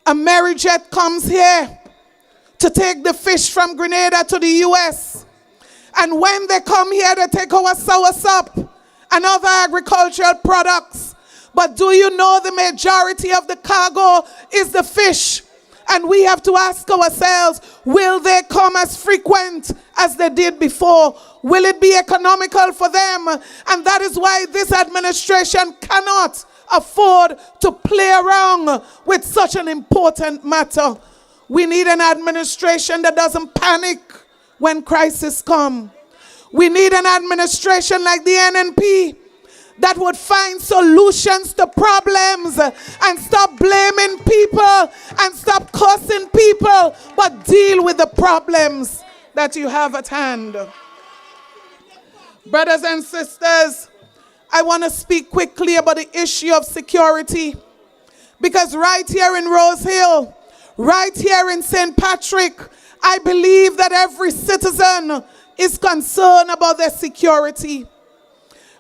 A Amerijet comes here to take the fish from Grenada to the US. And when they come here, they take our soursop and other agricultural products. But do you know the majority of the cargo is the fish? And we have to ask ourselves, will they come as frequent as they did before? Will it be economical for them? And that is why this administration cannot afford to play around with such an important matter. We need an administration that doesn't panic when crisis come. We need an administration like the NNP that would find solutions to problems and stop blaming people and stop cursing people, but deal with the problems that you have at hand. Brothers and sisters, I want to speak quickly about the issue of security, because right here in Rose Hill, right here in St. Patrick, I believe that every citizen is concerned about their security.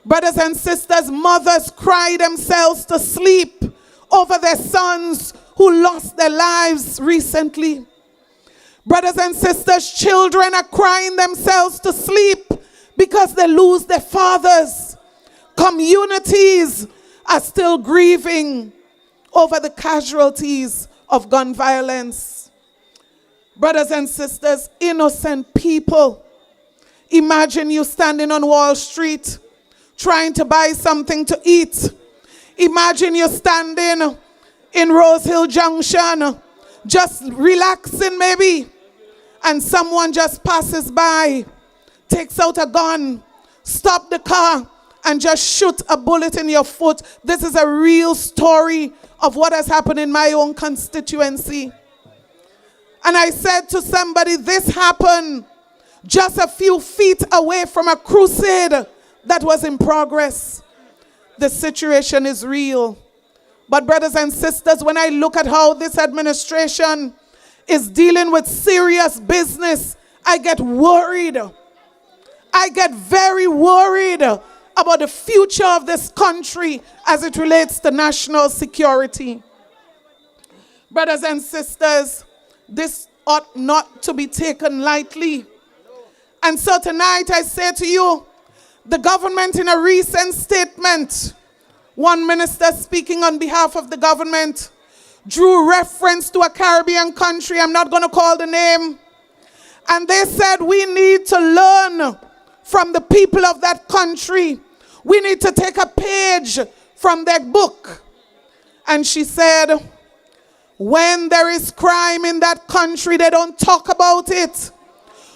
Brothers and sisters, mothers cry themselves to sleep over their sons who lost their lives recently. Brothers and sisters, children are crying themselves to sleep because they lose their fathers. Communities are still grieving over the casualties of gun violence. Brothers and sisters, innocent people. Imagine you standing on Wall Street trying to buy something to eat. Imagine Imagine you standing in Rose Hill Junction, just relaxing maybe, and someone just passes by, takes out a gun, stop the car, and just shoot a bullet in your foot. This is a real story of what has happened in my own constituency. And I said to somebody, this happened just a few feet away from a crusade that was in progress. The situation is real. But brothers and sisters, when I look at how this administration is dealing with serious business, I get worried. I get very worried about the future of this country as it relates to national security. Brothers and sisters, this ought not to be taken lightly. And so tonight I say to you, the government in a recent statement, one minister speaking on behalf of the government drew reference to a Caribbean country, I'm not going to call the name, and they said we need to learn from the people of that country. We need to take a page from their book. And she said, when there is crime in that country, they don't talk about it.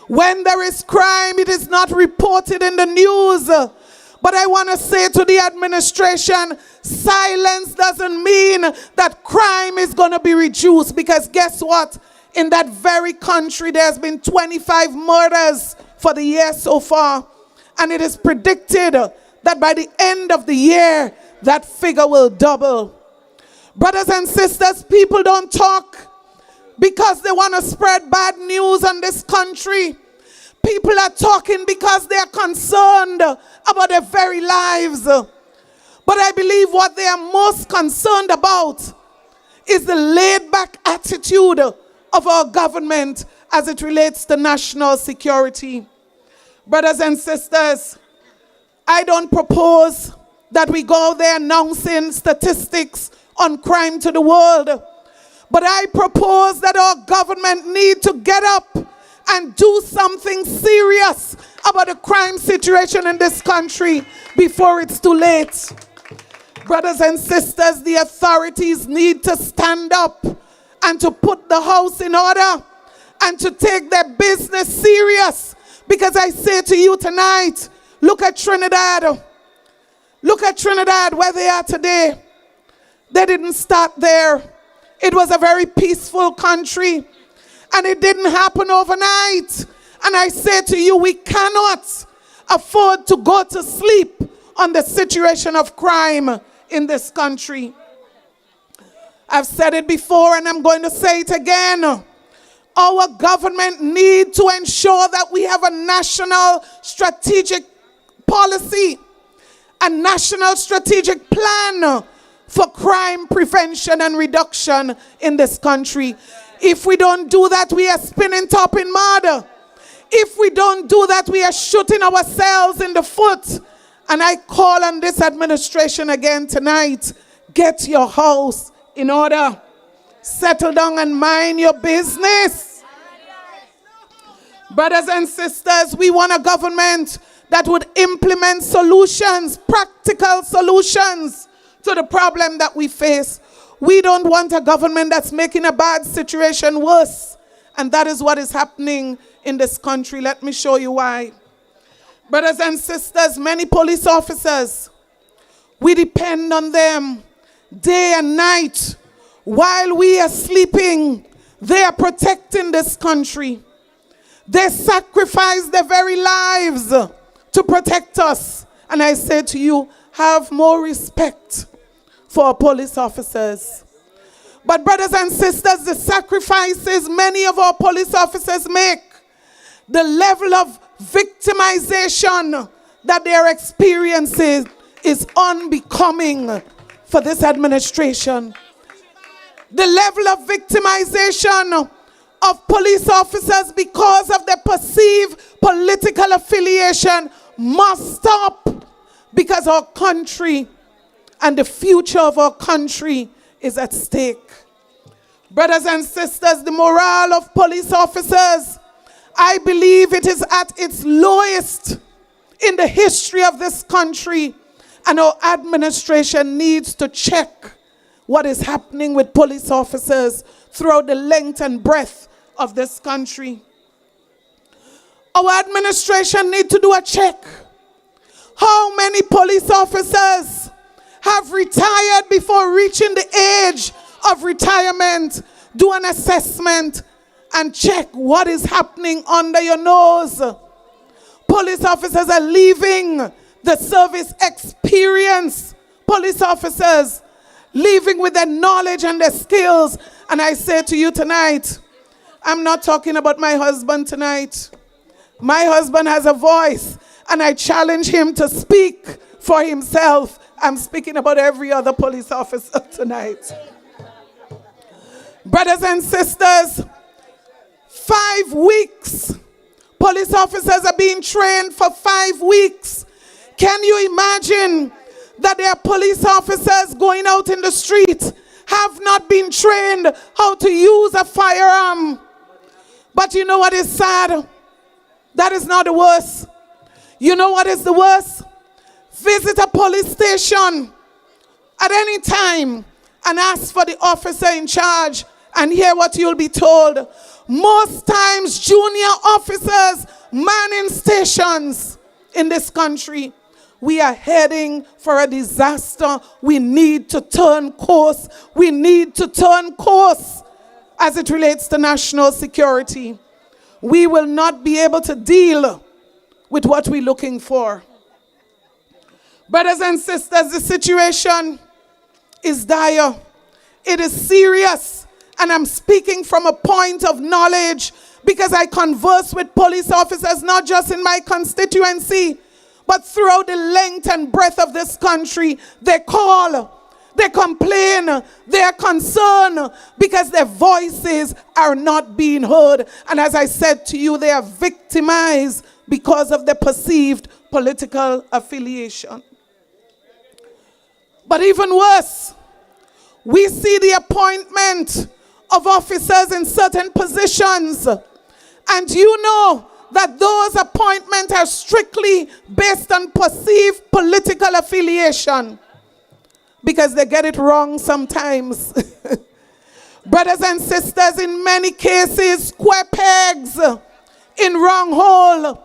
When there is crime, it is not reported in the news. But I want to say to the administration, silence doesn't mean that crime is going to be reduced. Because guess what? In that very country, there's been 25 murders for the year so far. And it is predicted that by the end of the year, that figure will double. Brothers and sisters, people don't talk because they want to spread bad news on this country. People are talking because they are concerned about their very lives. But I believe what they are most concerned about is the laid-back attitude of our government as it relates to national security. Brothers and sisters, I don't propose that we go there announcing statistics on crime to the world. But I propose that our government need to get up and do something serious about the crime situation in this country before it's too late. Brothers and sisters, the authorities need to stand up and to put the house in order and to take their business serious. Because I say to you tonight, look at Trinidad. Look at Trinidad where they are today. They didn't start there. It was a very peaceful country. And it didn't happen overnight. And I say to you, we cannot afford to go to sleep on the situation of crime in this country. I've said it before and I'm going to say it again. Our government needs to ensure that we have a national strategic policy, a national strategic plan for crime prevention and reduction in this country. If we don't do that, we are spinning top in mud. If we don't do that, we are shooting ourselves in the foot. And I call on this administration again tonight, get your house in order. Settle down and mind your business. Brothers and sisters, we want a government that would implement solutions, practical solutions to the problem that we face. We don't want a government that's making a bad situation worse. And that is what is happening in this country. Let me show you why. Brothers and sisters, many police officers, we depend on them day and night. While we are sleeping, they are protecting this country. They sacrifice their very lives to protect us. And I say to you, have more respect for our police officers. But brothers and sisters, the sacrifices many of our police officers make, the level of victimization that they are experiencing is unbecoming for this administration. The level of victimization of police officers because of their perceived political affiliation must stop, because our country and the future of our country is at stake. Brothers and sisters, the morale of police officers, I believe it is at its lowest in the history of this country. And our administration needs to check what is happening with police officers throughout the length and breadth of this country. Our administration needs to do a check. How many police officers have retired before reaching the age of retirement? Do an assessment and check what is happening under your nose. Police officers are leaving the service experience. Police officers leaving with their knowledge and their skills. And I say to you tonight, I'm not talking about my husband tonight. My husband has a voice, and I challenge him to speak for himself. I'm speaking about every other police officer tonight. Brothers and sisters, 5 weeks. Police officers are being trained for 5 weeks. Can you imagine that there are police officers going out in the street, have not been trained how to use a firearm? But you know what is sad? That is not the worst. You know what is the worst? Visit a police station at any time and ask for the officer in charge and hear what you'll be told. Most times, junior officers manning stations in this country. We are heading for a disaster. We need to turn course. We need to turn course as it relates to national security. We will not be able to deal with what we're looking for. Brothers and sisters, the situation is dire. It is serious. And I'm speaking from a point of knowledge because I converse with police officers not just in my constituency, but throughout the length and breadth of this country. They call, they complain, they are concerned because their voices are not being heard. And as I said to you, they are victimized because of their perceived political affiliation. But even worse, we see the appointment of officers in certain positions. And you know that those appointments are strictly based on perceived political affiliation, because they get it wrong sometimes. Brothers and sisters, in many cases, square pegs in wrong hole.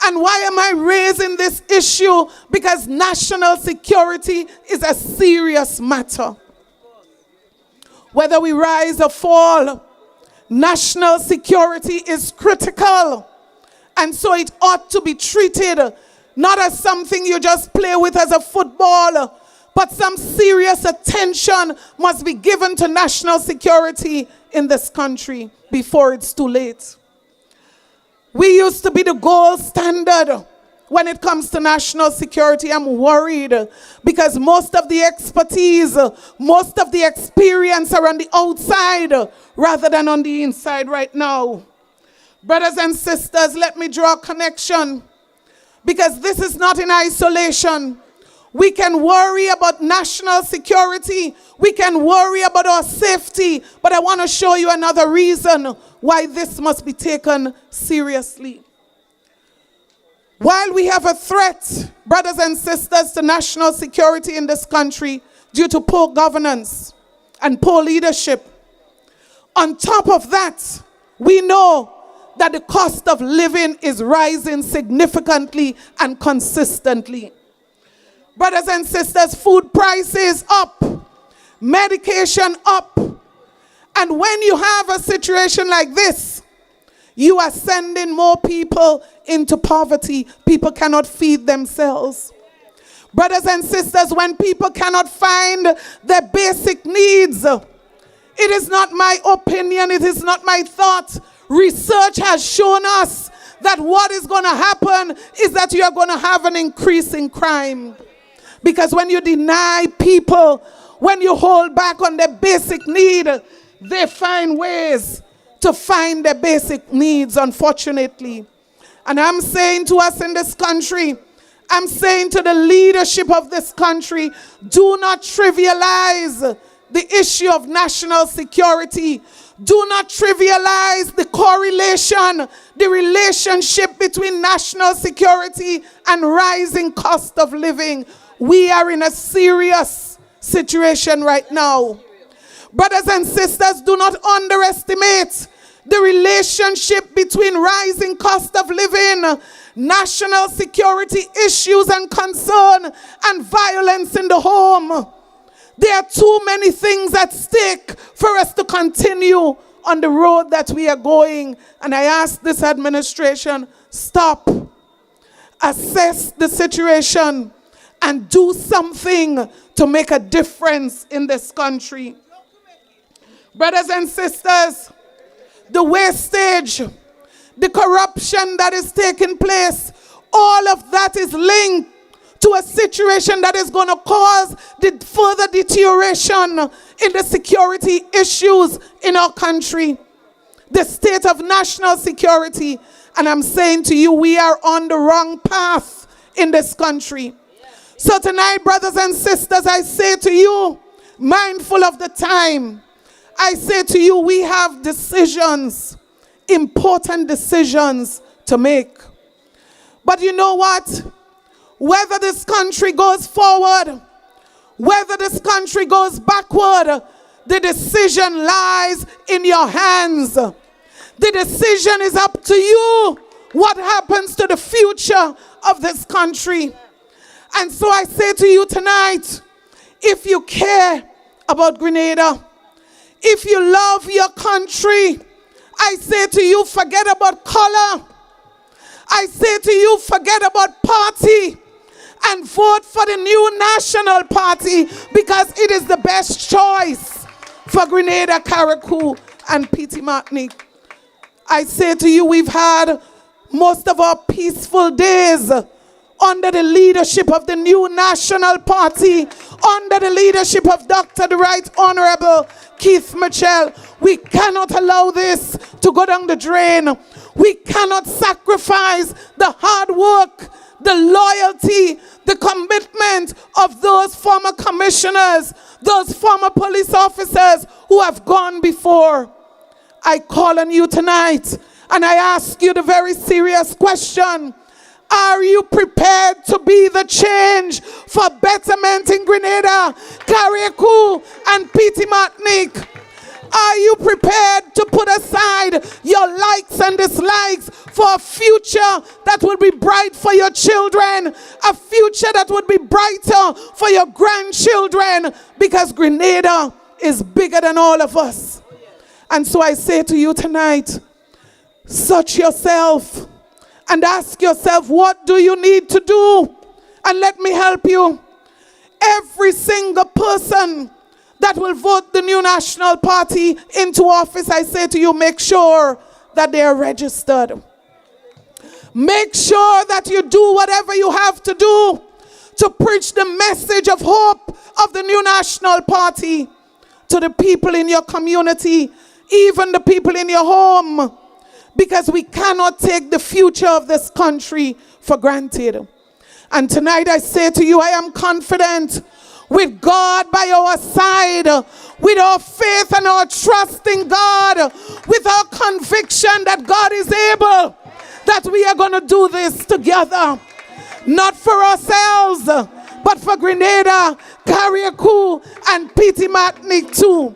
And why am I raising this issue? Because national security is a serious matter. Whether we rise or fall, national security is critical. And so it ought to be treated not as something you just play with as a football, but some serious attention must be given to national security in this country before it's too late. We used to be the gold standard when it comes to national security. I'm worried because most of the expertise, most of the experience are on the outside rather than on the inside right now. Brothers and sisters, let me draw a connection, because this is not in isolation. We can worry about national security. We can worry about our safety. But I want to show you another reason why this must be taken seriously. While we have a threat, brothers and sisters, to national security in this country due to poor governance and poor leadership, on top of that, we know that the cost of living is rising significantly and consistently. Brothers and sisters, food prices up, medication up. And when you have a situation like this, you are sending more people into poverty. People cannot feed themselves. Brothers and sisters, when people cannot find their basic needs, it is not my opinion, it is not my thought. Research has shown us that what is going to happen is that you are going to have an increase in crime. Because when you deny people, when you hold back on their basic need, they find ways to find their basic needs, unfortunately. And I'm saying to us in this country, I'm saying to the leadership of this country, do not trivialize the issue of national security. Do not trivialize the correlation, the relationship between national security and rising cost of living. We are in a serious situation right now. Brothers and sisters, do not underestimate the relationship between rising cost of living, national security issues and concern, and violence in the home. There are too many things at stake for us to continue on the road that we are going. And I ask this administration, stop, assess the situation, and do something to make a difference in this country. Brothers and sisters, the wastage, the corruption that is taking place, all of that is linked to a situation that is going to cause the further deterioration in the security issues in our country, the state of national security. And I'm saying to you, we are on the wrong path in this country. So tonight, brothers and sisters, I say to you, mindful of the time, I say to you, we have decisions, important decisions to make. But you know what? Whether this country goes forward, whether this country goes backward, the decision lies in your hands. The decision is up to you. What happens to the future of this country? And so I say to you tonight, if you care about Grenada, if you love your country, I say to you, forget about color. I say to you, forget about party and vote for the new national party, because it is the best choice for Grenada, Carriacou, and Petite Martinique. I say to you, we've had most of our peaceful days under the leadership of the new national party, under the leadership of Dr. the Right Honorable Keith Mitchell. We cannot allow this to go down the drain. We cannot sacrifice the hard work, the loyalty, the commitment of those former commissioners, those former police officers who have gone before. I call on you tonight and I ask you the very serious question. Are you prepared to be the change for betterment in Grenada, Carriacou, and Petite Martinique? Are you prepared to put aside your likes and dislikes for a future that will be bright for your children, a future that would be brighter for your grandchildren? Because Grenada is bigger than all of us. And so I say to you tonight, search yourself and ask yourself, what do you need to do? And let me help you. Every single person that will vote the new national party into office, I say to you, make sure that they are registered. Make sure that you do whatever you have to do to preach the message of hope of the new national party to the people in your community, even the people in your home, because we cannot take the future of this country for granted. And tonight I say to you, I am confident, with God by our side, with our faith and our trust in God, with our conviction that God is able, that we are going to do this together. Not for ourselves, but for Grenada, Carriacou, and Petite Martinique too.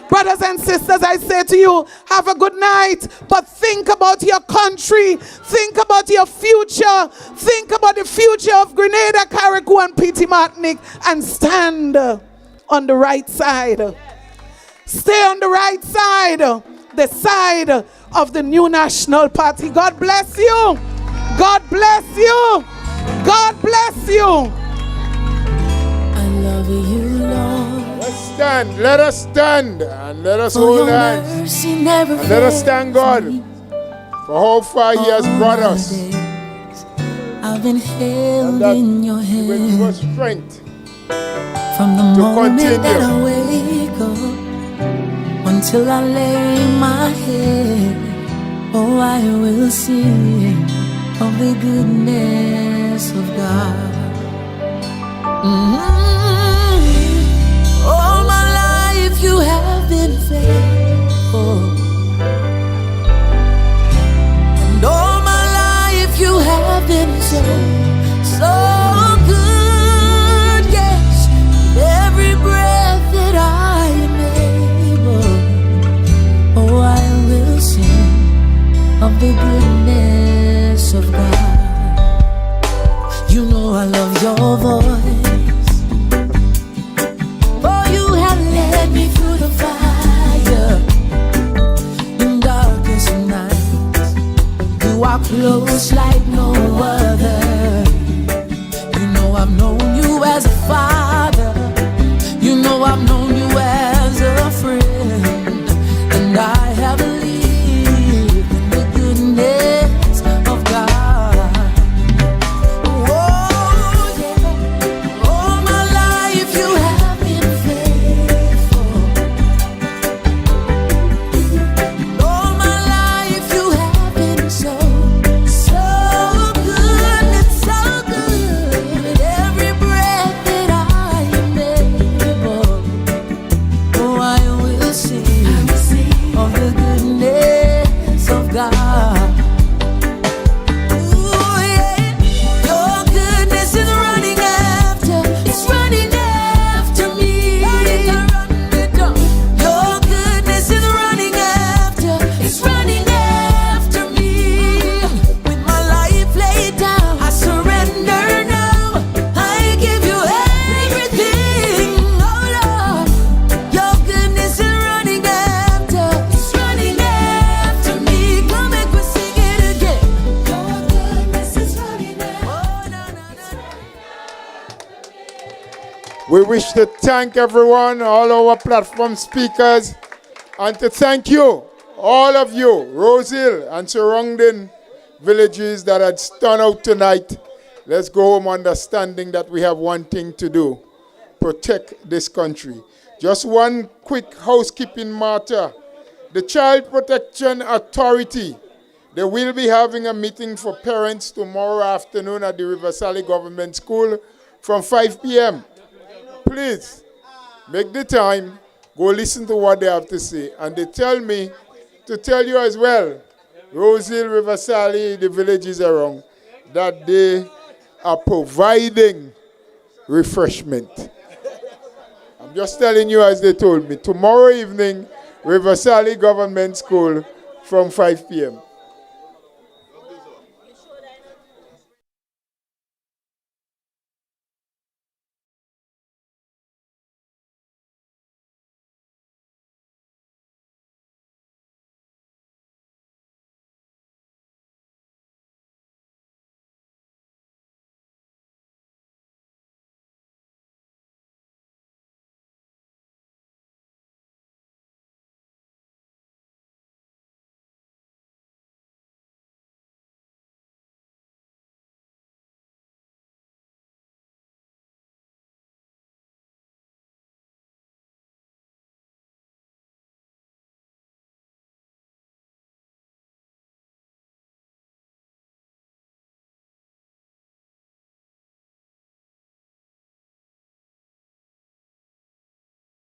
Brothers and sisters, I say to you, have a good night, but think about your country, think about your future, think about the future of Grenada, Carriacou, and Petite Martinique, and stand on the right side. Stay on the right side, the side of the new national party. God bless you. God bless you. God bless you. I love you, Lord. Stand, let us stand, and let us hold hands, and let us thank God for how far He has brought us. I've been held in your hand will give us strength from the moment continue. that I wake up until I lay my head. Oh, I will sing of the goodness of God. All my life you have been faithful, and all my life you have been so, so good. I've known you as a friend, and I have believed in the goodness of God. Oh, yeah. All my life you have been faithful. All my life you have been so good and so good. Every breath that I am able, oh, I will sing of the goodness of God. Ooh, yeah. Your goodness is running after, it's running after me. Your goodness is running after, it's running after me. With my life laid down, I surrender now. I give you everything, oh Lord. Your goodness is running after, it's running after me. Come make me sing it again. Your goodness is running after. Oh, no, no, no. We wish to thank everyone, all our platform speakers, and to thank you, all of you, Rose Hill and surrounding villages that had turned out tonight. Let's go home understanding that we have one thing to do: protect this country. Just one quick housekeeping matter. The Child Protection Authority, they will be having a meeting for parents tomorrow afternoon at the River Sally Government School from 5 p.m. Please, make the time, go listen to what they have to say. And they tell me to tell you as well, Rose Hill, River Sally, the villages around, that they are providing refreshment. I'm just telling you as they told me. Tomorrow evening, River Sally Government School from 5 p.m.